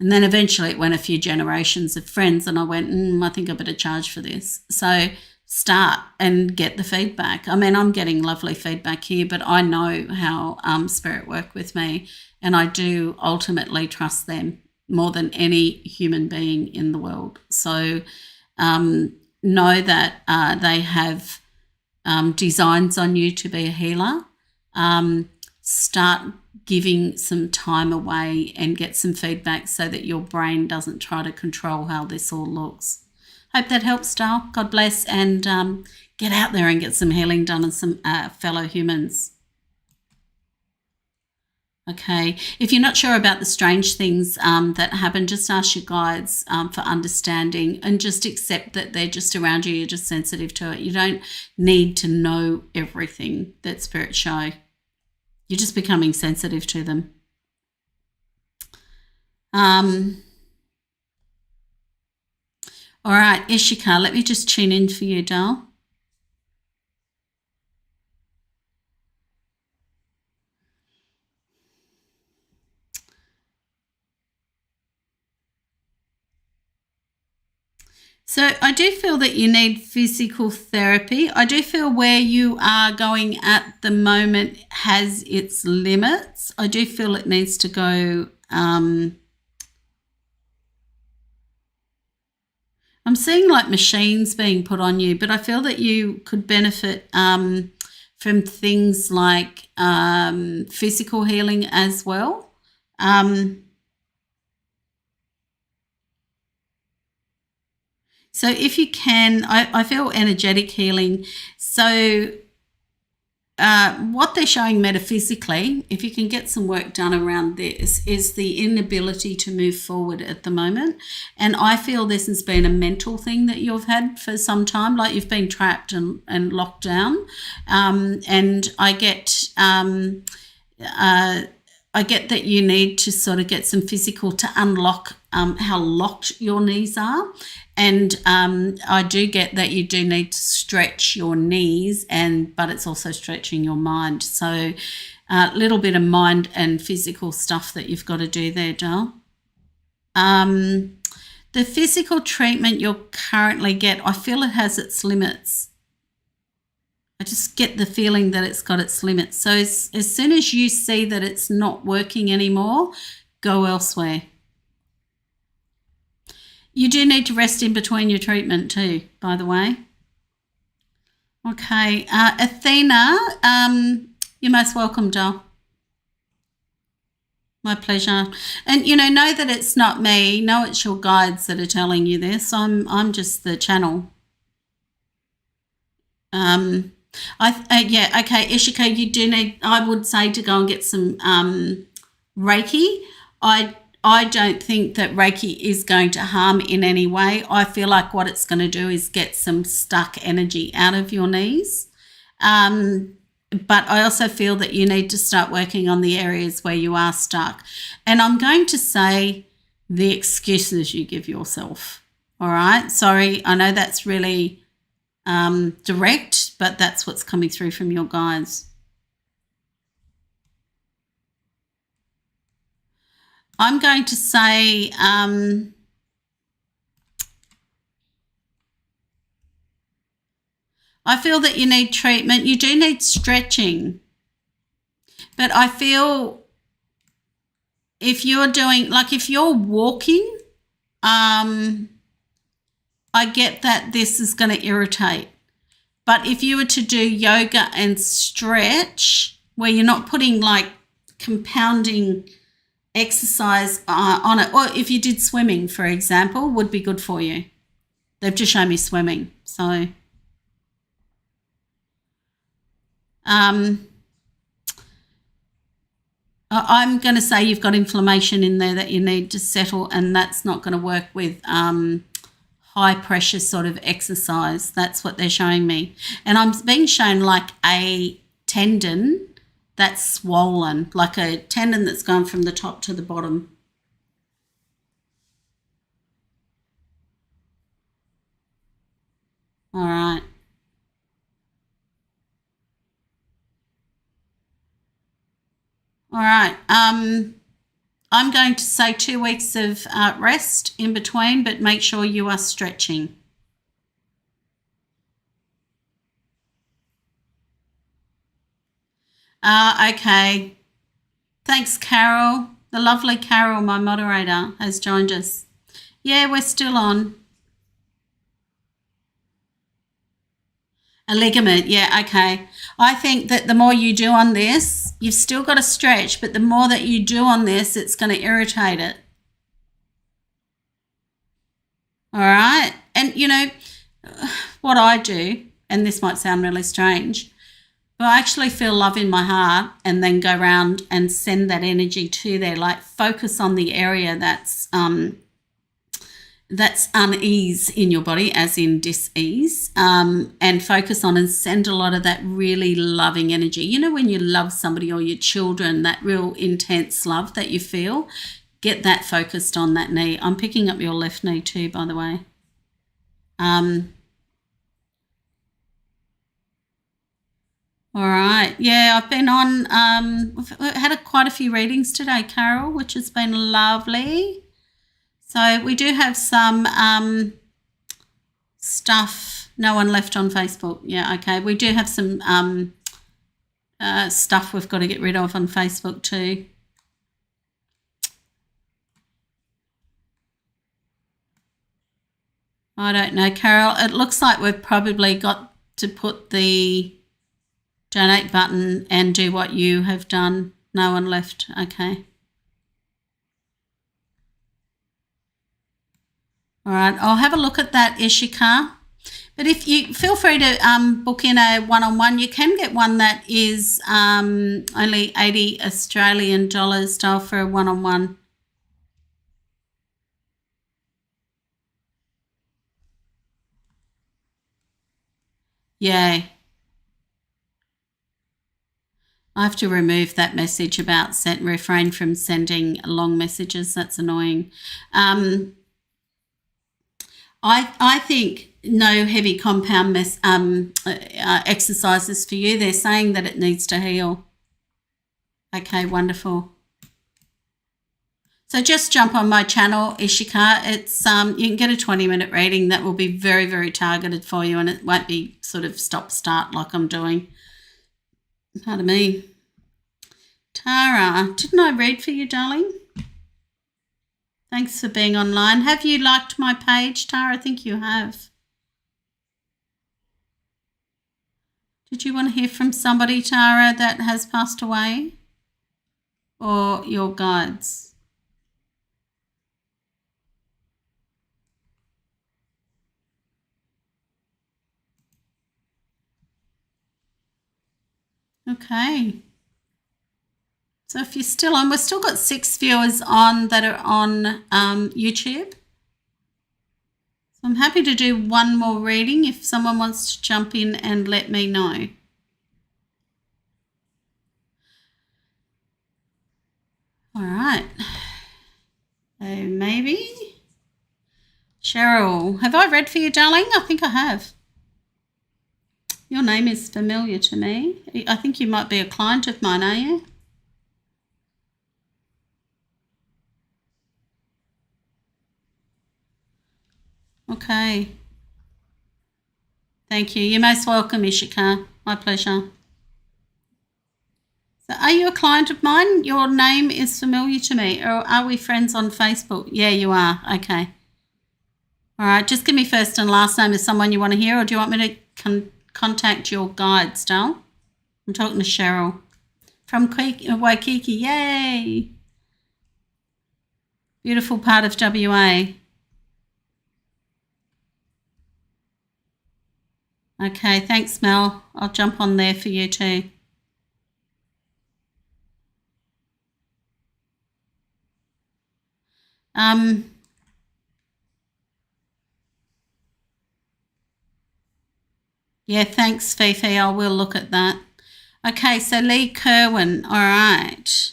then eventually it went a few generations of friends, and I went, I think I better charge for this. So start and get the feedback. I mean, I'm getting lovely feedback here, but I know how spirit work with me, and I do ultimately trust them more than any human being in the world. So know that they have designs on you to be a healer. Start giving some time away and get some feedback so that your brain doesn't try to control how this all looks. Hope that helps, Dale. God bless, and get out there and get some healing done on some fellow humans. Okay, if you're not sure about the strange things that happen, just ask your guides for understanding, and just accept that they're just around you. You're just sensitive to it. You don't need to know everything that spirits show. You're just becoming sensitive to them. All right, Ishika, let me just tune in for you, Dal. So I do feel that you need physical therapy. I do feel where you are going at the moment has its limits. I do feel it needs to go. I'm seeing like machines being put on you, but I feel that you could benefit from things like physical healing as well. So if you can, I feel energetic healing. So what they're showing metaphysically, if you can get some work done around this, is the inability to move forward at the moment. And I feel this has been a mental thing that you've had for some time, like you've been trapped and locked down. And I get that you need to sort of get some physical to unlock how locked your knees are. And I do get that you do need to stretch your knees, but it's also stretching your mind. So a little bit of mind and physical stuff that you've got to do there, Dal. The physical treatment you'll currently get, I feel it has its limits. I just get the feeling that it's got its limits. So as soon as you see that it's not working anymore, go elsewhere. You do need to rest in between your treatment too, by the way. Okay, Athena, you're most welcome, doll. My pleasure. And, know that it's not me. Know it's your guides that are telling you this. I'm just the channel. Okay, Ishika, you do need, I would say, to go and get some Reiki. I don't think that Reiki is going to harm in any way. I feel like what it's going to do is get some stuck energy out of your knees. But I also feel that you need to start working on the areas where you are stuck. And I'm going to say the excuses you give yourself. All right? Sorry, I know that's really direct, but that's what's coming through from your guides. I'm going to say I feel that you need treatment. You do need stretching. But I feel if you're doing, like if you're walking, I get that this is going to irritate. But if you were to do yoga and stretch, where you're not putting like compounding exercise on it, or if you did swimming, for example, would be good for you. They've just shown me swimming. So I'm going to say you've got inflammation in there that you need to settle, and that's not going to work with high pressure sort of exercise. That's what they're showing me. And I'm being shown like a tendon that's swollen, like a tendon that's gone from the top to the bottom. All right. All right. I'm going to say 2 weeks of rest in between, but make sure you are stretching. Okay. Thanks, Carol. The lovely Carol, my moderator, has joined us. Yeah, we're still on. A ligament, yeah, okay. I think that the more you do on this, you've still got to stretch, but the more that you do on this, it's going to irritate it. All right? And, what I do, and this might sound really strange, but I actually feel love in my heart and then go around and send that energy to there, like focus on the area that's unease in your body, as in dis-ease, and focus on and send a lot of that really loving energy. When you love somebody or your children, that real intense love that you feel, get that focused on that knee. I'm picking up your left knee too, by the way. All right. Yeah, I've been on, we've had quite a few readings today, Carol, which has been lovely. So we do have some stuff. No one left on Facebook. Yeah, okay. We do have some stuff we've got to get rid of on Facebook too. I don't know, Carol. It looks like we've probably got to put the donate button and do what you have done. No one left. Okay. All right. I'll have a look at that, Ishika. But if you feel free to book in a one-on-one, you can get one that is only 80 Australian dollars style for a one-on-one. Yay. I have to remove that message about refrain from sending long messages. That's annoying. I think no heavy compound exercises for you. They're saying that it needs to heal. Okay, wonderful. So just jump on my channel, Ishika. It's you can get a 20-minute reading that will be very, very targeted for you, and it won't be sort of stop-start like I'm doing. Pardon me. Tara, didn't I read for you, darling? Thanks for being online. Have you liked my page, Tara? I think you have. Did you want to hear from somebody, Tara, that has passed away? Or your guides? Okay. So if you're still on, we've still got 6 viewers on that are on YouTube. So I'm happy to do one more reading if someone wants to jump in and let me know. All right. So maybe. Cheryl, have I read for you, darling? I think I have. Your name is familiar to me. I think you might be a client of mine, are you? Okay. Thank you. You're most welcome, Ishika. My pleasure. So are you a client of mine? Your name is familiar to me. Or are we friends on Facebook? Yeah, you are. Okay. All right. Just give me first and last name as someone you want to hear, or do you want me to contact your guide, Stal? I'm talking to Cheryl from Waikiki. Yay. Beautiful part of WA. Okay, thanks, Mel. I'll jump on there for you too. Yeah, thanks, Fifi. I will look at that. Okay, so Lee Kerwin. All right.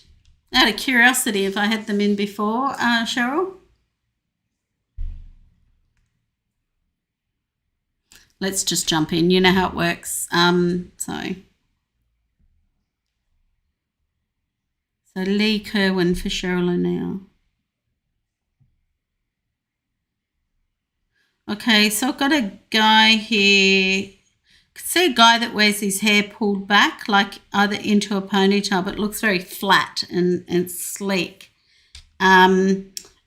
Out of curiosity, have I had them in before, Cheryl? Let's just jump in. You know how it works. So Lee Kerwin for Cheryl O'Neill. Okay, so I've got a guy here. I can see a guy that wears his hair pulled back, like either into a ponytail, but it looks very flat and sleek. I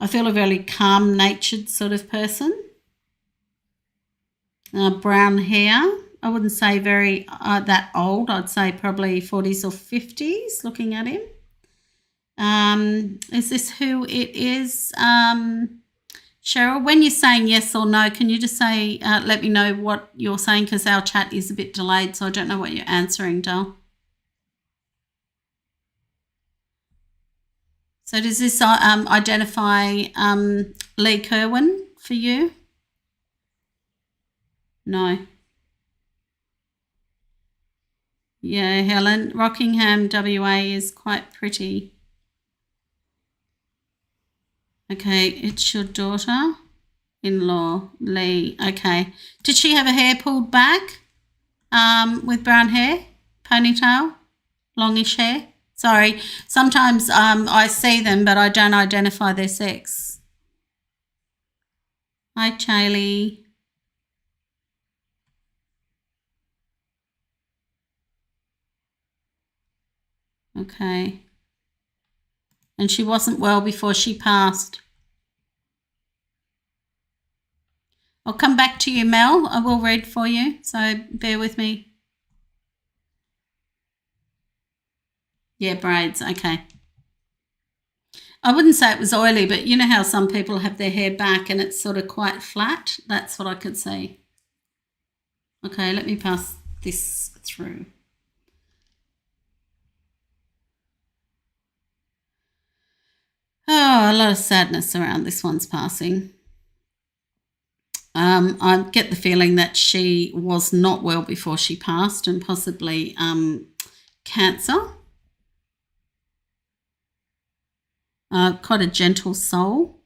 feel a very calm-natured sort of person. Brown hair. I wouldn't say very that old. I'd say probably 40s or 50s looking at him. Is this who it is? Cheryl, when you're saying yes or no, can you just say, let me know what you're saying, because our chat is a bit delayed, so I don't know what you're answering, Dal. So does this identify Lee Kerwin for you? No. Yeah, Helen, Rockingham, WA is quite pretty. Okay, it's your daughter-in-law, Lee. Okay. Did she have her hair pulled back with brown hair, ponytail, longish hair? Sorry, sometimes I see them, but I don't identify their sex. Hi, Charlie. Okay. And she wasn't well before she passed. I'll come back to you, Mel. I will read for you, so bear with me. Yeah, braids, okay. I wouldn't say it was oily, but you know how some people have their hair back and it's sort of quite flat? That's what I could see. Okay, let me pass this through. Oh, a lot of sadness around this one's passing. I get the feeling that she was not well before she passed and possibly cancer. Quite a gentle soul.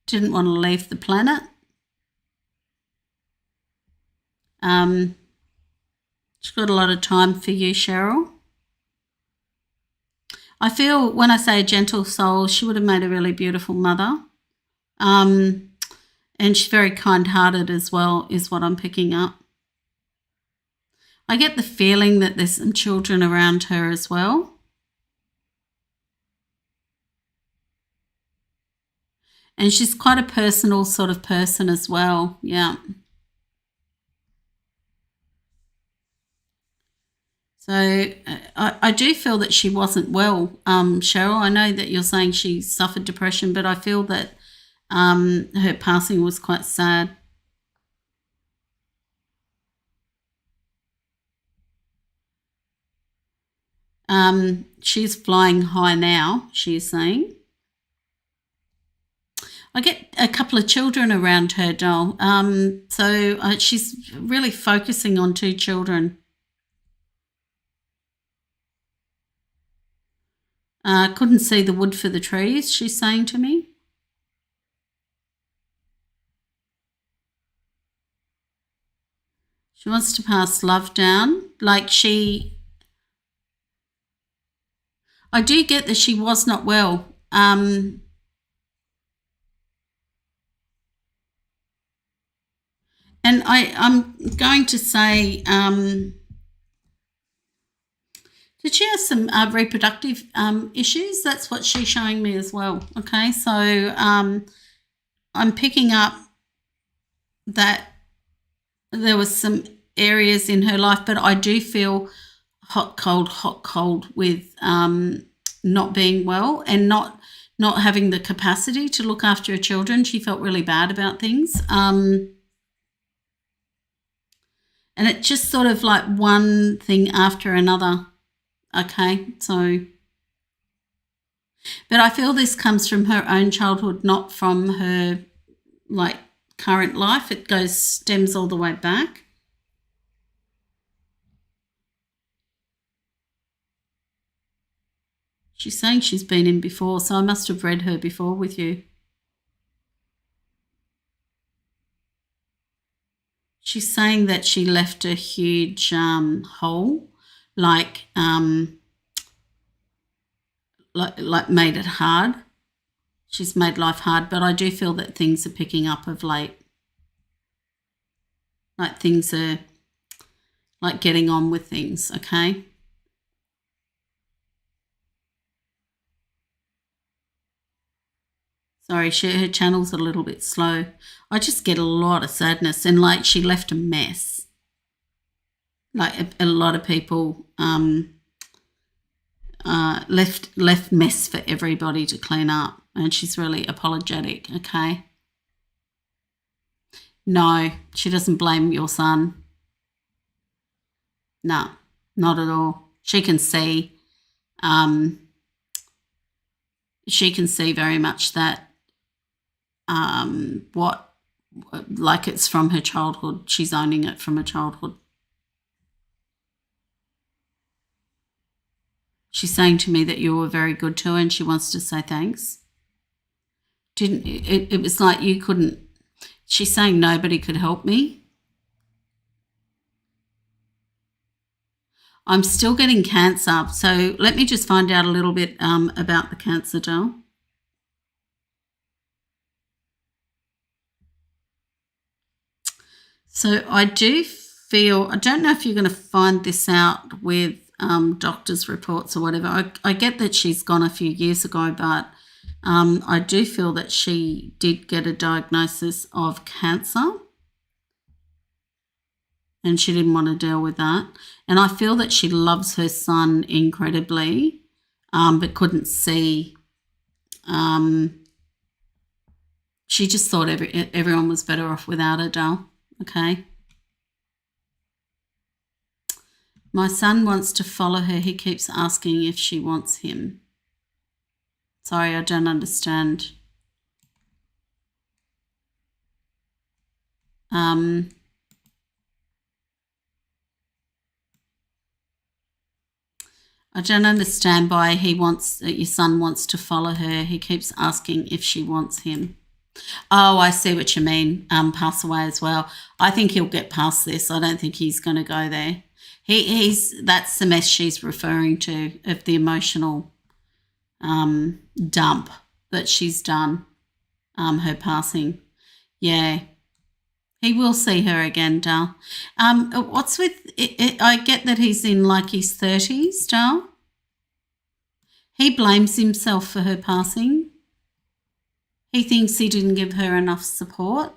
Didn't want to leave the planet. She's got a lot of time for you, Cheryl. I feel when I say a gentle soul, she would have made a really beautiful mother. And she's very kind-hearted as well, is what I'm picking up. I get the feeling that there's some children around her as well. And she's quite a personal sort of person as well, yeah. So I do feel that she wasn't well, Cheryl. I know that you're saying she suffered depression, but I feel that her passing was quite sad. She's flying high now, she's saying. I get a couple of children around her, doll. So she's really focusing on 2 children. Couldn't see the wood for the trees, she's saying to me. She wants to pass love down. I do get that she was not well. And I'm going to say, did she have some reproductive issues? That's what she's showing me as well. Okay, so I'm picking up that there was some areas in her life, but I do feel hot, cold with not being well and not having the capacity to look after her children. She felt really bad about things. And it just sort of like one thing after another. Okay, so, but I feel this comes from her own childhood, not from her current life. It stems all the way back. She's saying she's been in before, so I must have read her before with you. She's saying that she left a huge hole, like made it hard. She's made life hard, but I do feel that things are picking up of late. Like things are like getting on with things, okay? Sorry, her channel's a little bit slow. I just get a lot of sadness and like she left a mess. Like a lot of people left mess for everybody to clean up, and she's really apologetic, okay? No, she doesn't blame your son. No, not at all. She can see very much that it's from her childhood. She's owning it from her childhood. She's saying to me that you were very good to her and she wants to say thanks. It was like you couldn't, she's saying nobody could help me. I'm still getting cancer, so let me just find out a little bit about the cancer, doll. So I do feel, I don't know if you're going to find this out with doctor's reports or whatever. I get that she's gone a few years ago, but I do feel that she did get a diagnosis of cancer and she didn't want to deal with that. And I feel that she loves her son incredibly, but couldn't see. She just thought everyone was better off without her, doll. Okay. My son wants to follow her. He keeps asking if she wants him. Sorry, I don't understand. I don't understand why your son wants to follow her. He keeps asking if she wants him. Oh, I see what you mean. Pass away as well. I think he'll get past this. I don't think he's going to go there. That's the mess she's referring to, of the emotional dump that she's done, her passing. Yeah. He will see her again, Dal. What's with it? I get that he's in like his 30s, Dal. He blames himself for her passing. He thinks he didn't give her enough support.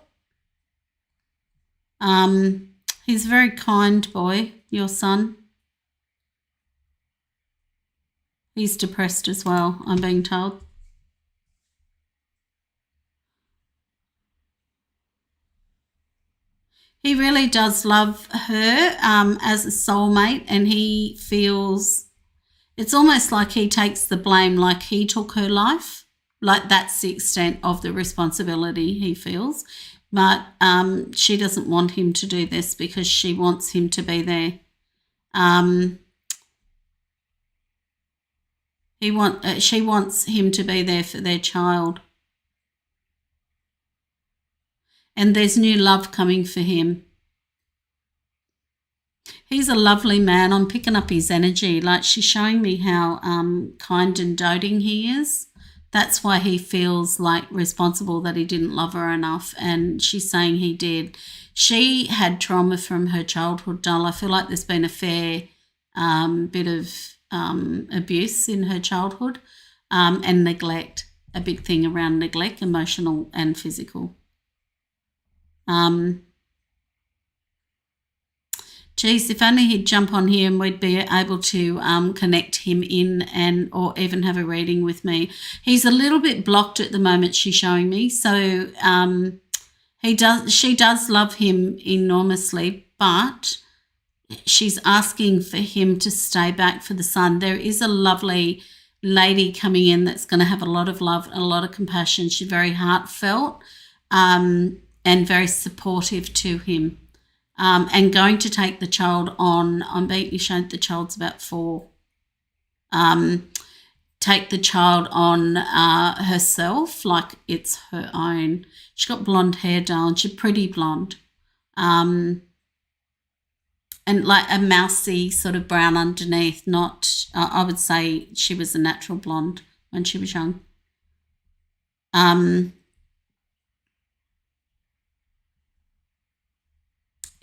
He's a very kind boy, your son. He's depressed as well, I'm being told. He really does love her as a soulmate, and he feels it's almost like he takes the blame, like he took her life. Like that's the extent of the responsibility he feels. But she doesn't want him to do this because she wants him to be there. She wants him to be there for their child. And there's new love coming for him. He's a lovely man. I'm picking up his energy. Like she's showing me how kind and doting he is. That's why he feels like responsible that he didn't love her enough. And she's saying he did. She had trauma from her childhood, doll. I feel like there's been a fair bit of abuse in her childhood and neglect, a big thing around neglect, emotional and physical. Geez, if only he'd jump on here and we'd be able to connect him in or even have a reading with me. He's a little bit blocked at the moment, she's showing me. So she does love him enormously, but she's asking for him to stay back for the son. There is a lovely lady coming in that's going to have a lot of love, a lot of compassion. She's very heartfelt and very supportive to him. And going to take the child on. I'm being shown the child's about 4. Take the child on herself like it's her own. She's got blonde hair, darling. She's pretty blonde. And like a mousy sort of brown underneath. Not, I would say she was a natural blonde when she was young.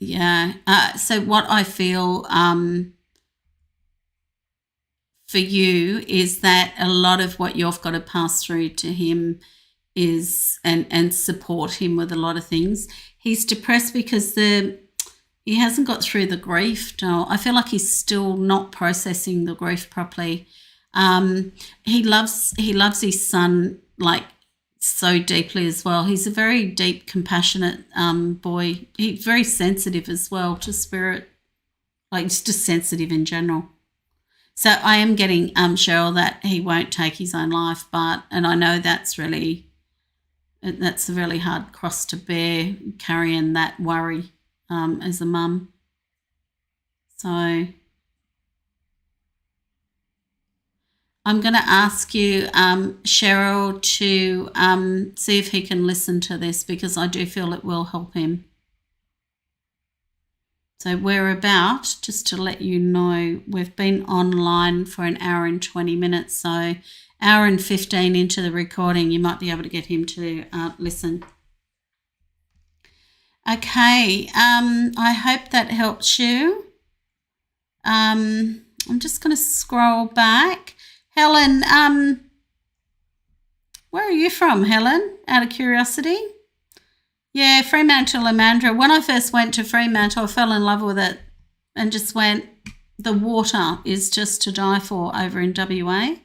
Yeah. So what I feel for you is that a lot of what you've got to pass through to him is and support him with a lot of things. He's depressed because he hasn't got through the grief. No, I feel like he's still not processing the grief properly. He loves his son like so deeply as well. He's a very deep, compassionate boy. He's very sensitive as well to spirit, like he's just sensitive in general. So I am getting Cheryl that he won't take his own life, and I know that's a really hard cross to bear, carrying that worry as a mum. So I'm going to ask you, Cheryl, to see if he can listen to this because I do feel it will help him. So we're about, just to let you know, we've been online for an hour and 20 minutes. So hour and 15 into the recording, you might be able to get him to listen. Okay, I hope that helps you. I'm just going to scroll back. Helen, where are you from, Helen, out of curiosity? Yeah, Fremantle and Mandurah. When I first went to Fremantle, I fell in love with it and just went, the water is just to die for over in WA.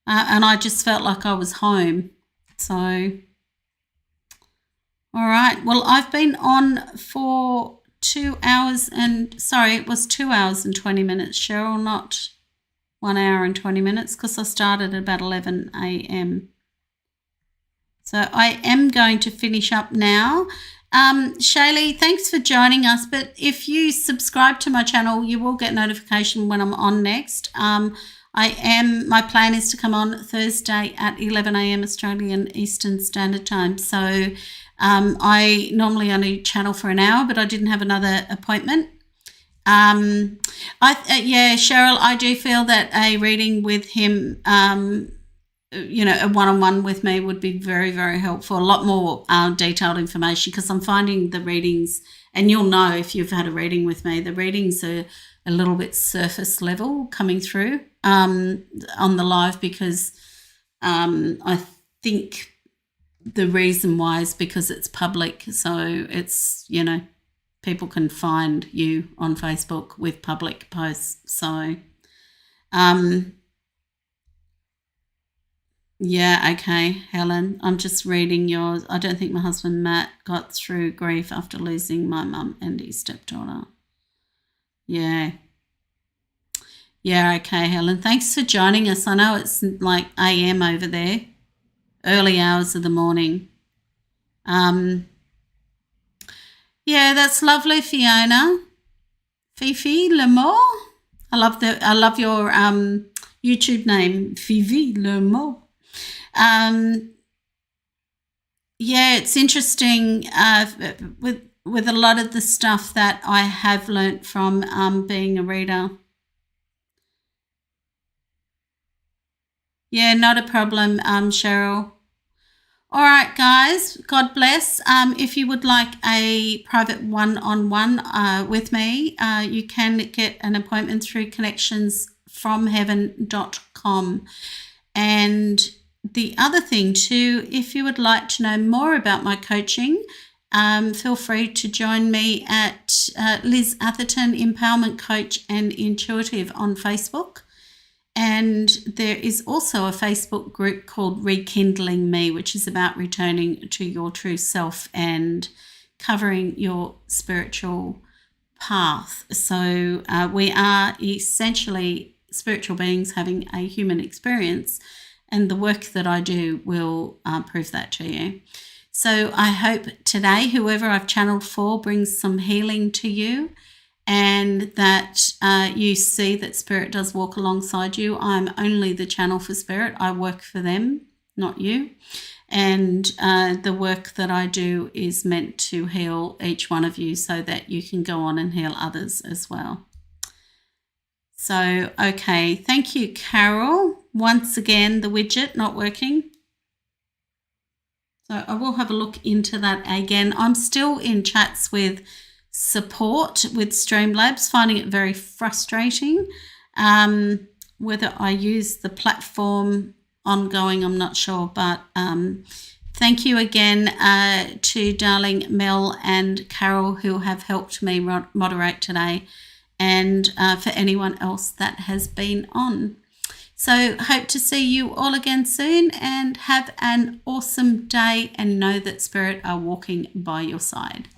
And I just felt like I was home. So, all right. Well, I've been on for 2 hours and, sorry, it was 2 hours and 20 minutes, Cheryl, not 1 hour and 20 minutes because I started at about 11 a.m. So I am going to finish up now. Shaylee, thanks for joining us. But if you subscribe to my channel, you will get notification when I'm on next. My plan is to come on Thursday at 11 a.m. Australian Eastern Standard Time. So I normally only channel for an hour, but I didn't have another appointment. Yeah, Cheryl, I do feel that a reading with him, a one-on-one with me would be very, very helpful. A lot more detailed information because I'm finding the readings, and you'll know if you've had a reading with me, the readings are a little bit surface level coming through on the live because I think the reason why is because it's public. So it's, people can find you on Facebook with public posts. So, yeah, okay, Helen, I'm just reading yours. I don't think my husband Matt got through grief after losing my mum and his stepdaughter. Yeah. Yeah, okay, Helen. Thanks for joining us. I know it's like AM over there, early hours of the morning. Yeah, that's lovely, Fiona. Fifi Lemore. I love your YouTube name, Fifi Lemore. Yeah, it's interesting with a lot of the stuff that I have learnt from being a reader. Yeah, not a problem, Cheryl. All right, guys, God bless. If you would like a private one-on-one with me, you can get an appointment through connectionsfromheaven.com. And the other thing too, if you would like to know more about my coaching, feel free to join me at Liz Atherton, Empowerment Coach and Intuitive on Facebook. And there is also a Facebook group called Rekindling Me, which is about returning to your true self and covering your spiritual path. So we are essentially spiritual beings having a human experience, and the work that I do will prove that to you. So I hope today, whoever I've channeled for, brings some healing to you, and that you see that Spirit does walk alongside you. I'm only the channel for Spirit. I work for them, not you. And the work that I do is meant to heal each one of you so that you can go on and heal others as well. So, okay, thank you, Carol. Once again, the widget not working. So I will have a look into that again. I'm still in chats with support with Streamlabs, finding it very frustrating. Whether I use the platform ongoing, I'm not sure, but thank you again to darling Mel and Carol who have helped me moderate today, and for anyone else that has been on. So hope to see you all again soon, and have an awesome day, and know that Spirit are walking by your side.